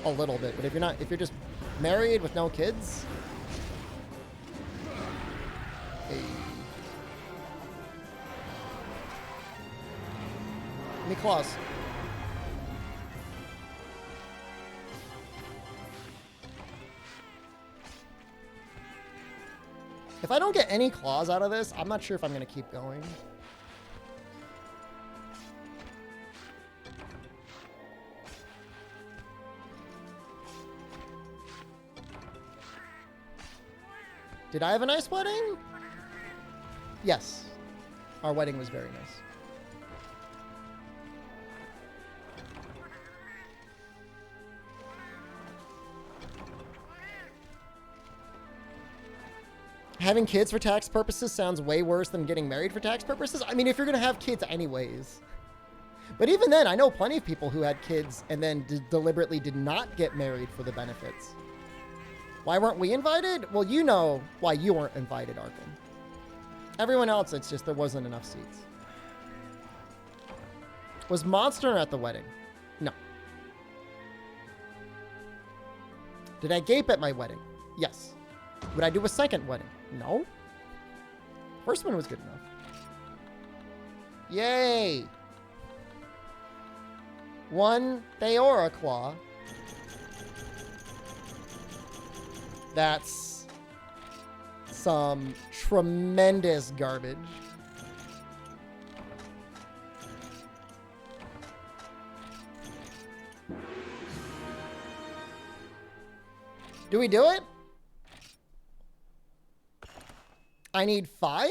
a little bit. But if you're just married with no kids... Hey. Give me claws. If I don't get any claws out of this, I'm not sure if I'm going to keep going. Did I have a nice wedding? Yes. Our wedding was very nice. Having kids for tax purposes sounds way worse than getting married for tax purposes. I mean, if you're going to have kids anyways. But even then, I know plenty of people who had kids and then deliberately did not get married for the benefits. Why weren't we invited? Well, you know why you weren't invited, Arkin. Everyone else, it's just there wasn't enough seats. Was Monster at the wedding? No. Did I gape at my wedding? Yes. Would I do a second wedding? No. First one was good enough. Yay! One Theora Claw. That's some tremendous garbage. Do we do it? I need 5?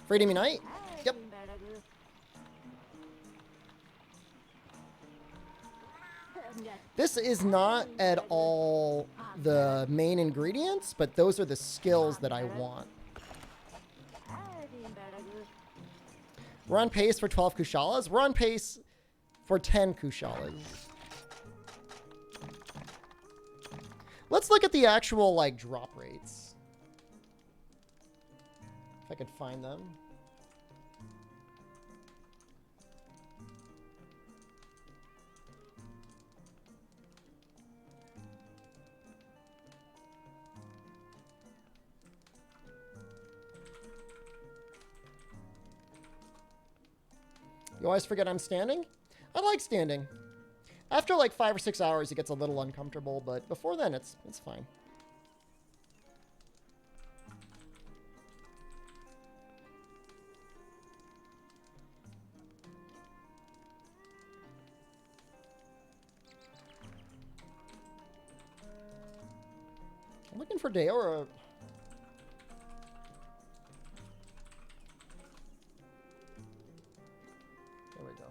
Freedom Unite? Yep. This is not at all the main ingredients, but those are the skills that I want. We're on pace for 12 Kushalas. We're on pace for 10 Kushalas. Let's look at the actual, like, drop rates. If I could find them. You always forget I'm standing? I like standing. After like 5 or 6 hours, it gets a little uncomfortable, but before then, it's fine. I'm looking for Deora. There we go.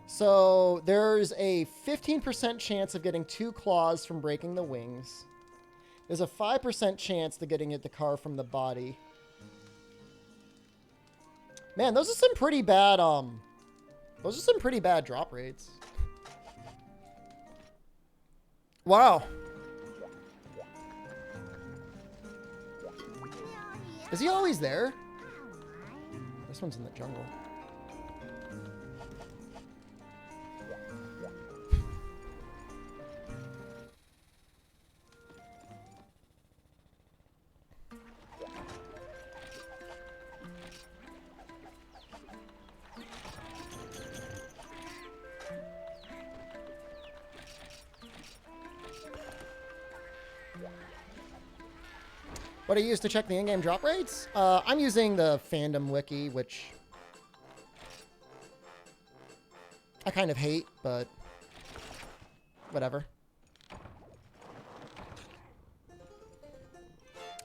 So there's a 15% chance of getting 2 claws from breaking the wings. There's a 5% chance to getting at the car from the body. Man, those are some pretty bad, drop rates. Wow. Is he always there? This one's in the jungle. What I use to check the in-game drop rates? I'm using the fandom wiki, which I kind of hate, but whatever.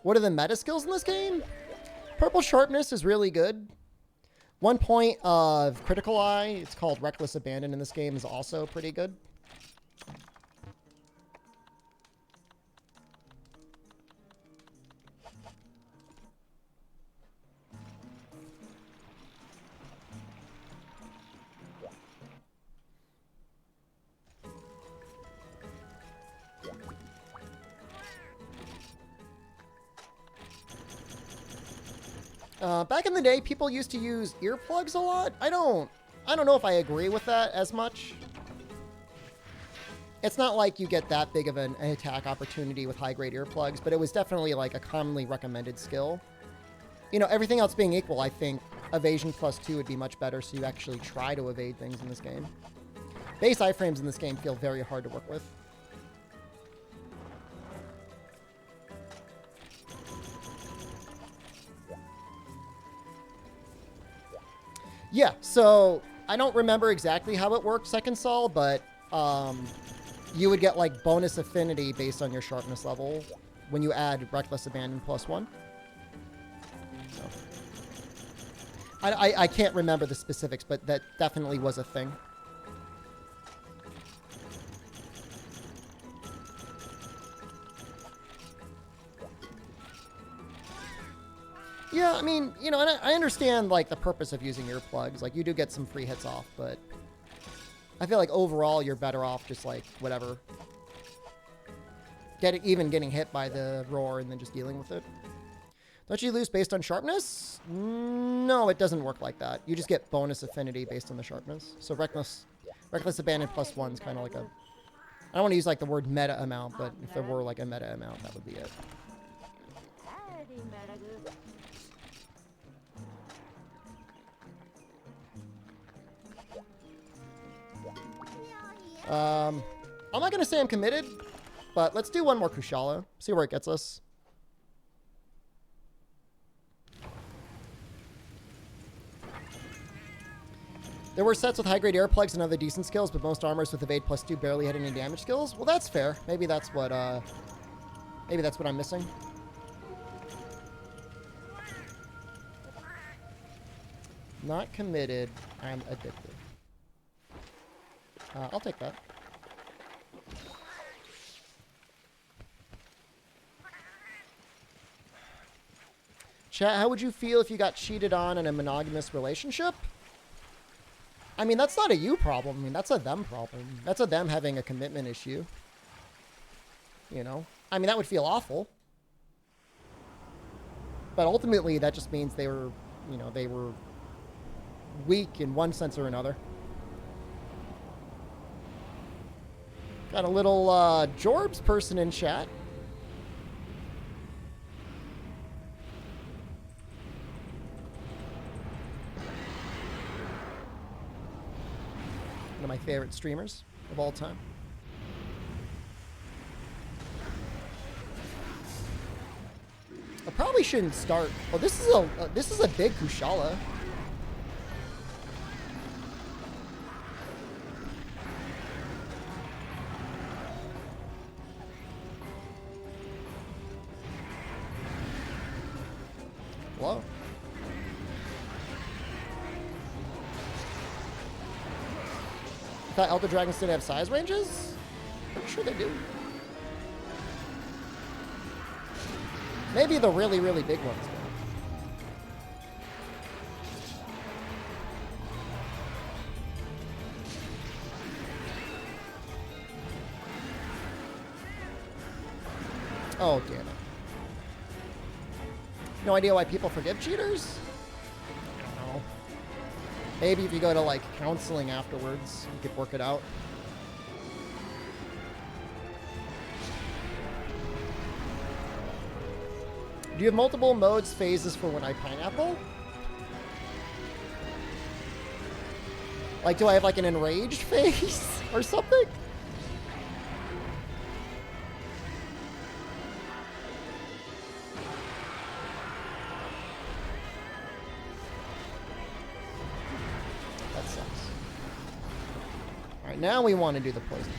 What are the meta skills in this game? Purple Sharpness is really good. 1 point of Critical Eye, it's called Reckless Abandon in this game, is also pretty good. Back in the day, people used to use earplugs a lot. I don't know if I agree with that as much. It's not like you get that big of an attack opportunity with high-grade earplugs, but it was definitely like a commonly recommended skill. You know, everything else being equal, I think evasion +2 would be much better, so you actually try to evade things in this game. Base iframes in this game feel very hard to work with. Yeah, so I don't remember exactly how it worked, Second Sol, but you would get like bonus affinity based on your sharpness level when you add Reckless Abandon +1. So, I can't remember the specifics, but that definitely was a thing. Yeah, I mean, you know, and I understand, like, the purpose of using earplugs. Like, you do get some free hits off, but I feel like overall you're better off just, like, whatever. Even getting hit by the roar and then just dealing with it. Don't you lose based on sharpness? No, it doesn't work like that. You just get bonus affinity based on the sharpness. So Reckless Abandon +1 is kind of like a... I don't want to use, like, the word meta amount, but if there were, like, a meta amount, that would be it. I'm not going to say I'm committed, but let's do one more Kushala. See where it gets us. There were sets with high-grade earplugs and other decent skills, but most armors with evade +2 barely had any damage skills. Well, that's fair. Maybe that's what I'm missing. Not committed. I'm addicted. I'll take that. Chat, how would you feel if you got cheated on in a monogamous relationship? I mean, that's not a you problem. I mean, that's a them problem. That's a them having a commitment issue. You know? I mean, that would feel awful. But ultimately, that just means they were, you know, they were weak in one sense or another. Got a little Jorbs person in chat. One of my favorite streamers of all time. I probably shouldn't start. Oh, this is a big Kushala. Hello? I thought Elder Dragons didn't have size ranges? I'm sure they do. Maybe the really, really big ones. Oh, damn it. No idea why people forgive cheaters? I don't know. Maybe if you go to, like, counseling afterwards, you could work it out. Do you have multiple modes, phases for when I pineapple? Like, do I have, like, an enraged phase or something? Alright, now we want to do the poison.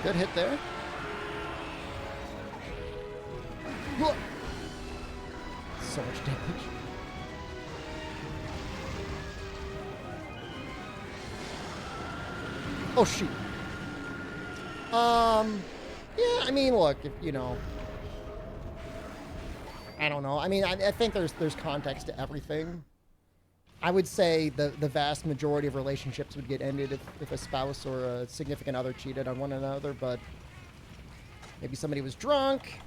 Good hit there. Whoa. So much damage. Oh shoot. Yeah, I mean, look, if, you know, I don't know. I mean, I think there's context to everything. I would say the vast majority of relationships would get ended if a spouse or a significant other cheated on one another, but maybe somebody was drunk,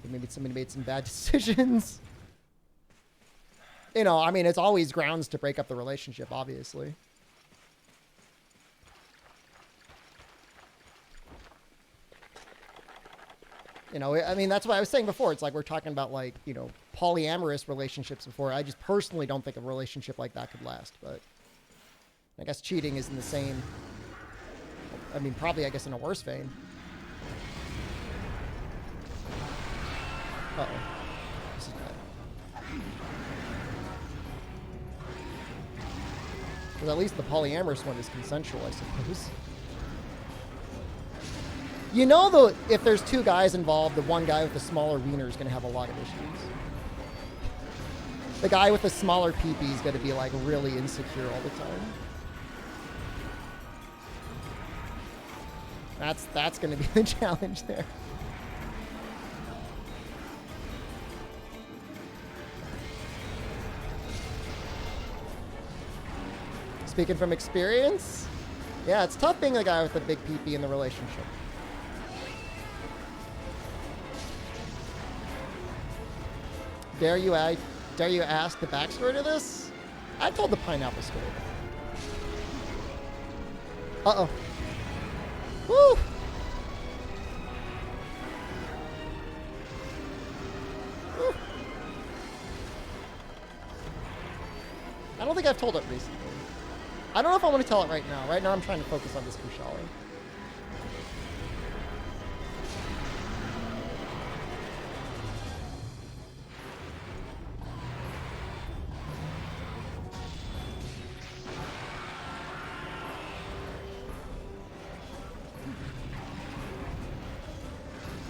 or maybe somebody made some bad decisions. You know, I mean, it's always grounds to break up the relationship, obviously. You know, I mean, that's what I was saying before. It's like we're talking about, like, you know, polyamorous relationships before. I just personally don't think a relationship like that could last, but I guess cheating is in the same, I mean, probably, I guess, in a worse vein. Uh-oh. This is bad. Because at least the polyamorous one is consensual, I suppose. You know, though, if there's two guys involved, the one guy with the smaller wiener is going to have a lot of issues. The guy with the smaller pee-pee is going to be, like, really insecure all the time. That's going to be the challenge there. Speaking from experience, yeah, it's tough being the guy with the big pee-pee in the relationship. Dare you ask the backstory to this? I told the pineapple story. Uh-oh. Woo! Woo! I don't think I've told it recently. I don't know if I want to tell it right now. Right now I'm trying to focus on this Kushali.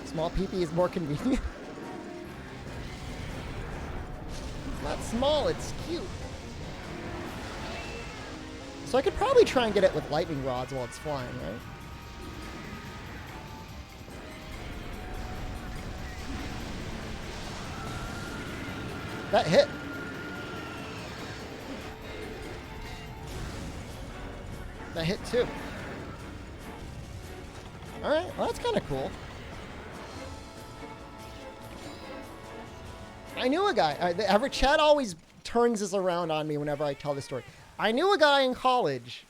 Small pee-pee is more convenient. It's not small, it's cute. So I could probably try and get it with lightning rods while it's flying, right? That hit. That hit too. Alright, well that's kind of cool. I knew a guy. Chad always turns this around on me whenever I tell this story. I knew a guy in college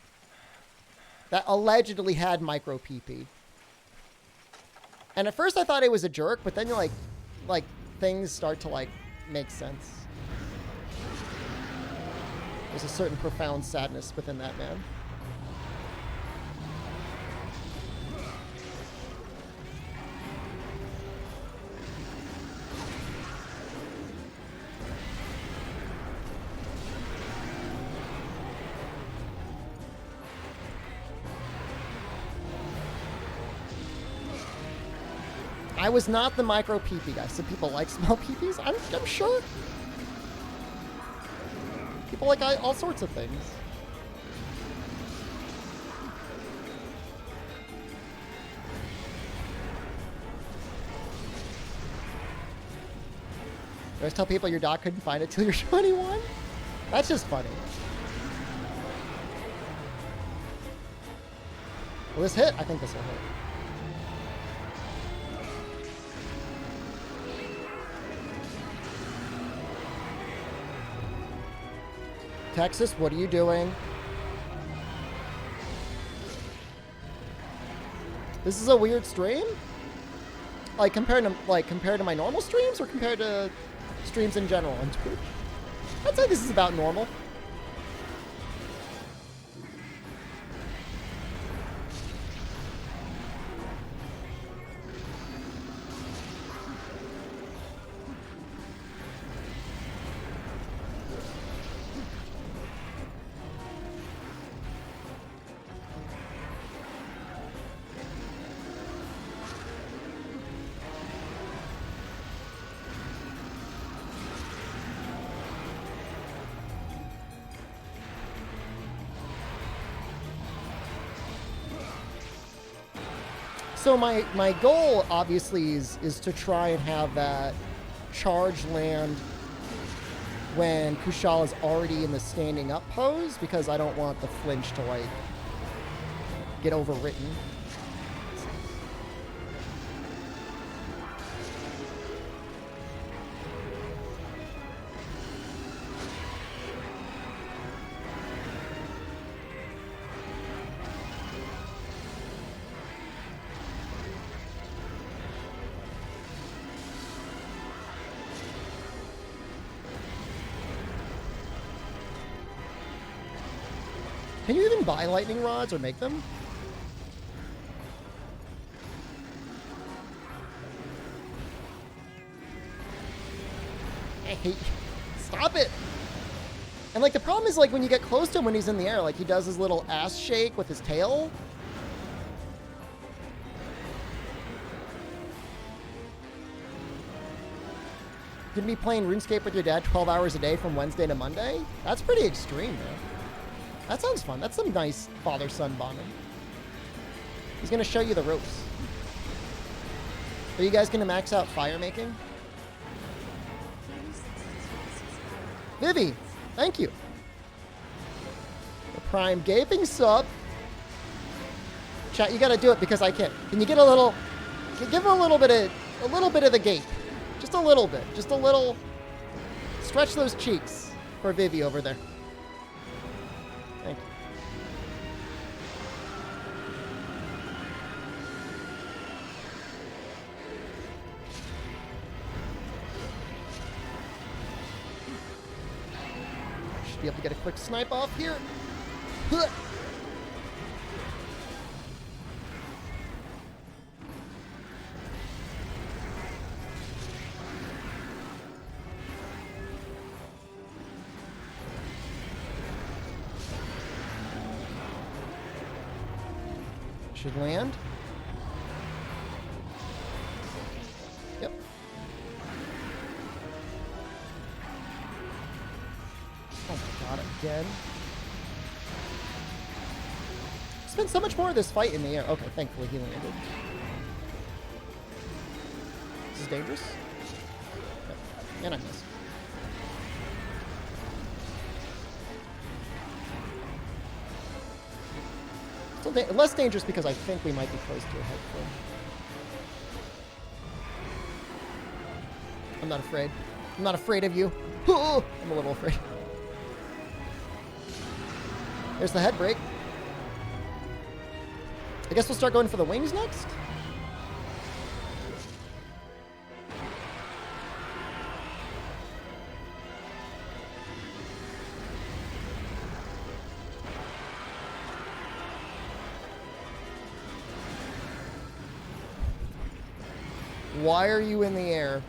that allegedly had micro PP. And at first I thought he was a jerk, but then like things start to like make sense. There's a certain profound sadness within that man. I was not the micro PP guy. Some people like small PPs. I'm sure. People like all sorts of things. You always tell people your dog couldn't find it till you're 21? That's just funny. Will this hit? I think this will hit. Texas, what are you doing? This is a weird stream? Like compared to my normal streams or compared to streams in general on Twitch? I'd say this is about normal. So my goal, obviously, is to try and have that charge land when Kushal is already in the standing up pose, because I don't want the flinch to, like, get overwritten. Can you even buy lightning rods or make them? I hate you. Stop it! And like the problem is like when you get close to him when he's in the air, like he does his little ass shake with his tail. You're gonna be playing RuneScape with your dad 12 hours a day from Wednesday to Monday? That's pretty extreme, man. That sounds fun. That's some nice father-son bonding. He's going to show you the ropes. Are you guys going to max out fire making? Vivi, thank you. The Prime Gaping sub. Chat, you got to do it because I can't. Can you get a little... Give him a little bit of the gape. Just a little bit. Just a little... Stretch those cheeks for Vivi over there. Thank you. Should be able to get a quick snipe off here. Huh. Should land. Yep. Oh my god, again. Spent so much more of this fight in the air. Okay, thankfully he landed. This is dangerous. Yep. And I missed. Less dangerous because I think we might be close to a head flip. I'm not afraid. I'm not afraid of you. I'm a little afraid. There's the head break. I guess we'll start going for the wings next. Why are you in the air?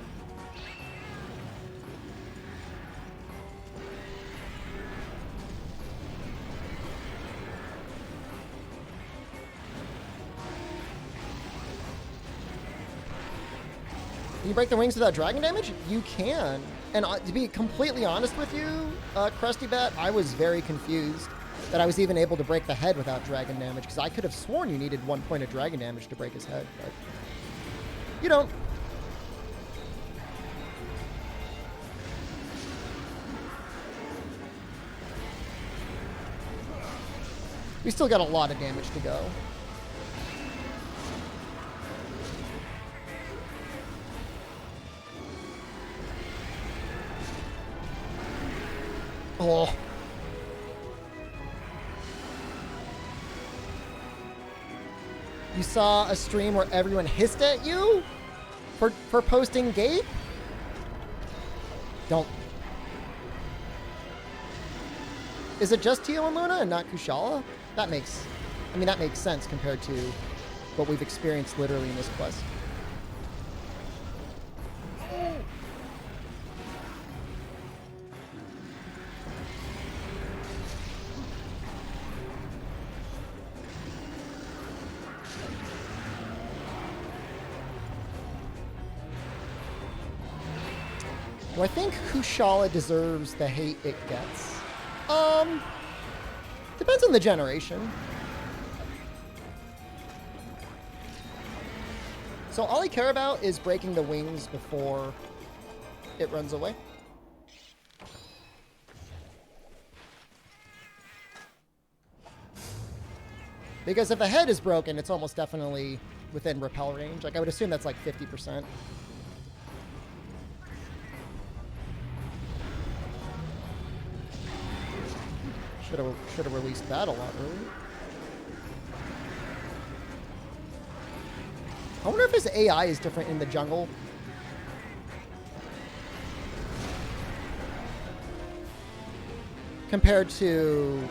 Can you break the wings without dragon damage? You can. And to be completely honest with you, Krusty Bat, I was very confused that I was even able to break the head without dragon damage, because I could have sworn you needed 1 point of dragon damage to break his head, but you don't. We still got a lot of damage to go. Oh. You saw a stream where everyone hissed at you for posting Gabe? Don't. Is it just Tio and Luna and not Kushala? That makes sense compared to what we've experienced literally in this quest. Do I think Kushala deserves the hate it gets? Depends on the generation. So all I care about is breaking the wings before it runs away. Because if the head is broken, it's almost definitely within repel range. Like, I would assume that's like 50%. Should have released that a lot earlier. I wonder if his AI is different in the jungle. Compared to,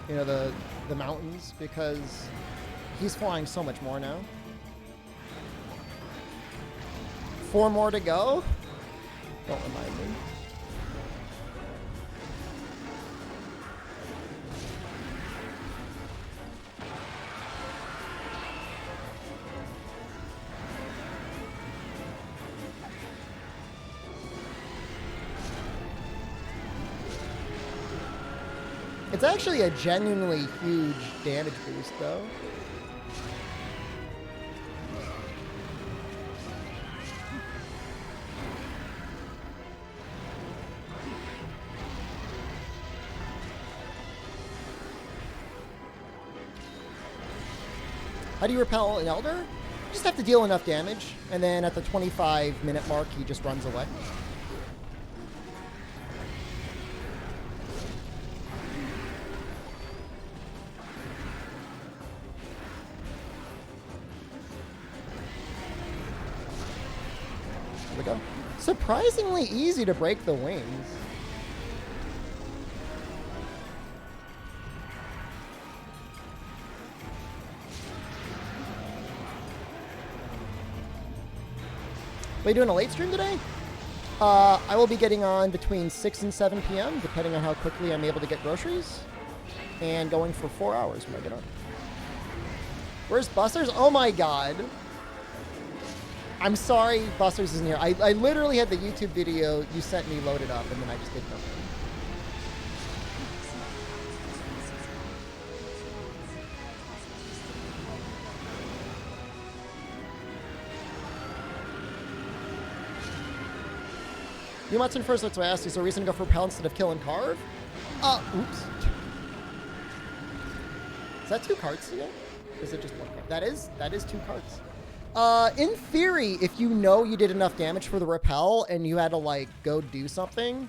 you know, the mountains, because he's flying so much more now. 4 more to go? Don't remind me. It's actually a genuinely huge damage boost, though. How do you repel an Elder? You just have to deal enough damage, and then at the 25-minute mark, he just runs away. There we go. Surprisingly easy to break the wings. Are you doing a late stream today? I will be getting on between 6 and 7 p.m., depending on how quickly I'm able to get groceries. And going for 4 hours when I get on. Where's Busters? Oh my god. I'm sorry Busters isn't here. I literally had the YouTube video you sent me loaded up, and then I just did nothing. You mentioned first, that's why I asked you. So, reason to go for repel instead of kill and carve? Oops. Is that 2 cards again? Or is it just 1 card? That is 2 cards. In theory, if you know you did enough damage for the repel and you had to, like, go do something,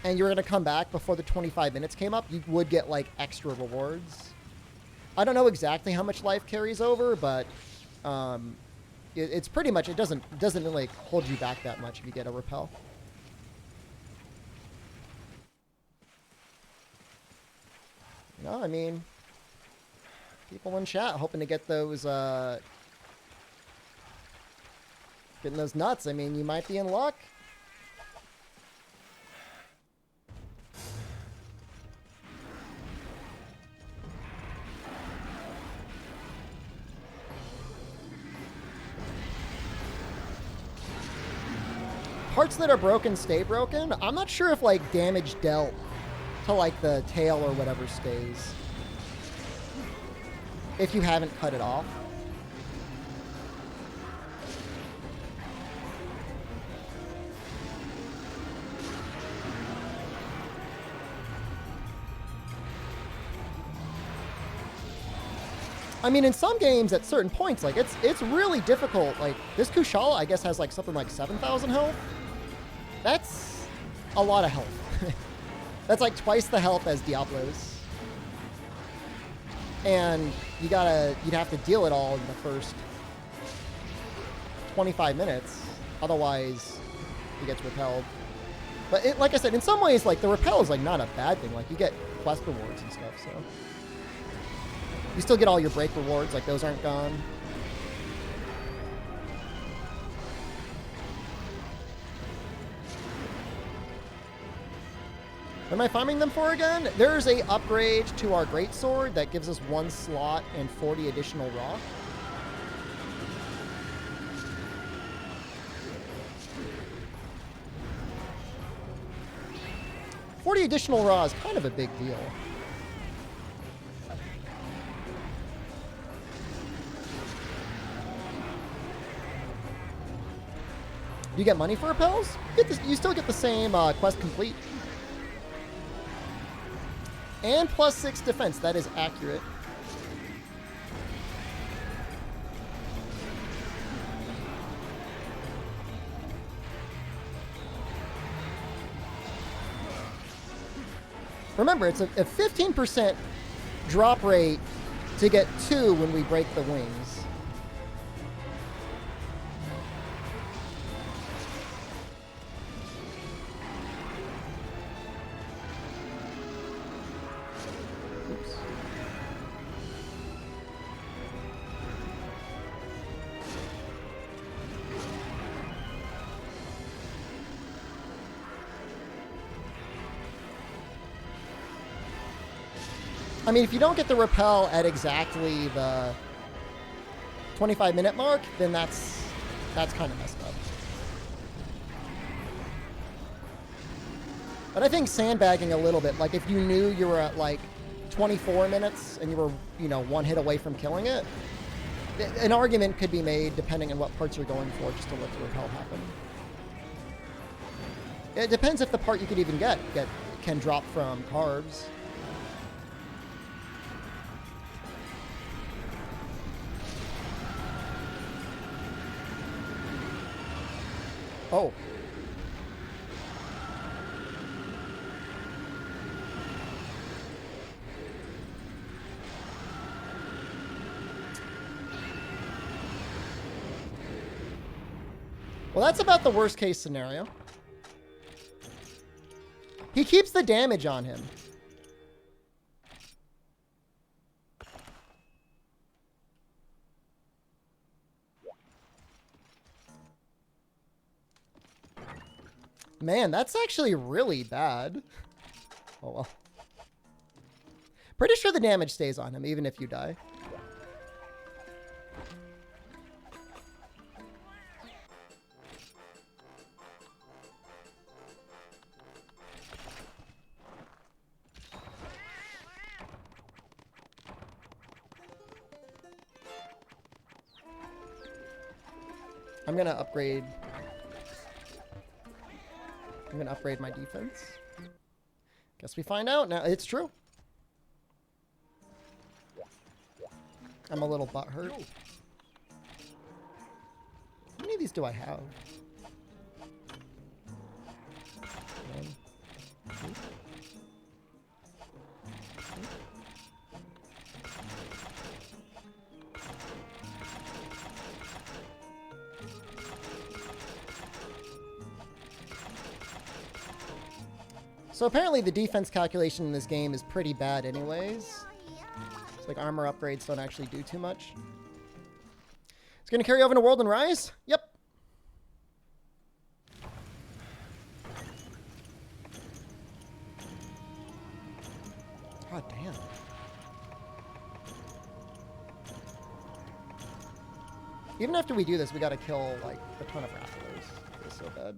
and you were going to come back before the 25 minutes came up, you would get, like, extra rewards. I don't know exactly how much life carries over, but, it's pretty much, it doesn't like hold you back that much if you get a repel. No, I mean, people in chat hoping to get those, getting those nuts. I mean, you might be in luck. Parts that are broken stay broken. I'm not sure if, like, damage dealt to, like, the tail or whatever stays. If you haven't cut it off. I mean, in some games, at certain points, like, it's really difficult. Like, this Kushala, I guess, has, like, something like 7,000 health. That's a lot of health. That's like twice the health as Diablo's. And you'd have to deal it all in the first 25 minutes. Otherwise, he gets repelled. But like I said, in some ways, like the repel is like not a bad thing. Like you get quest rewards and stuff, so. You still get all your break rewards, like those aren't gone. What am I farming them for again? There's a upgrade to our greatsword that gives us 1 slot and 40 additional raw. $40 additional raw is kind of a big deal. You get money for repels? You still get the same quest complete. And +6 defense. That is accurate. Remember, it's a 15% drop rate to get 2 when we break the wings. I mean, if you don't get the repel at exactly the 25-minute mark, then that's kind of messed up. But I think sandbagging a little bit, like if you knew you were at like 24 minutes and you were, you know, 1 hit away from killing it, an argument could be made depending on what parts you're going for just to let the repel happen. It depends if the part you could even get can drop from carbs. Oh. Well, that's about the worst case scenario. He keeps the damage on him. Man, that's actually really bad. Oh well. Pretty sure the damage stays on him, even if you die. I'm gonna upgrade my defense. Guess we find out now. It's true. I'm a little butthurt. How many of these do I have? 1, 2. So apparently the defense calculation in this game is pretty bad anyways. It's like armor upgrades don't actually do too much. It's going to carry over to World and Rise? Yep. God damn. Even after we do this, we got to kill like a ton of Rattlers. It's so bad.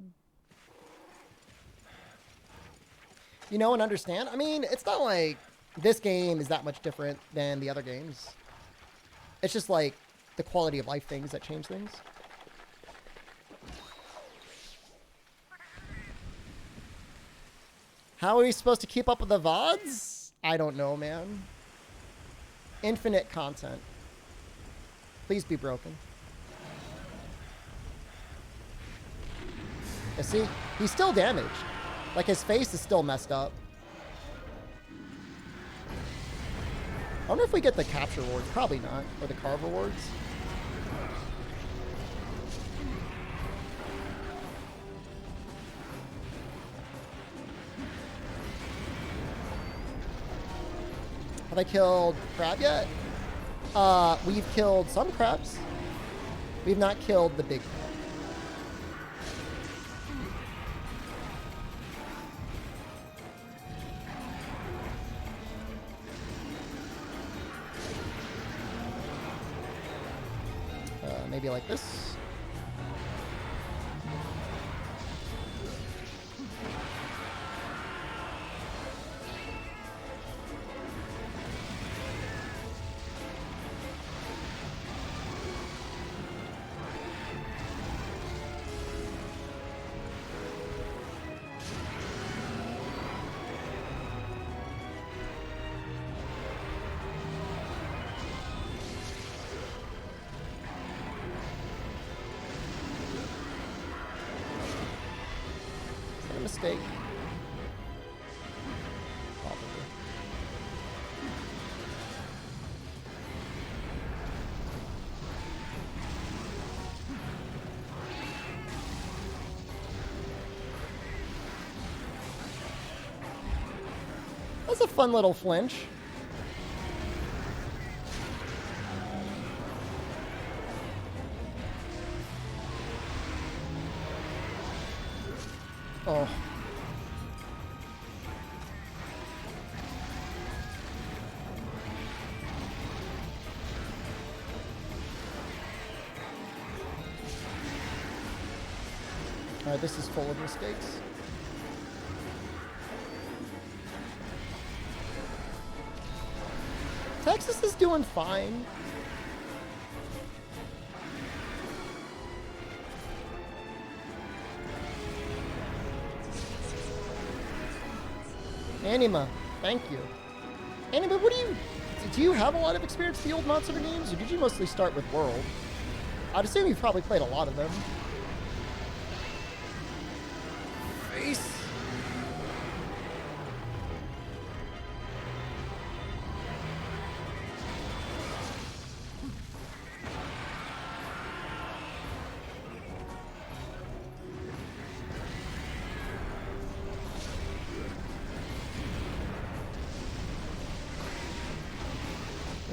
You know and understand? I mean, it's not like this game is that much different than the other games. It's just like the quality of life things that change things. How are we supposed to keep up with the VODs? I don't know, man. Infinite content. Please be broken. You see? He's still damaged. Like, his face is still messed up. I wonder if we get the capture rewards. Probably not. Or the carve rewards. Have I killed crab yet? We've killed some crabs. We've not killed the big crab. Maybe like this. Mistake. Probably. That's a fun little flinch. Oh. Alright, this is full of mistakes. Texas is doing fine. Anima, thank you. Anima, what do you have a lot of experience with the old Monster games, or did you mostly start with World? I'd assume you've probably played a lot of them. Face.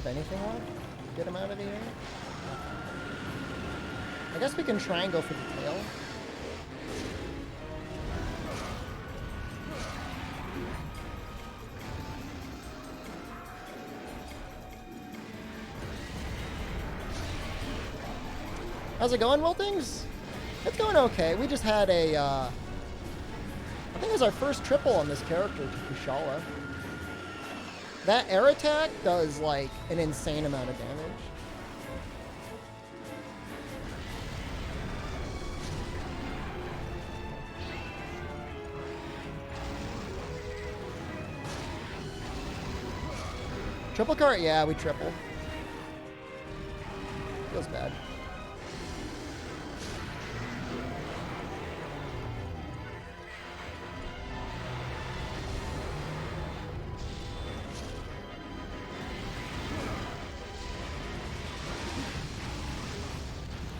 Anything left? Get him out of the air? I guess we can try and go for the tail. How's it going, Wiltings? It's going okay. We just had a, I think it was our first triple on this character, Kushala. That air attack does, like, an insane amount of damage. Triple cart? Yeah, we tripled. Feels bad.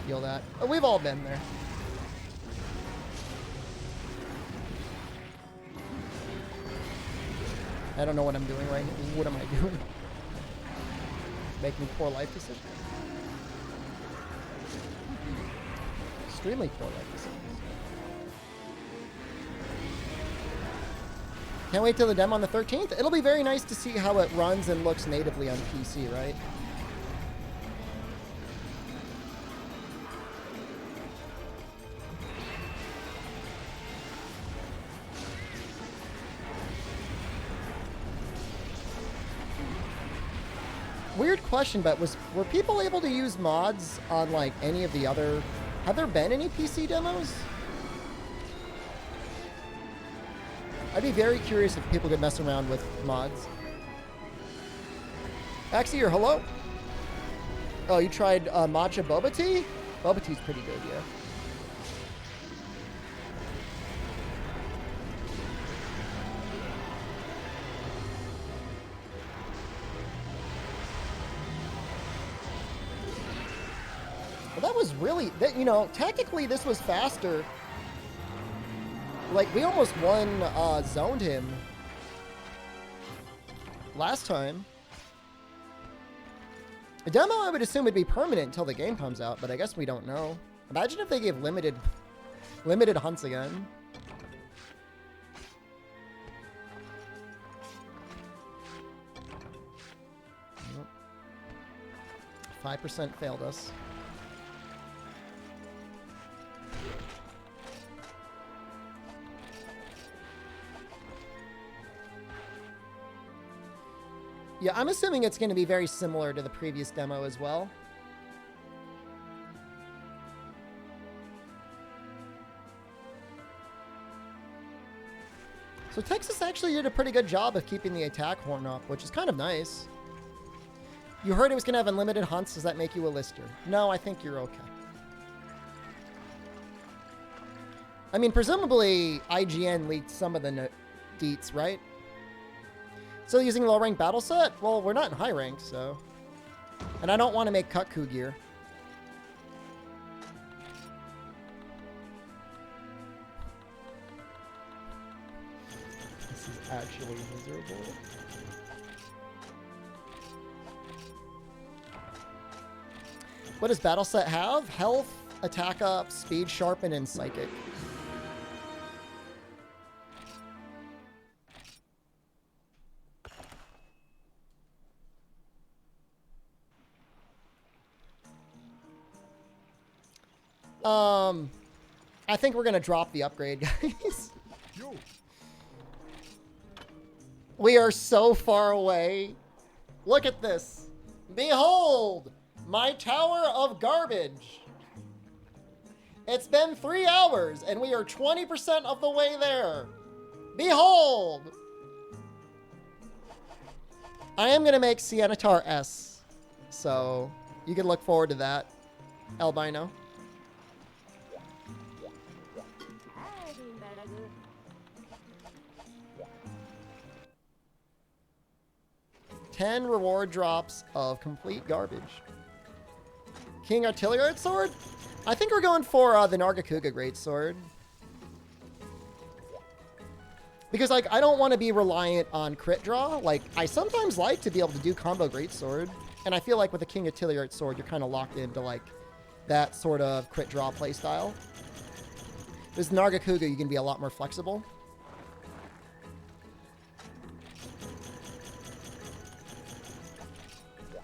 Feel that. Oh, we've all been there. I don't know what I'm doing right now. What am I doing? Making poor life decisions. Extremely poor life decisions. Can't wait till the demo on the 13th. It'll be very nice to see how it runs and looks natively on PC, right? Weird question, but were people able to use mods on, like, any of the other... Have there been any PC demos? I'd be very curious if people could mess around with mods. Axie, or hello? Oh, you tried matcha boba tea? Boba tea's pretty good, yeah. was really, you know, technically this was faster. Like, we almost zoned him last time. The demo, I would assume, would be permanent until the game comes out, but I guess we don't know. Imagine if they gave limited hunts again. Nope. 5% failed us. Yeah, I'm assuming it's going to be very similar to the previous demo as well. So Texas actually did a pretty good job of keeping the attack horn up, which is kind of nice. You heard it was going to have unlimited hunts. Does that make you a lister? No, I think you're okay. I mean, presumably IGN leaked some of the deets, right? Still using low rank battle set? Well, we're not in high rank, so. And I don't want to make Kutku gear. This is actually miserable. What does battle set have? Health, attack up, speed sharpen, and psychic. I think we're going to drop the upgrade, guys. We are so far away. Look at this. Behold, my tower of garbage. It's been 3 hours, and we are 20% of the way there. Behold. I am going to make Siennatar S, so you can look forward to that, albino. Reward drops of complete garbage. King Artillery Sword? I think we're going for the Nargacuga Greatsword. Because, like, I don't want to be reliant on crit draw. Like, I sometimes like to be able to do combo Greatsword. And I feel like with the King Artillery Sword, you're kind of locked into, like, that sort of crit draw playstyle. With Nargacuga, you can be a lot more flexible.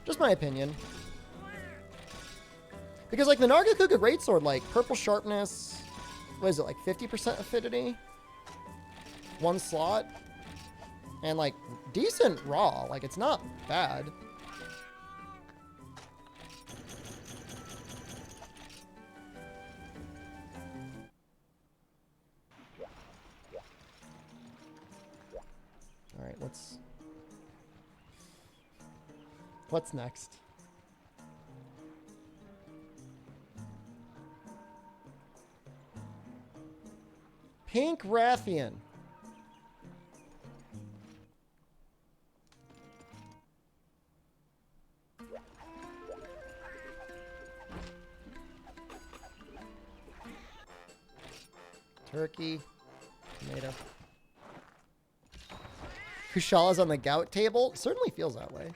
Just my opinion. Because, like, the Nargacuga Greatsword, like, purple sharpness, what is it, like, 50% affinity? 1 slot? And, like, decent raw. Like, it's not bad. Alright, what's next? Pink Rathian. Turkey. Tomato. Kushala's on the gout table? Certainly feels that way.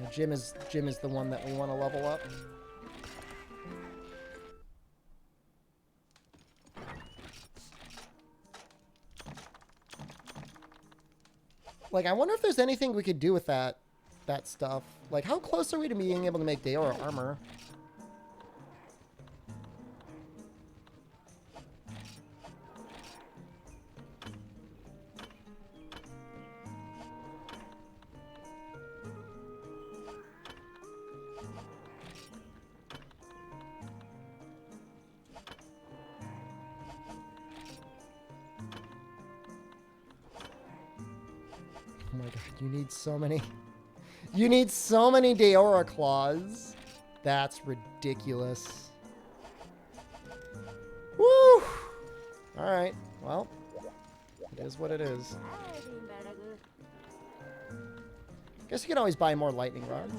Yeah, Jim is the one that we want to level up. Like, I wonder if there's anything we could do with that stuff. Like, how close are we to being able to make Daora armor? Oh my god, you need so many... You need so many Deora claws. That's ridiculous. Woo! Alright, well, it is what it is. Guess you can always buy more lightning rods.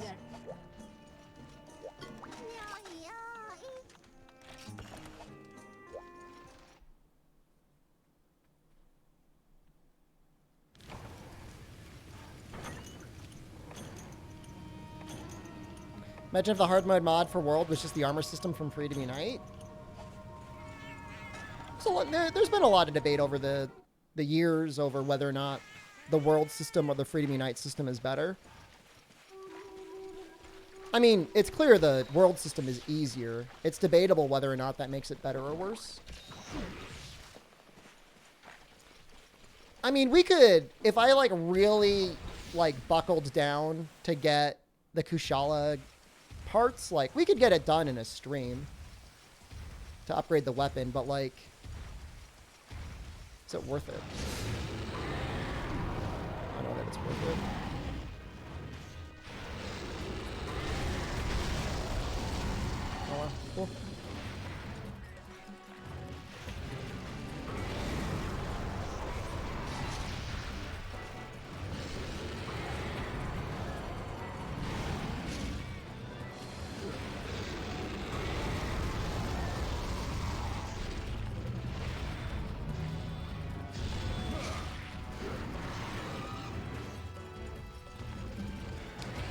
Imagine if the hard mode mod for World was just the armor system from Freedom Unite. So there's been a lot of debate over the years over whether or not the World system or the Freedom Unite system is better. I mean, it's clear the World system is easier. It's debatable whether or not that makes it better or worse. I mean, we could, if I like really like buckled down to get the Kushala parts, like we could get it done in a stream to upgrade the weapon, but like, is it worth it? I don't know that it's worth it. Oh, well, cool.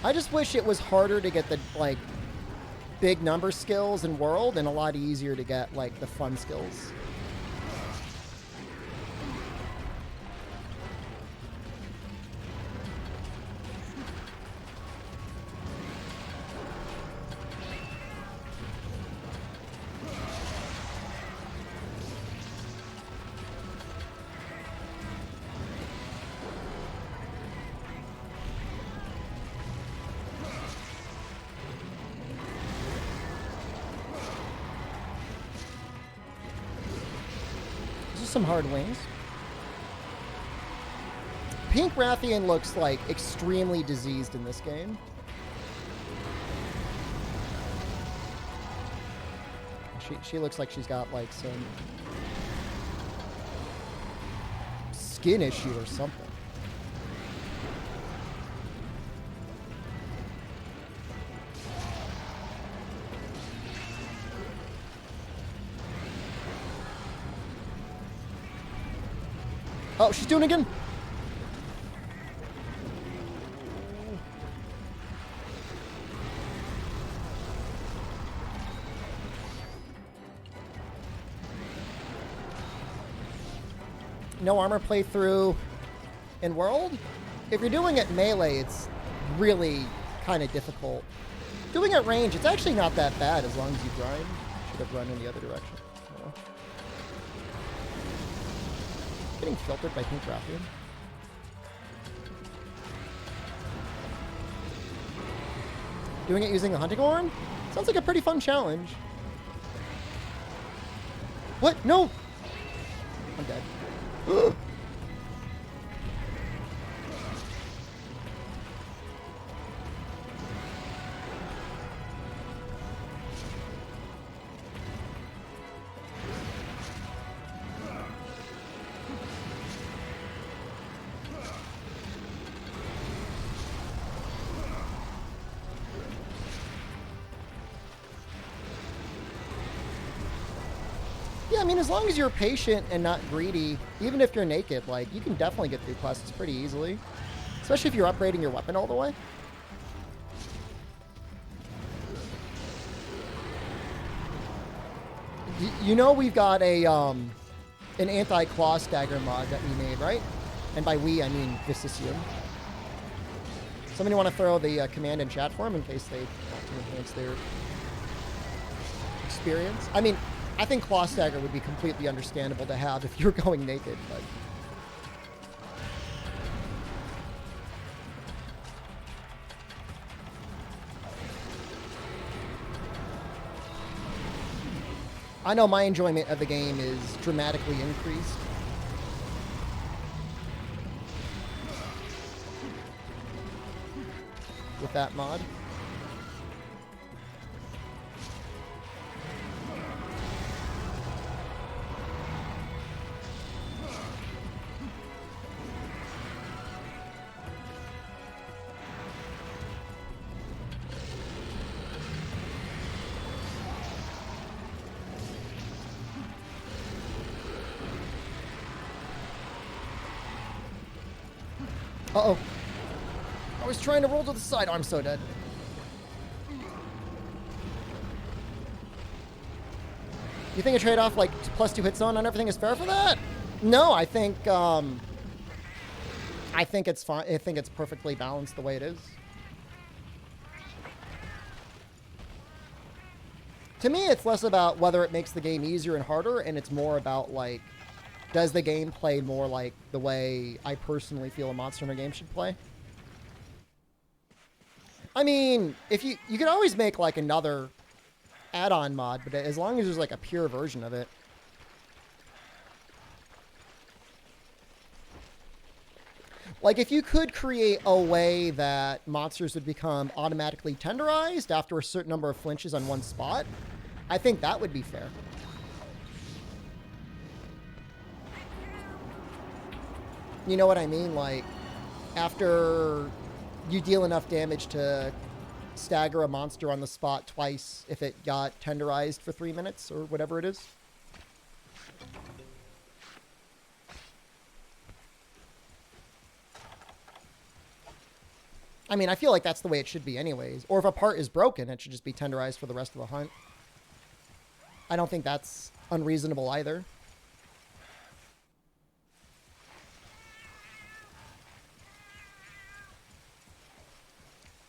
I just wish it was harder to get the, like, big number skills in World and a lot easier to get, like, the fun skills. Some hard wings. Pink Rathian looks like extremely diseased in this game. She looks like she's got like some skin issue or something. Oh, she's doing it again. No armor playthrough in World? If you're doing it melee, it's really kind of difficult. Doing it range, it's actually not that bad as long as you grind. Should have run in the other direction. Oh. Getting filtered by Pink Rathian. Doing it using a hunting horn? Sounds like a pretty fun challenge. What? No! I'm dead. I mean, as long as you're patient and not greedy, even if you're naked, like, you can definitely get through quests pretty easily. Especially if you're upgrading your weapon all the way. You know we've got a, an anti-claw stagger mod that we made, right? And by we, I mean Vicisium. Somebody want to throw the command in chat for them in case they want to enhance their experience? I mean, I think Claw Stagger would be completely understandable to have if you're going naked, but... I know my enjoyment of the game is dramatically increased. with that mod. Uh-oh. I was trying to roll to the side. Oh, I'm so dead. You think a trade-off like +2 hit zone on everything is fair for that? No, I think it's fine. I think it's perfectly balanced the way it is. To me, it's less about whether it makes the game easier and harder, and it's more about, like, does the game play more like the way I personally feel a Monster Hunter game should play? I mean, if you could always make, like, another add-on mod, but as long as there's, like, a pure version of it. Like, if you could create a way that monsters would become automatically tenderized after a certain number of flinches on one spot, I think that would be fair. You know what I mean? Like, after you deal enough damage to stagger a monster on the spot twice if it got tenderized for 3 minutes or whatever it is. I mean, I feel like that's the way it should be anyways. Or if a part is broken, it should just be tenderized for the rest of the hunt. I don't think that's unreasonable either.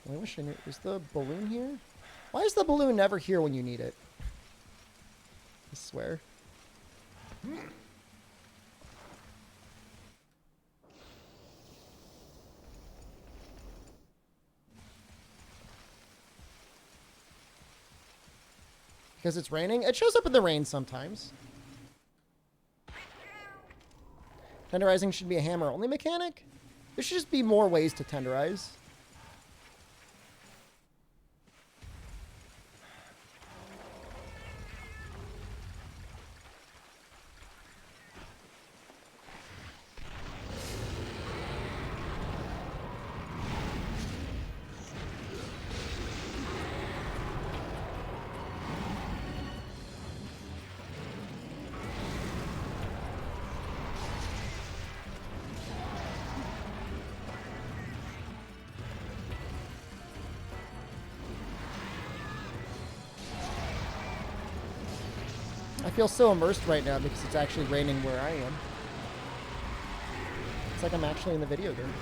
I wish I knew. Is the balloon here? Why is the balloon never here when you need it? I swear. Because it's raining? It shows up in the rain sometimes. Tenderizing should be a hammer-only mechanic? There should just be more ways to tenderize. I feel so immersed right now because it's actually raining where I am. It's like I'm actually in the video game.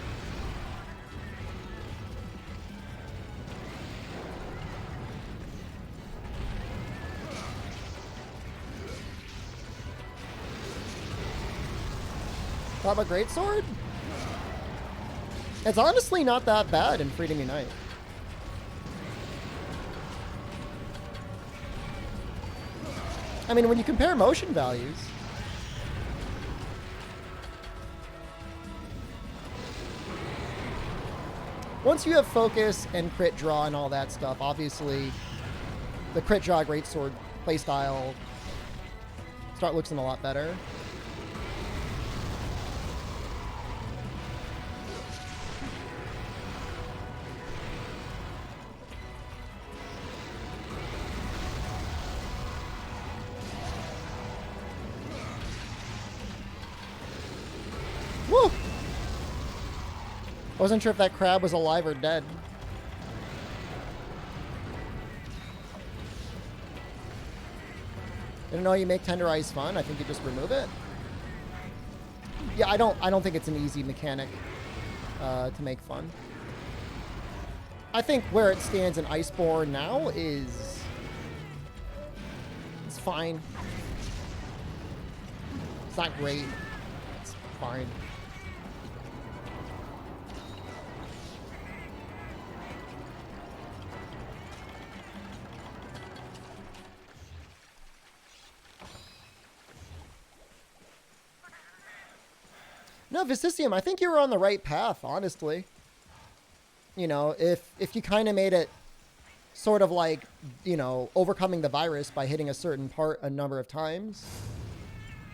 Thought about Greatsword? It's honestly not that bad in Freedom Unite. I mean, when you compare motion values, once you have focus and crit draw and all that stuff, obviously the crit draw greatsword playstyle looking a lot better. Woo! Wasn't sure if that crab was alive or dead. Didn't know you make tenderize fun. I think you just remove it. Yeah, I don't think it's an easy mechanic to make fun. I think where it stands in Iceborne now is it's fine. It's not great. It's fine. No, Vicisium, I think you were on the right path, honestly. You know, if you kind of made it sort of like, you know, overcoming the virus by hitting a certain part a number of times,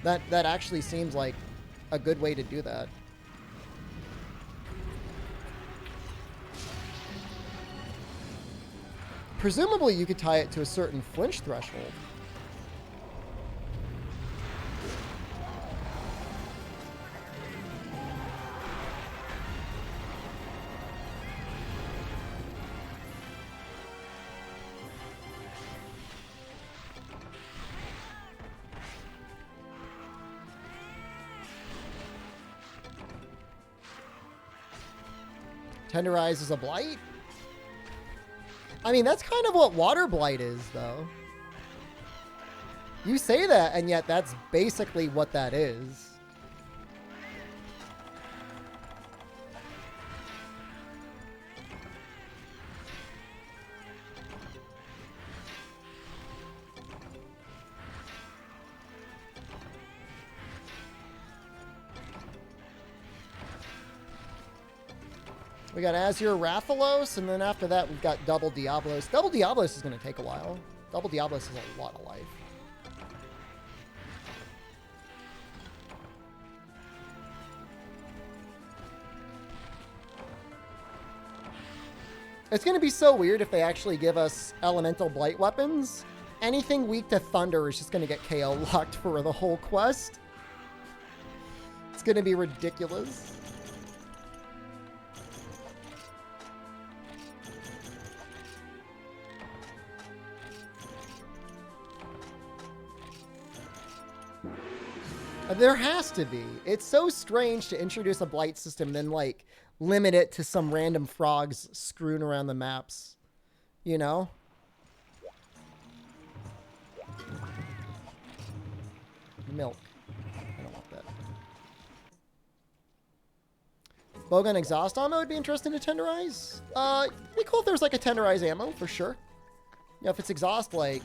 that actually seems like a good way to do that. Presumably you could tie it to a certain flinch threshold. Tenderize is a blight? I mean, that's kind of what water blight is, though. You say that, and yet that's basically what that is. We got Azure Rathalos, and then after that we've got Double Diablos. Double Diablos is going to take a while. Double Diablos is a lot of life. It's going to be so weird if they actually give us elemental blight weapons. Anything weak to thunder is just going to get KO locked for the whole quest. It's going to be ridiculous. There has to be. It's so strange to introduce a blight system, then like limit it to some random frogs screwing around the maps. You know? Milk. I don't want that. Bowgun exhaust ammo would be interesting to tenderize. It'd be cool if there's like a tenderize ammo for sure. Yeah, if it's exhaust, like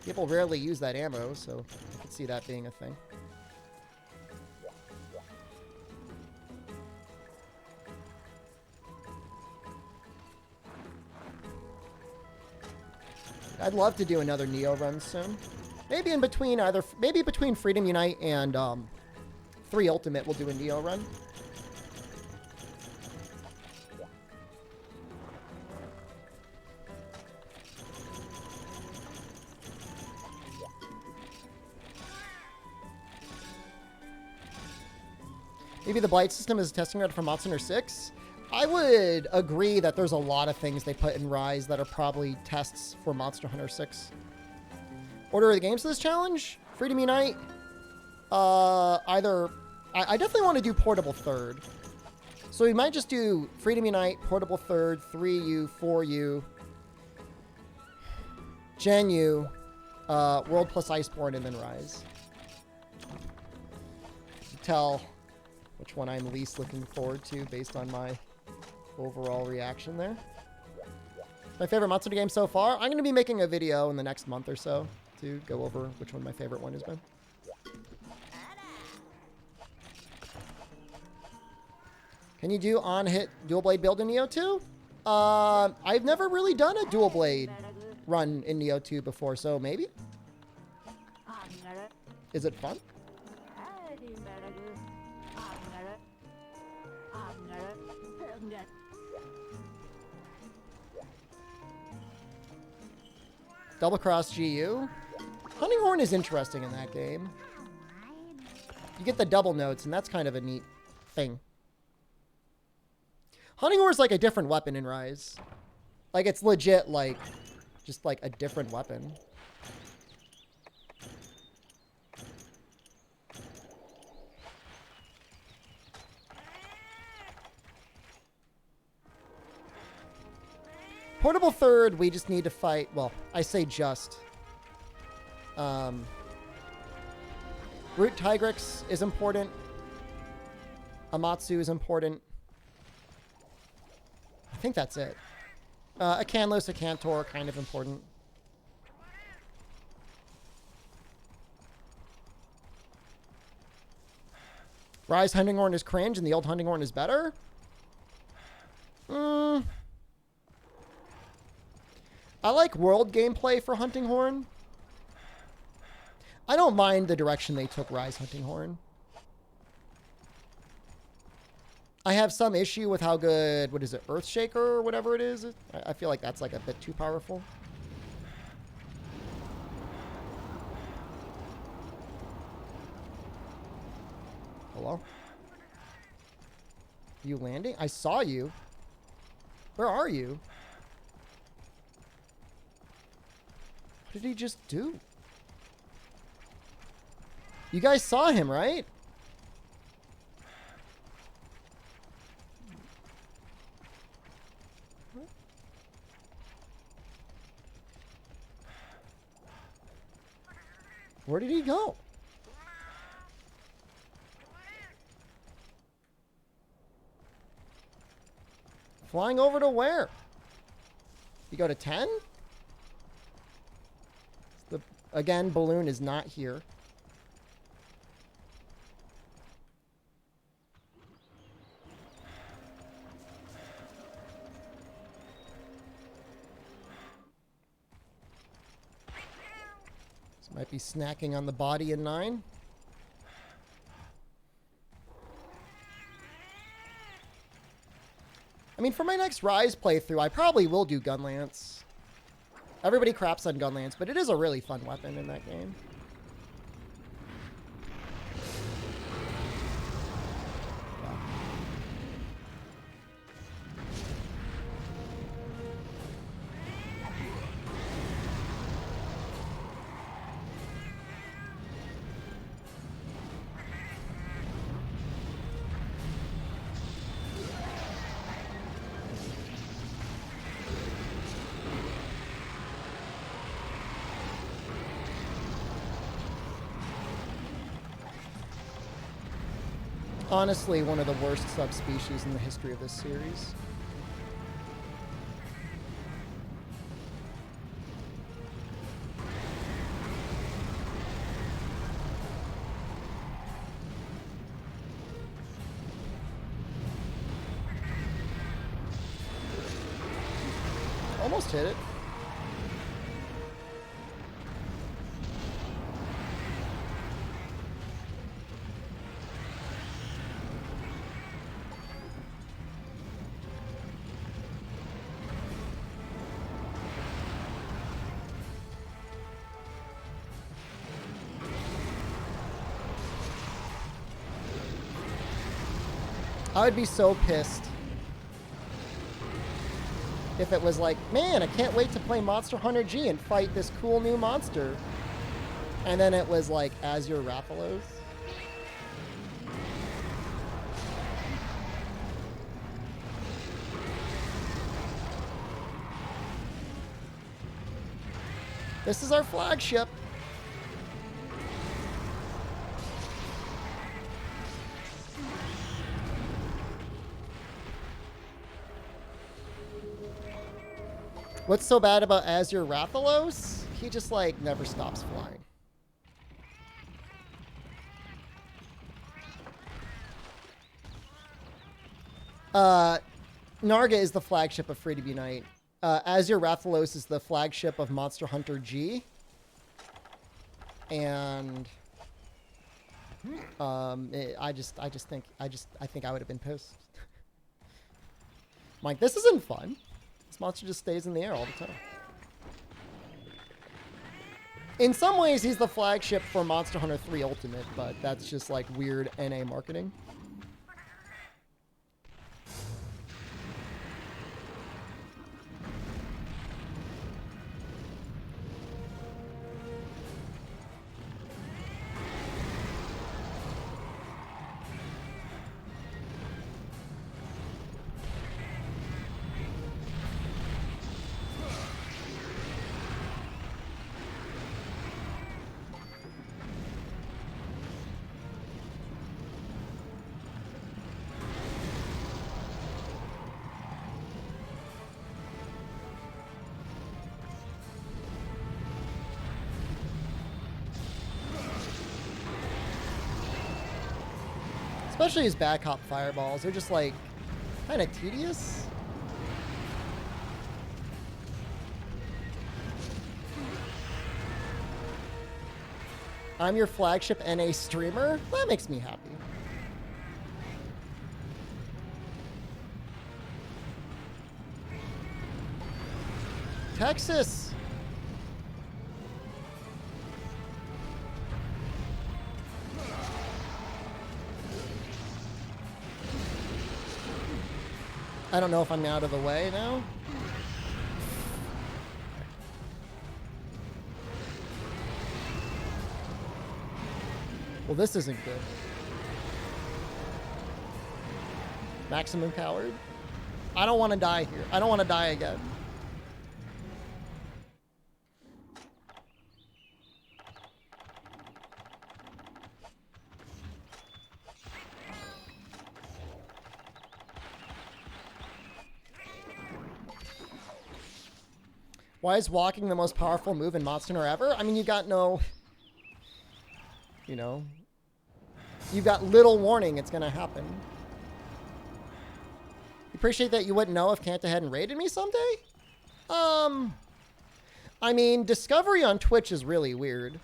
people rarely use that ammo, so I could see that being a thing. I'd love to do another Neo run soon. Maybe in between maybe between Freedom Unite and 3 Ultimate, we'll do a Neo run. Maybe the blight system is a testing ground for Monster Hunter 6. I would agree that there's a lot of things they put in Rise that are probably tests for Monster Hunter 6. Order of the games for this challenge? Freedom Unite? I definitely want to do Portable Third. So we might just do Freedom Unite, Portable Third, 3U, 4U, Gen U, World plus Iceborne, and then Rise. You can tell which one I'm least looking forward to based on my overall reaction there. My favorite Monster Hunter game so far? I'm going to be making a video in the next month or so to go over which one my favorite one has been. Can you do on-hit dual blade build in Neo 2? I've never really done a dual blade run in Neo 2 before, so maybe? Is it fun? Double Cross GU. Hunting Horn is interesting in that game. You get the double notes, and that's kind of a neat thing. Hunting Horn is like a different weapon in Rise. Like, it's legit, like, just like a different weapon. Portable Third, we just need to fight... Well, I say just. Root Tigrix is important. Amatsu is important. I think that's it. A Canlos, a Cantor, kind of important. Rise Hunting Horn is cringe and the old Hunting Horn is better? I like world gameplay for Hunting Horn. I don't mind the direction they took Rise Hunting Horn. I have some issue with how good, what is it, Earthshaker or whatever it is. I feel like that's like a bit too powerful. Hello? You landing? I saw you. Where are you? What did he just do? You guys saw him, right? Where did he go? Flying over to where? You go to 10? Again, balloon is not here. This might be snacking on the body in 9. I mean, for my next Rise playthrough, I probably will do Gunlance. Everybody craps on Gunlance, but it is a really fun weapon in that game. Honestly, one of the worst subspecies in the history of this series. Almost hit it. I would be so pissed if it was like, man, I can't wait to play Monster Hunter G and fight this cool new monster. And then it was like Azure Rathalos. This is our flagship. What's so bad about Azure Rathalos? He just, like, never stops flying. Narga is the flagship of Free to Unite. Azure Rathalos is the flagship of Monster Hunter G. And I think I would have been pissed. I'm like, this isn't fun. This monster just stays in the air all the time. In some ways, he's the flagship for Monster Hunter 3 Ultimate, but that's just like weird NA marketing. Especially his back hop fireballs. They're just like kind of tedious. I'm your flagship NA streamer? That makes me happy. Texas! I don't know if I'm out of the way now. Well, this isn't good. Maximum powered. I don't want to die here. I don't want to die again. Why is walking the most powerful move in Monster Hunter ever? I mean, you got no... You know... You've got little warning it's going to happen. Appreciate that you wouldn't know if Kanta hadn't raided me someday? I mean, discovery on Twitch is really weird.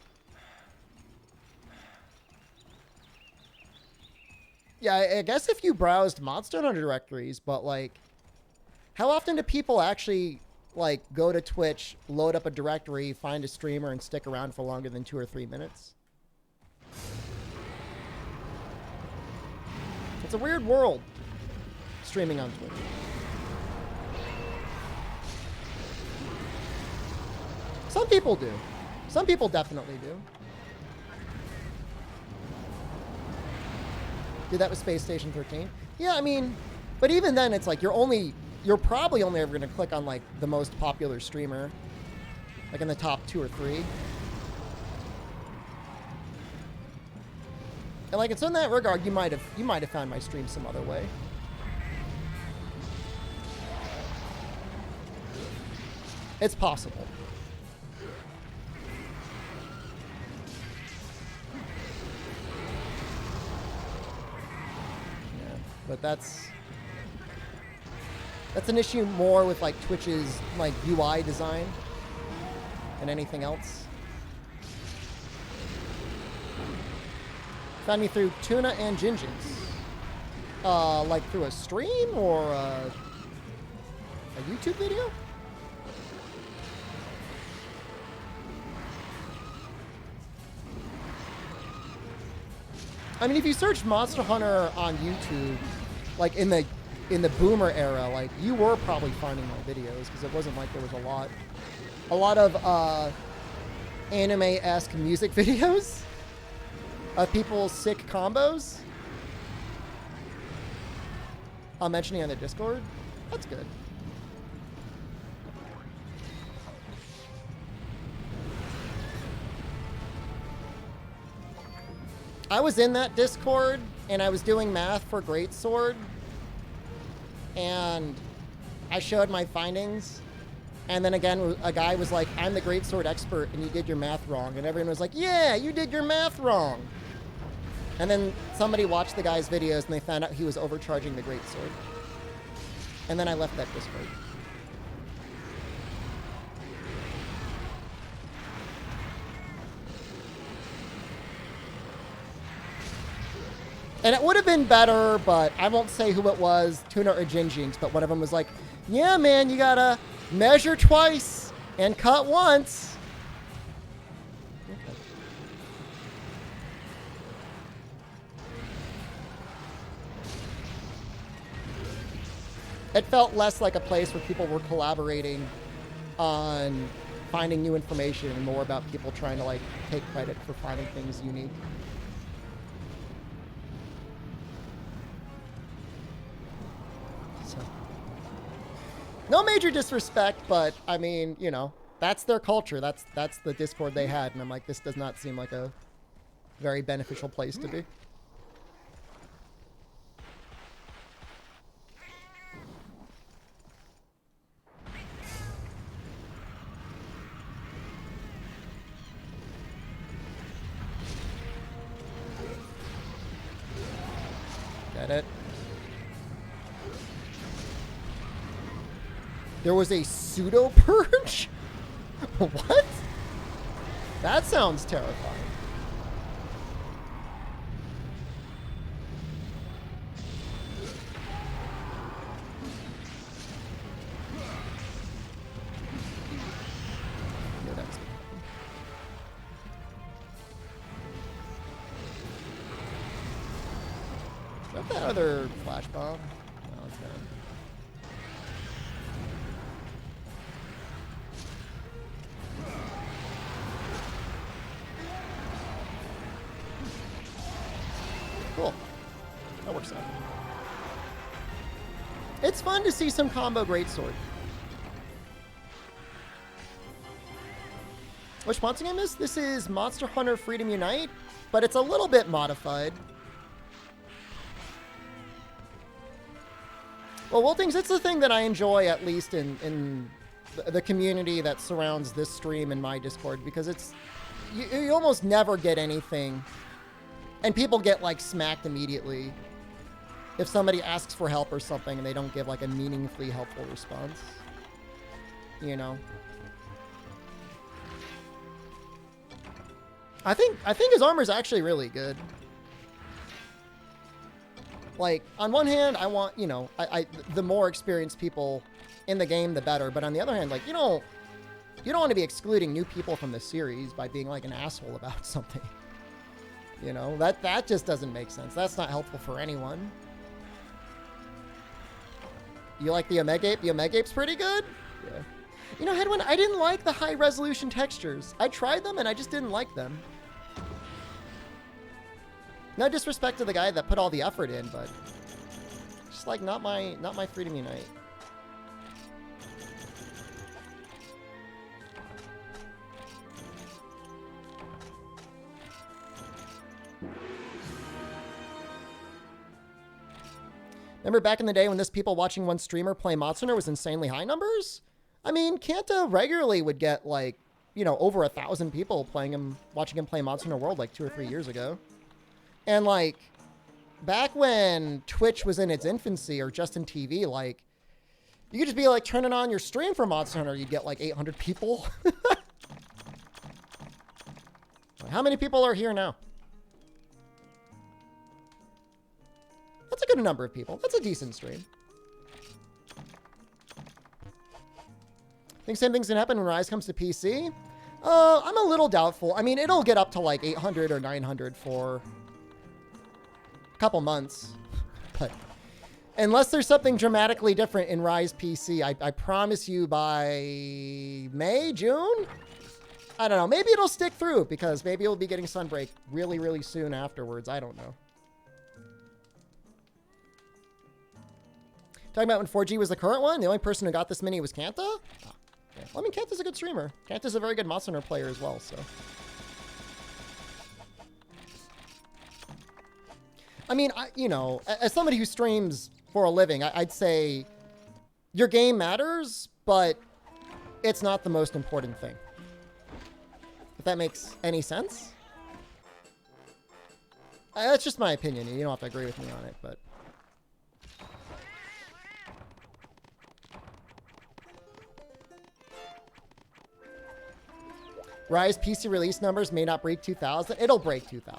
Yeah, I guess if you browsed Monster Hunter directories, but like... How often do people actually... like, go to Twitch, load up a directory, find a streamer, and stick around for longer than 2 or 3 minutes? It's a weird world, streaming on Twitch. Some people do. Some people definitely do. Dude, that was Space Station 13. Yeah, I mean, but even then, it's like you're probably only ever going to click on, like, the most popular streamer. Like, in the top 2 or 3. And, like, it's in that regard, you might have found my stream some other way. It's possible. Yeah, but that's an issue more with, like, Twitch's, like, UI design than anything else. Found me through Tuna and Gingens. Like through a stream or a YouTube video? I mean, if you search Monster Hunter on YouTube, like in the boomer era, like you were probably finding my videos because it wasn't like there was a lot of anime-esque music videos of people's sick combos. I'm mentioning on the Discord. That's good. I was in that Discord and I was doing math for Greatsword, and I showed my findings, and then again a guy was like, I'm the Greatsword expert and you did your math wrong, and everyone was like, yeah, you did your math wrong. And then somebody watched the guy's videos and they found out he was overcharging the Greatsword. And then I left that Discord. And it would have been better, but I won't say who it was, Tuna or Gingens, but one of them was like, yeah, man, you gotta measure twice and cut once. Okay. It felt less like a place where people were collaborating on finding new information and more about people trying to, like, take credit for finding things unique. So, no major disrespect, but I mean, you know, that's their culture. That's the Discord they had, and I'm like, this does not seem like a very beneficial place to be. Get it? There was a pseudo purge? What? That sounds terrifying. Do I have that other flash bomb? No, it's not. Cool. That works out. It's fun to see some combo greatsword. Which monster game is? This is Monster Hunter Freedom Unite, but it's a little bit modified. Well, Wiltings, it's the thing that I enjoy, at least in the community that surrounds this stream and my Discord, because it's you almost never get anything, and people get like smacked immediately if somebody asks for help or something and they don't give like a meaningfully helpful response. You know. I think his armor is actually really good. Like, on one hand, I want, you know, the more experienced people in the game, the better. But on the other hand, like, you don't want to be excluding new people from the series by being like an asshole about something. You know, that just doesn't make sense. That's not helpful for anyone. You like the Omega Ape? The Omega Ape's pretty good. Yeah. You know, Hedwin, I didn't like the high resolution textures. I tried them and I just didn't like them. No disrespect to the guy that put all the effort in, but just like not my Freedom Unite. Remember back in the day when this people watching one streamer play Monster Hunter was insanely high numbers? I mean, Kanta regularly would get like, you know, over 1,000 people watching him play Monster Hunter World like 2 or 3 years ago. And like, back when Twitch was in its infancy or just in TV, like, you could just be like turning on your stream for Monster Hunter, you'd get like 800 people. How many people are here now? That's a good number of people. That's a decent stream. Think same thing's gonna happen when Rise comes to PC? I'm a little doubtful. I mean, it'll get up to like 800 or 900 for a couple months. But unless there's something dramatically different in Rise PC, I promise you by May, June? I don't know. Maybe it'll stick through because maybe you'll be getting Sunbreak really, really soon afterwards. I don't know. Talking about when 4G was the current one, the only person who got this many was Kanta? Oh, yeah. Well, I mean, Kanta's a good streamer. Kanta's a very good Monster Hunter player as well, so. I mean, you know, as somebody who streams for a living, I'd say your game matters, but it's not the most important thing. If that makes any sense. That's just my opinion. You don't have to agree with me on it, but. Rise PC release numbers may not break 2,000. It'll break 2,000.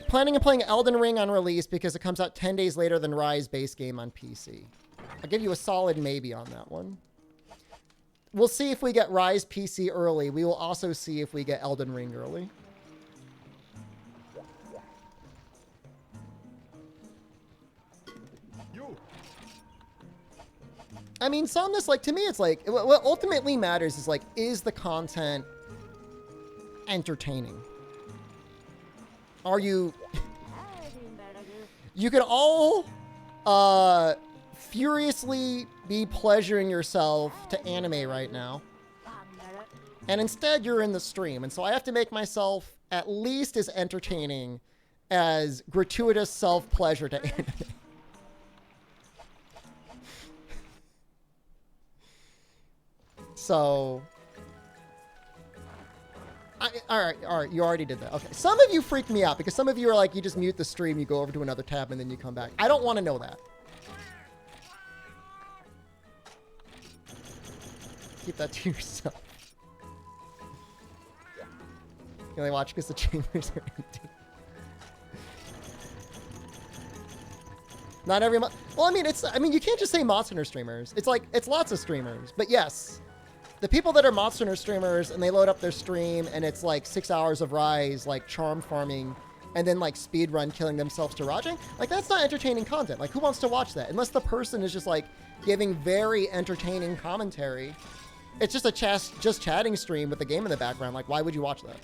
Planning on playing Elden Ring on release because it comes out 10 days later than Rise base game on PC. I'll give you a solid maybe on that one. We'll see if we get Rise PC early. We will also see if we get Elden Ring early. I mean, Somnus, like, to me, it's like, what ultimately matters is, like, is the content entertaining? Are you... You could all furiously be pleasuring yourself to anime right now. And instead, you're in the stream. And so I have to make myself at least as entertaining as gratuitous self-pleasure to anime. So, all right, you already did that. Okay, some of you freaked me out because some of you are like, you just mute the stream, you go over to another tab, and then you come back. I don't want to know that. Keep that to yourself. You only watch because the chambers are empty. Not every month. Well, I mean, you can't just say Monster Hunter streamers. It's like, it's lots of streamers, but yes. The people that are Monster Hunter streamers and they load up their stream and it's like 6 hours of Rise, like charm farming, and then like speed run killing themselves to Rajang, like that's not entertaining content. Like who wants to watch that? Unless the person is just like giving very entertaining commentary. It's just a just chatting stream with the game in the background. Like why would you watch that?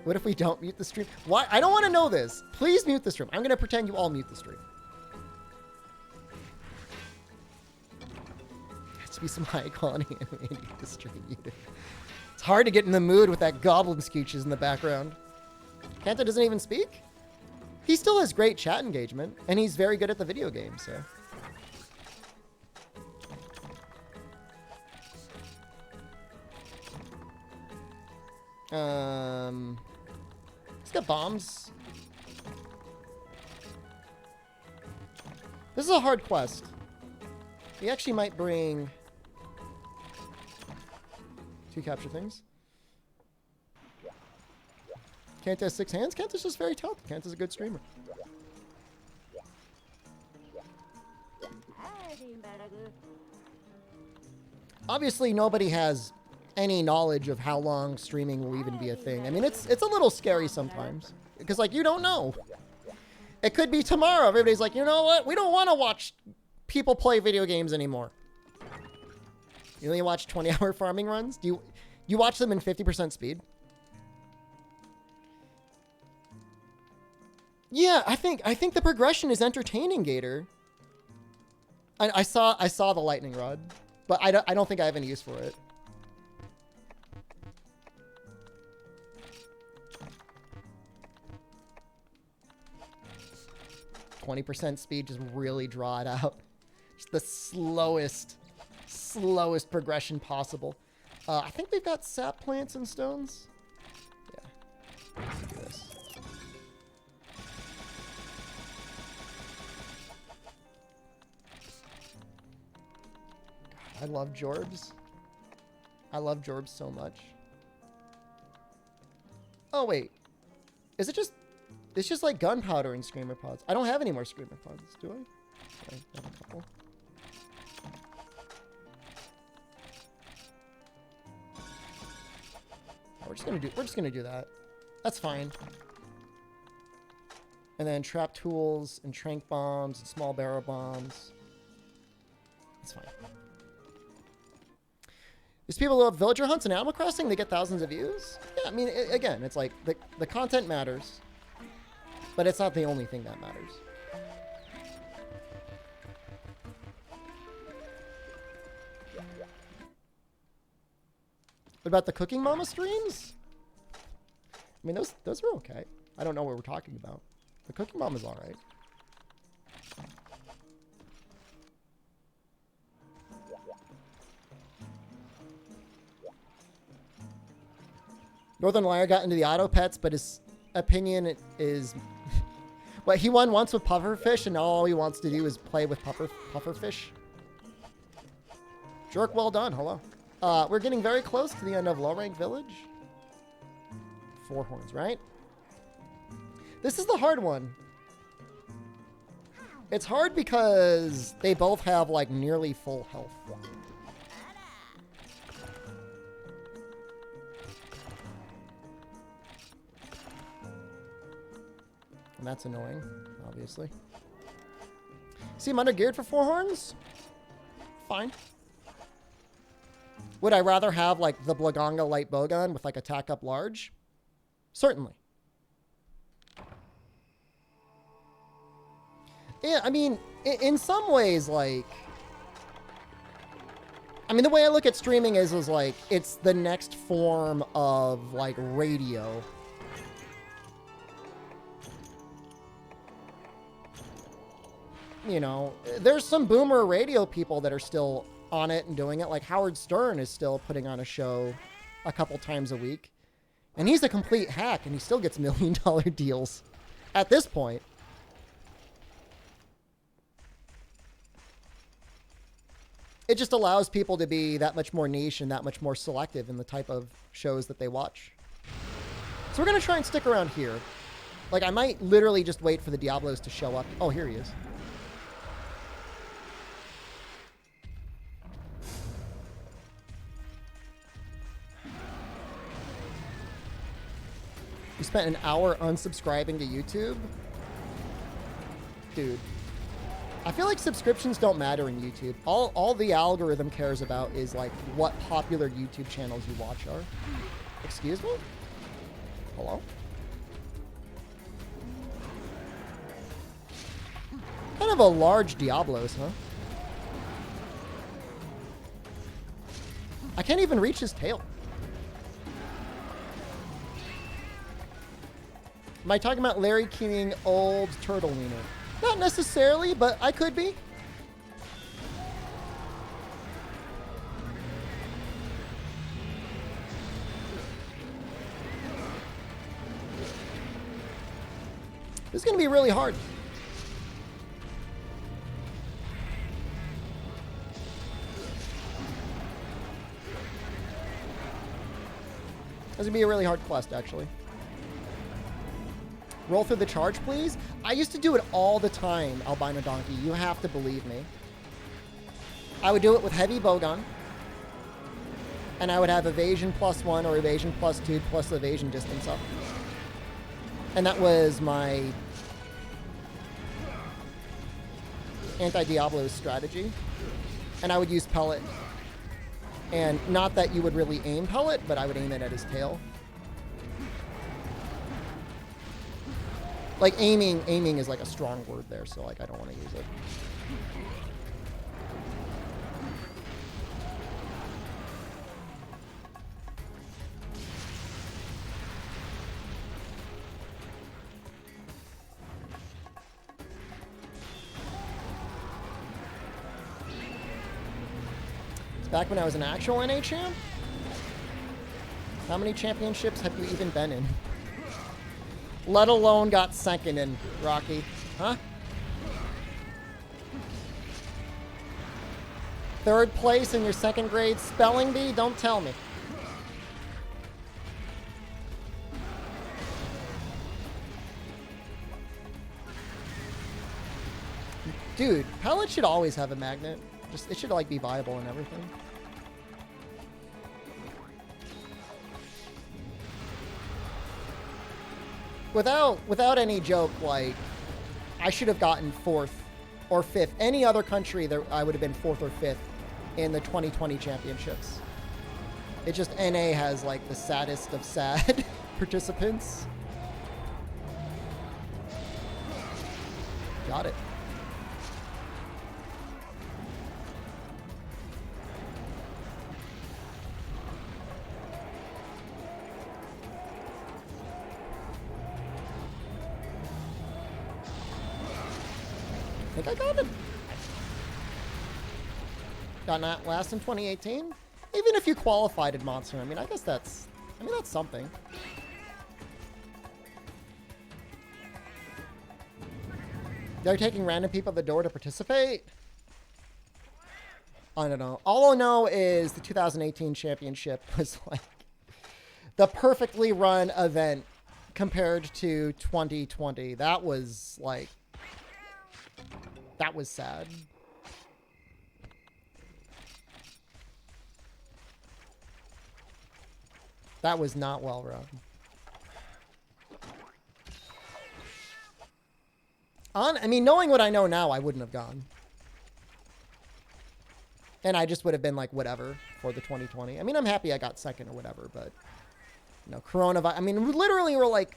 What if we don't mute the stream? Why? I don't want to know this. Please mute the stream. I'm going to pretend you all mute the stream. To be some high quality animated the stream muted. It's hard to get in the mood with that goblin screeches in the background. Kanta doesn't even speak? He still has great chat engagement, and he's very good at the video game, so. He's got bombs. This is a hard quest. He actually might bring 2 capture things. Kanta has 6 hands. Kanta's just very talented. Kanta's a good streamer. Obviously, nobody has any knowledge of how long streaming will even be a thing. I mean, it's a little scary sometimes because, like, you don't know. It could be tomorrow. Everybody's like, you know what? We don't want to watch people play video games anymore. You only watch 20-hour farming runs? Do you watch them in 50% speed? Yeah, I think the progression is entertaining, Gator. I saw the lightning rod, but I don't think I have any use for it. %, speed, just really draw it out. Just the slowest progression possible. I think they've got sap plants and stones. Yeah. Let's do this. God, I love Jorbs. I love Jorbs so much. Oh, wait. Is it just... It's just like gunpowder and screamer pods. I don't have any more screamer pods, do I? I have a couple. Oh, we're just gonna do that. That's fine. And then trap tools and trank bombs and small barrel bombs. That's fine. These people who have villager hunts and Animal Crossing, they get thousands of views. Yeah, I mean, again, it's like the content matters. But it's not the only thing that matters. What about the Cooking Mama streams? I mean, those are okay. I don't know what we're talking about. The Cooking Mama's all right. Northern Liar got into the auto pets, but his opinion is... What, he won once with pufferfish, and now all he wants to do is play with pufferfish. Jerk, well done. Hello. We're getting very close to the end of Low Rank Village. 4 horns, right? This is the hard one. It's hard because they both have, like, nearly full health. And that's annoying, obviously. See, I'm under geared for 4 horns? Fine. Would I rather have, like, the Blaganga light bowgun with, like, attack up large? Certainly. Yeah, I mean, in some ways, like... I mean, the way I look at streaming is like, it's the next form of, like, radio. You know, there's some boomer radio people that are still on it and doing it. Like Howard Stern is still putting on a show a couple times a week. And he's a complete hack and he still gets $1 million deals at this point. It just allows people to be that much more niche and that much more selective in the type of shows that they watch. So we're going to try and stick around here. Like, I might literally just wait for the Diablos to show up. Oh, here he is. You spent an hour unsubscribing to YouTube? Dude. I feel like subscriptions don't matter in YouTube. All the algorithm cares about is like what popular YouTube channels you watch are. Excuse me? Hello? Kind of a large Diablos, huh? I can't even reach his tail. Am I talking about Larry King old turtle wiener? Not necessarily, but I could be. This is going to be really hard. This is going to be a really hard quest, actually. Roll through the charge, please. I used to do it all the time, Albino Donkey. You have to believe me. I would do it with heavy bowgun. And I would have evasion +1 or evasion +2 plus evasion distance up. And that was my anti-Diablo strategy. And I would use pellet. And not that you would really aim pellet, but I would aim it at his tail. Like aiming is like a strong word there, so like I don't want to use it. It's back when I was an actual NA champ. How many championships have you even been in? Let alone got second in, Rocky. Huh? Third place in your second grade spelling bee? Don't tell me. Dude, pellet should always have a magnet. Just it should like be viable and everything. Without any joke, like, I should have gotten 4th or 5th. Any other country, I would have been 4th or 5th in the 2020 championships. It just, NA has, like, the saddest of sad participants. Got it. I think I got it. Got not last in 2018? Even if you qualified in Monster, I mean, I guess that's something. They're taking random people at the door to participate? I don't know. All I know is the 2018 championship was like the perfectly run event compared to 2020. That was like, that was sad. That was not well run. I mean, knowing what I know now, I wouldn't have gone. And I just would have been like, whatever, for the 2020. I mean, I'm happy I got second or whatever, but, you know, coronavirus. I mean, literally we're like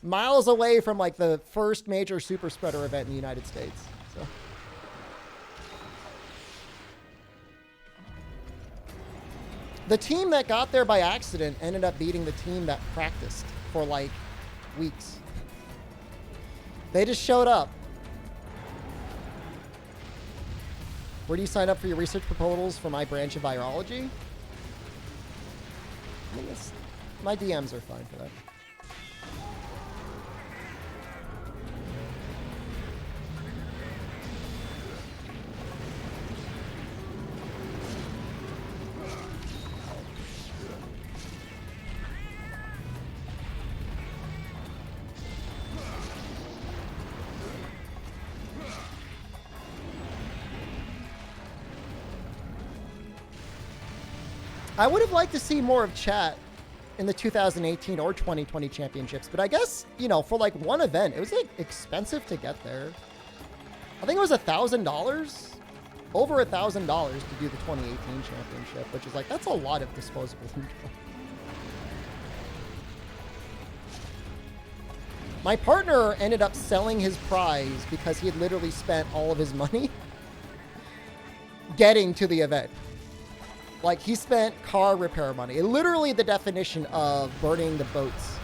miles away from like the first major super spreader event in the United States. So. The team that got there by accident ended up beating the team that practiced for like weeks. They just showed up. Where do you sign up for your research proposals for my branch of virology? I mean, my DMs are fine for that. I would have liked to see more of chat in the 2018 or 2020 championships, but I guess, you know, for like one event, it was like expensive to get there. I think it was $1,000, over $1,000 to do the 2018 championship, which is like, that's a lot of disposable income. My partner ended up selling his prize because he had literally spent all of his money getting to the event. Like, he spent car repair money. Literally the definition of burning the boats.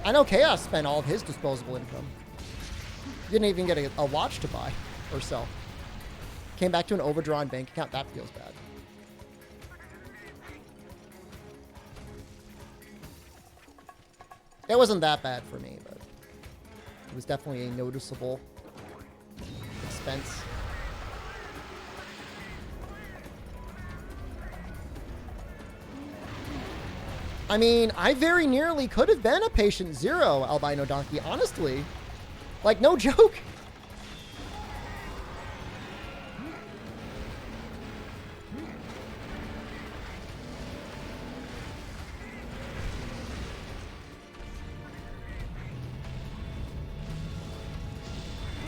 I know Chaos spent all of his disposable income. Didn't even get a watch to buy or sell. Came back to an overdrawn bank account. That feels bad. It wasn't that bad for me, but it was definitely a noticeable expense. I mean, I very nearly could have been a patient zero, Albino Donkey, honestly. Like, no joke.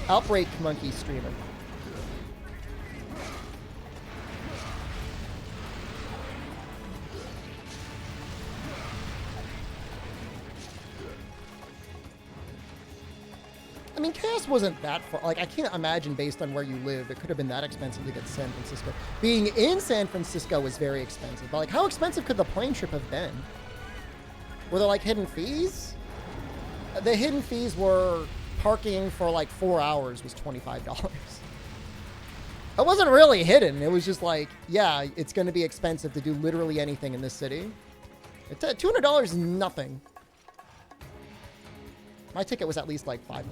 Outbreak Monkey streamer. I mean, Chaos wasn't that far. Like, I can't imagine based on where you live, it could have been that expensive to get to San Francisco. Being in San Francisco was very expensive. But, like, how expensive could the plane trip have been? Were there, like, hidden fees? The hidden fees were parking for, like, 4 hours was $25. It wasn't really hidden. It was just like, yeah, it's going to be expensive to do literally anything in this city. $200 is nothing. My ticket was at least like $500.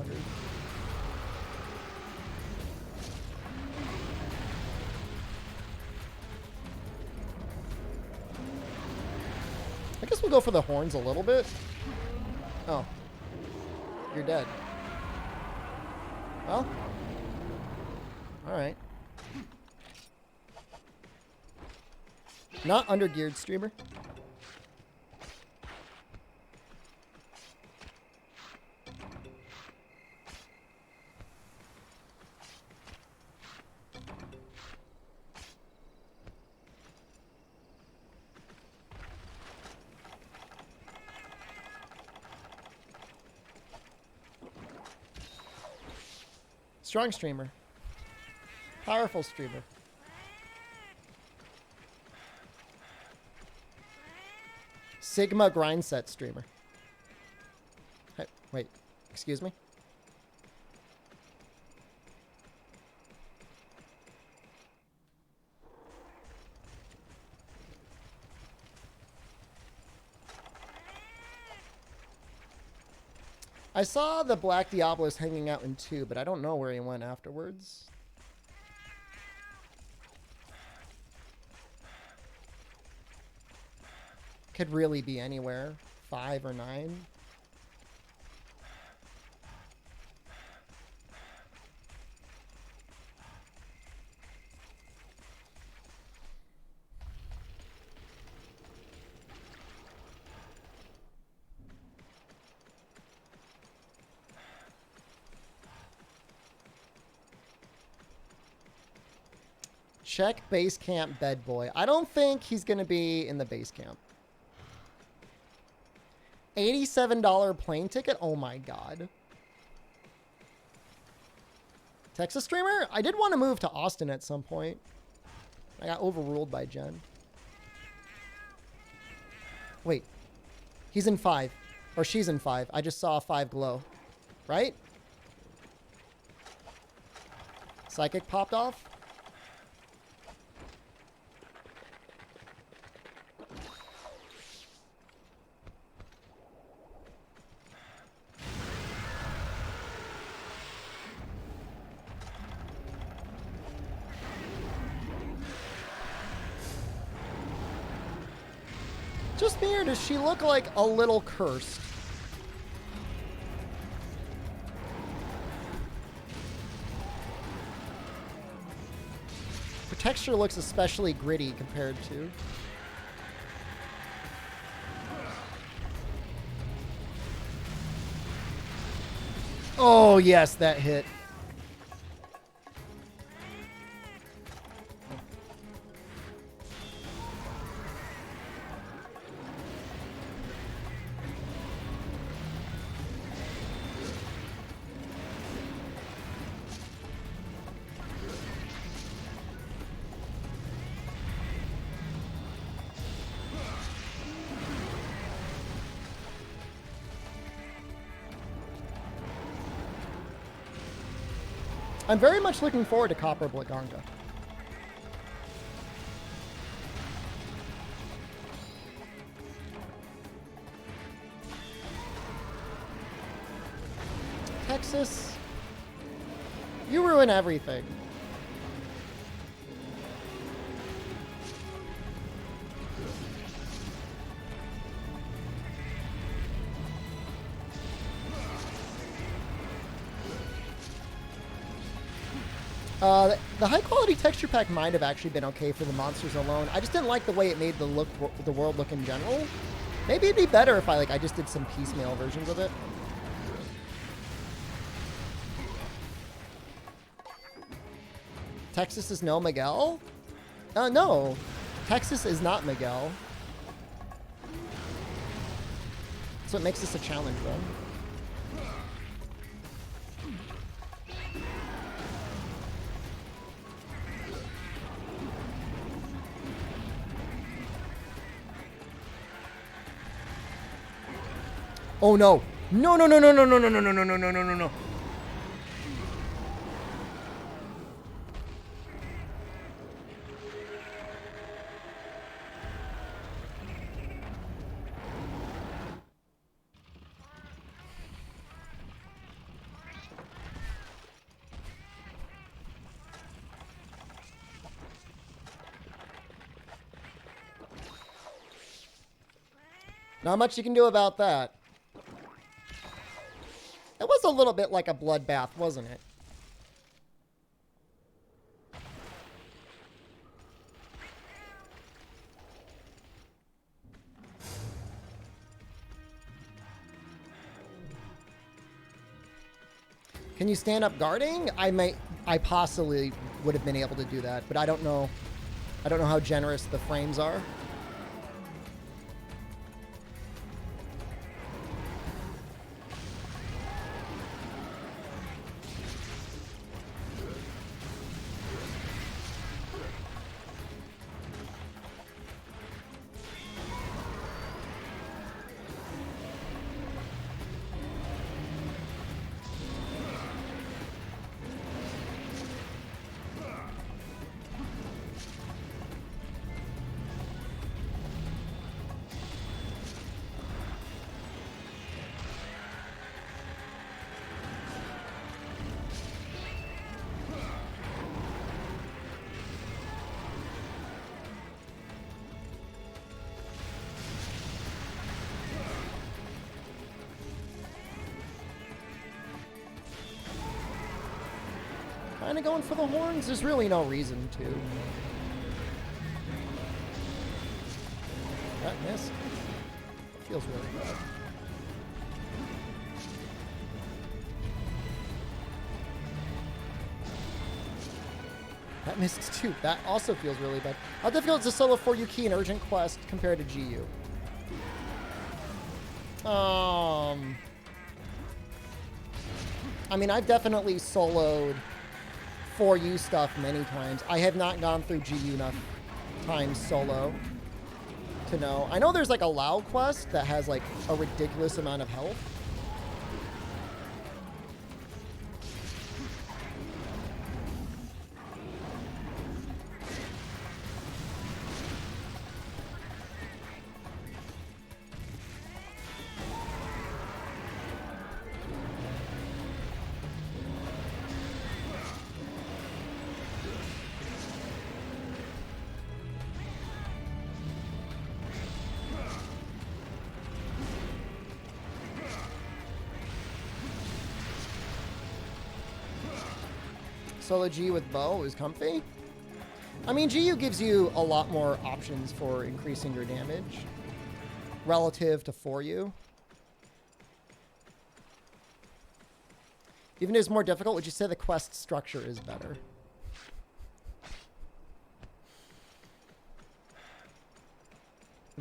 I guess we'll go for the horns a little bit. Oh. You're dead. Well. Alright. Not undergeared streamer. Strong streamer. Powerful streamer. Sigma grind set streamer. Hey, wait, excuse me? I saw the Black Diablos hanging out in 2, but I don't know where he went afterwards. Could really be anywhere. 5 or 9. Check base camp bed boy. I don't think he's going to be in the base camp. $87 plane ticket? Oh my god. Texas streamer? I did want to move to Austin at some point. I got overruled by Jen. Wait. He's in 5. Or she's in 5. I just saw a 5 glow. Right? Psychic popped off? Just me, or does she look like a little cursed? Her texture looks especially gritty compared to... Oh, yes, that hit. I'm very much looking forward to Copper Blaganga. Texas, you ruin everything. The high quality texture pack might have actually been okay for the monsters alone. I just didn't like the way it made the world look in general. Maybe it'd be better if I just did some piecemeal versions of it. Texas is no Miguel? No. Texas is not Miguel. So it makes this a challenge, though. Oh no. No, no, no, no, no, no, no, no, no, no, no, no, no, no, no. Not much you can do about that. It was a little bit like a bloodbath, wasn't it? Can you stand up guarding? I possibly would have been able to do that, but I don't know. I don't know how generous the frames are. Kind of going for the horns? There's really no reason to. That missed. Feels really bad. That missed too. That also feels really bad. How difficult is a solo 4U key in Urgent Quest compared to GU? I mean, I've definitely soloed 4U stuff many times. I have not gone through GU enough times solo to know. I know there's like a Lao quest that has like a ridiculous amount of health. Solo G with bow is comfy. I mean, GU gives you a lot more options for increasing your damage relative to 4U. Even if it's more difficult, would you say the quest structure is better?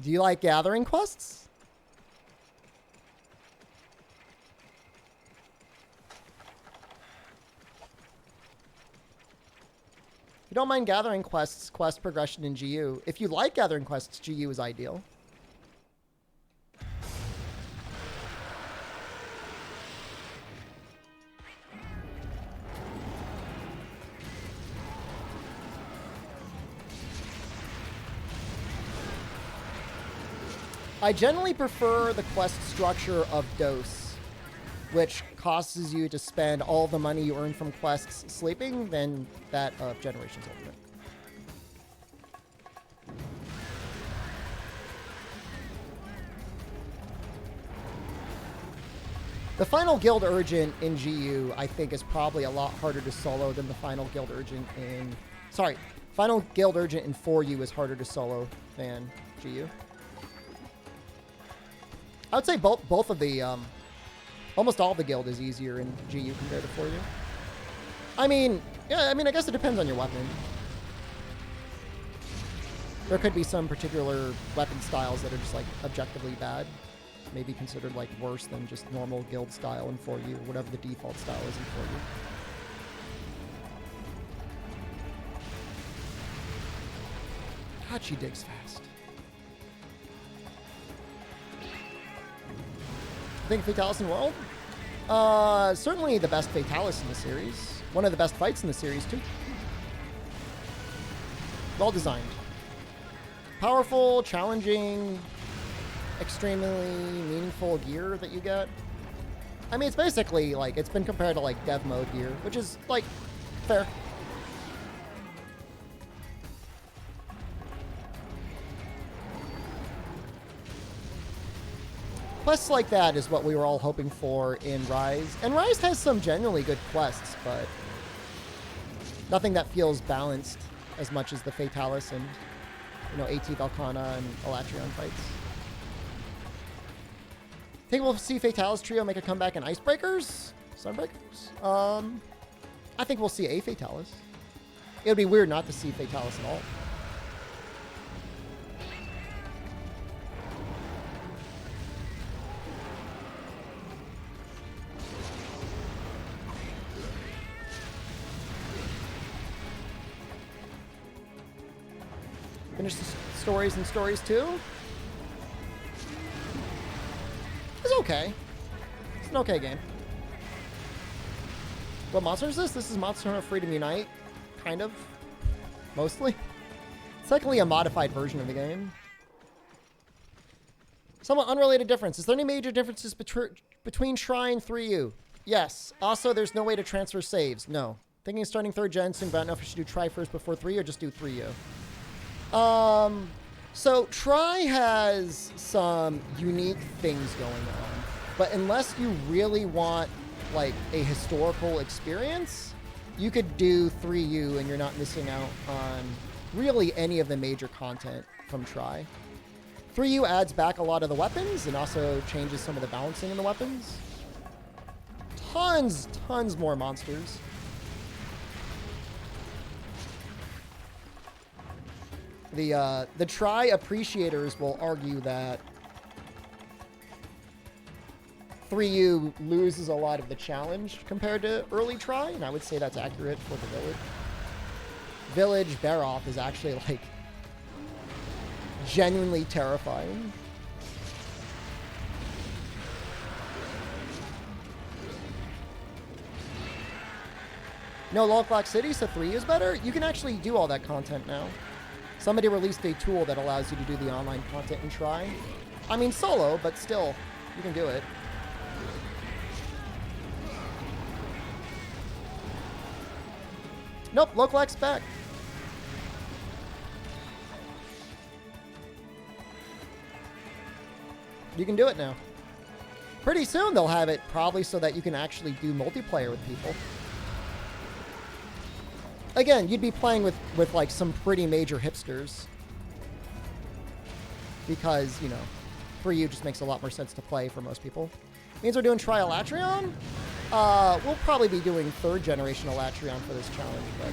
Do you like gathering quests? If you don't mind gathering quests, quest progression in GU. If you like gathering quests, GU is ideal. I generally prefer the quest structure of Dose, which causes you to spend all the money you earn from quests sleeping than that of Generations Ultimate. The final Guild Urgent in GU, I think, is probably a lot harder to solo than the final Guild Urgent in... Sorry, final Guild Urgent in 4U is harder to solo than GU. I would say both of the, almost all the guild is easier in GU compared to 4U. I mean, yeah, I guess it depends on your weapon. There could be some particular weapon styles that are just, like, objectively bad. Maybe considered, like, worse than just normal guild style in 4U, or whatever the default style is in 4U. God, she digs fast. I think Fatalis in World? Certainly the best Fatalis in the series. One of the best fights in the series, too. Well designed. Powerful, challenging, extremely meaningful gear that you get. I mean, it's basically, like, it's been compared to, like, dev mode gear, which is, like, fair. Quests like that is what we were all hoping for in Rise. And Rise has some genuinely good quests, but nothing that feels balanced as much as the Fatalis and, you know, AT Valkana and Elatrion fights. Think we'll see Fatalis Trio make a comeback in Icebreakers? Sunbreakers? I think we'll see a Fatalis. It would be weird not to see Fatalis at all. Finish the stories and stories too. It's okay. It's an okay game. What monster is this? This is Monster Hunter Freedom Unite. Kind of. Mostly. It's technically a modified version of the game. Somewhat unrelated difference. Is there any major differences between Shrine 3U? Yes. Also, there's no way to transfer saves. No. Thinking of starting 3rd gen soon, but I don't know if I should do Tri first before 3 or just do 3U. So Tri has some unique things going on, but unless you really want, like, a historical experience, you could do 3U and you're not missing out on really any of the major content from Tri. 3U adds back a lot of the weapons and also changes some of the balancing in the weapons. Tons more monsters. The Tri appreciators will argue that 3U loses a lot of the challenge compared to early Tri, and I would say that's accurate for the Village. Village Baroth is actually, like, genuinely terrifying. No, Lolclock City, so 3 is better? You can actually do all that content now. Somebody released a tool that allows you to do the online content and Tri. I mean, solo, but still, you can do it. Nope, Loclax's back. You can do it now. Pretty soon they'll have it, probably so that you can actually do multiplayer with people. Again, you'd be playing with like some pretty major hipsters. Because, you know, 3U just makes a lot more sense to play for most people. Means we're doing Trialatreon. We'll probably be doing 3rd generation Alatreon for this challenge, but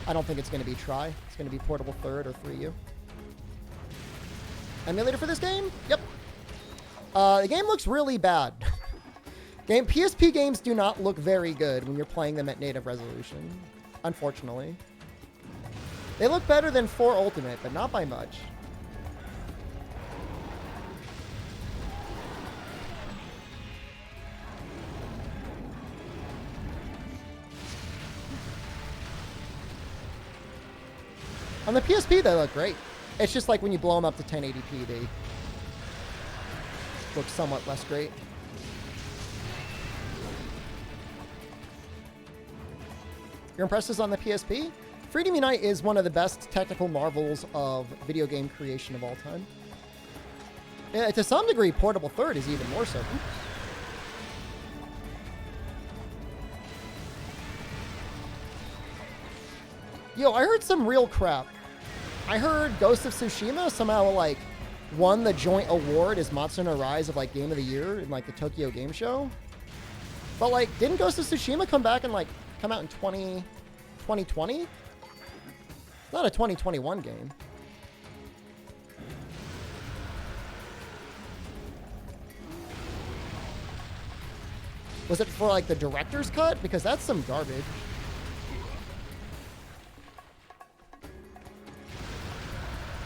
I don't think it's going to be Tri. It's going to be Portable 3rd or 3U. Emulator for this game? Yep. The game looks really bad. PSP games do not look very good when you're playing them at native resolution, unfortunately. They look better than 4 Ultimate, but not by much. On the PSP, they look great. It's just like when you blow them up to 1080p, they look somewhat less great. Your impressions on the PSP? Freedom Unite is one of the best technical marvels of video game creation of all time. Yeah, to some degree, Portable 3rd is even more so. Yo, I heard some real crap. I heard Ghost of Tsushima somehow, like, won the joint award as Monster Hunter Rise of, like, Game of the Year in, like, the Tokyo Game Show. But, like, didn't Ghost of Tsushima come back and, like, come out in 2020? It's not a 2021 game. Was it for, like, the director's cut? Because that's some garbage.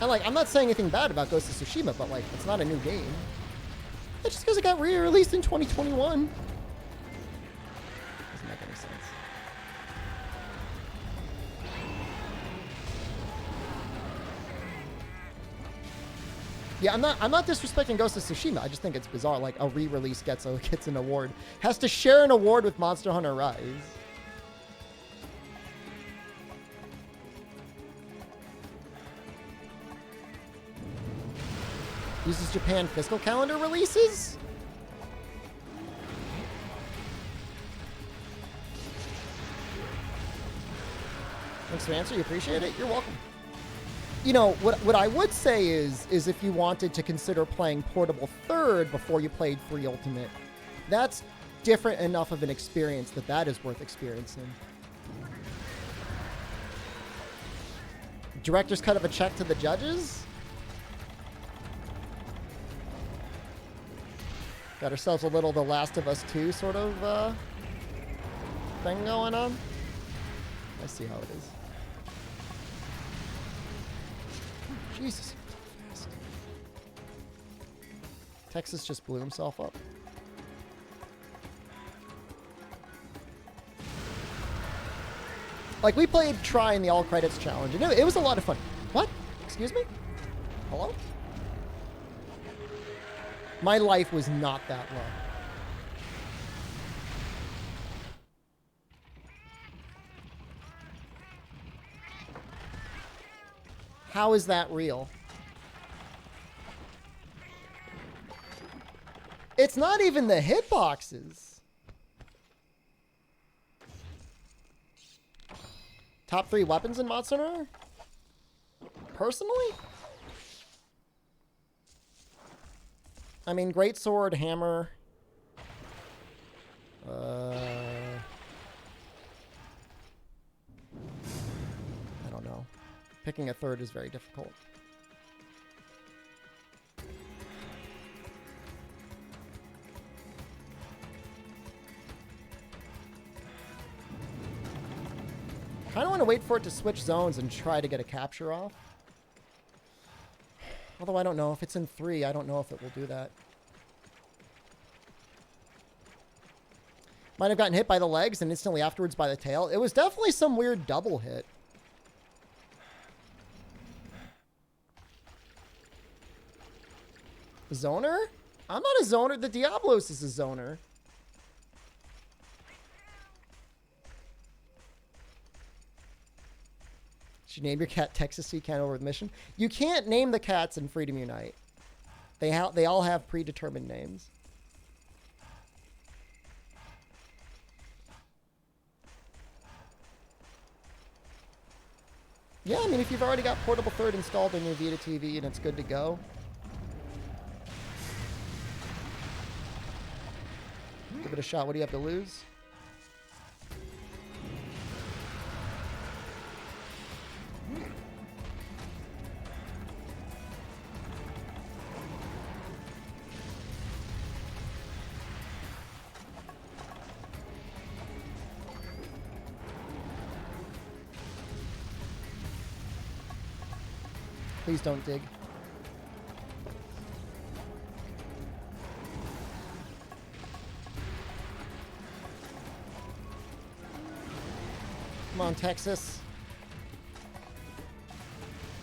And, like, I'm not saying anything bad about Ghost of Tsushima, but, like, it's not a new game. That's just because it got re-released in 2021. Doesn't make any sense. Yeah, I'm not disrespecting Ghost of Tsushima. I just think it's bizarre. Like, a re-release gets an award. Has to share an award with Monster Hunter Rise. Uses Japan fiscal calendar releases? Thanks for the answer. You appreciate it? You're welcome. You know, what I would say is if you wanted to consider playing Portable 3rd before you played 3 Ultimate, that's different enough of an experience that is worth experiencing. Director's cut of a check to the judges? Got ourselves a little The Last of Us 2 sort of thing going on. I see how it is. Jesus. Fast. Texas just blew himself up. Like, we played Try in the All Credits Challenge, and it was a lot of fun. What? Excuse me? Hello? My life was not that low. How is that real? It's not even the hitboxes. Top 3 weapons in Monster Hunter? Personally? I mean, greatsword, hammer. I don't know. Picking a third is very difficult. Kind of want to wait for it to switch zones and try to get a capture off. Although I don't know. If it's in 3, I don't know if it will do that. Might have gotten hit by the legs and instantly afterwards by the tail. It was definitely some weird double hit. Zoner? I'm not a zoner. The Diablos is a zoner. Should you name your cat Texas so you can't over the mission? You can't name the cats in Freedom Unite. They all have predetermined names. Yeah, I mean, if you've already got Portable Third installed on your Vita TV and it's good to go. Give it a shot. What do you have to lose? Please don't dig. Come on, Texas.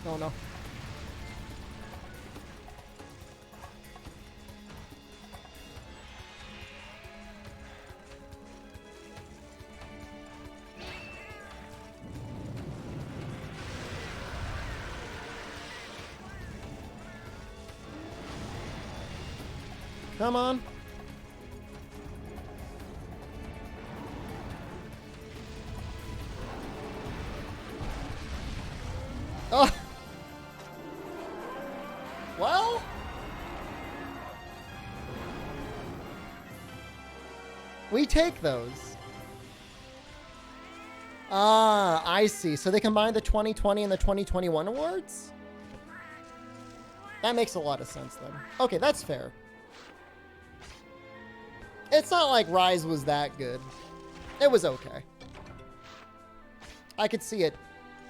Oh, no. Come on. Oh. Well. We take those. Ah, I see. So they combined the 2020 and the 2021 awards? That makes a lot of sense then. Okay, that's fair. It's not like Rise was that good. It was okay. I could see it.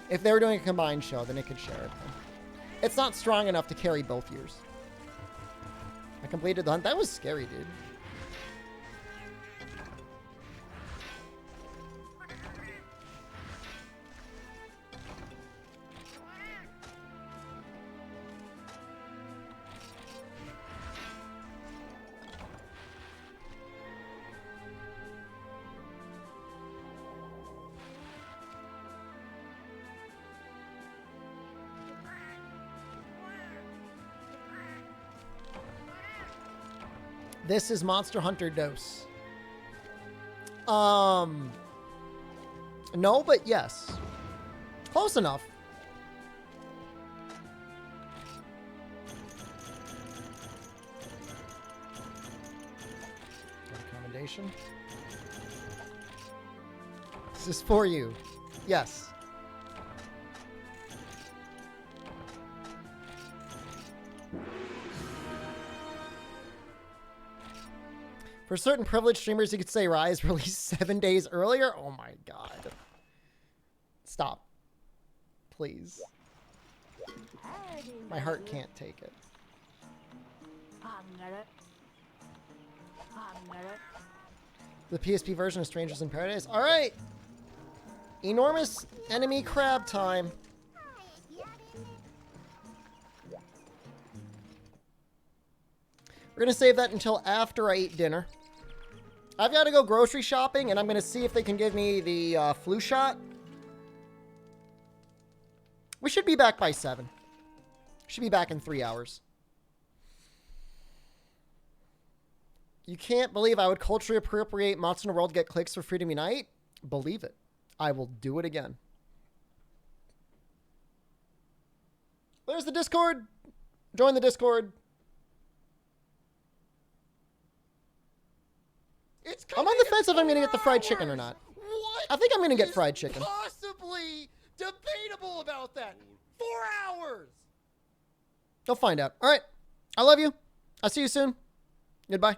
If they were doing a combined show, then it could share it. It's not strong enough to carry both years. I completed the hunt. That was scary, dude. This is Monster Hunter Dose. No, but yes. Close enough. Accommodation. This is for you. Yes. For certain privileged streamers, you could say Rise released 7 days earlier. Oh my god. Stop. Please. My heart can't take it. The PSP version of Strangers in Paradise. Alright. Enormous enemy crab time. We're going to save that until after I eat dinner. I've got to go grocery shopping, and I'm going to see if they can give me the flu shot. We should be back by 7. Should be back in 3 hours. You can't believe I would culturally appropriate Monster Hunter World to get clicks for Freedom Unite? Believe it. I will do it again. There's the Discord. Join the Discord. I'm on the fence if I'm going to get the fried chicken or not. What? I think I'm going to get fried chicken. Possibly debatable about that. 4 hours. You'll find out. All right. I love you. I'll see you soon. Goodbye.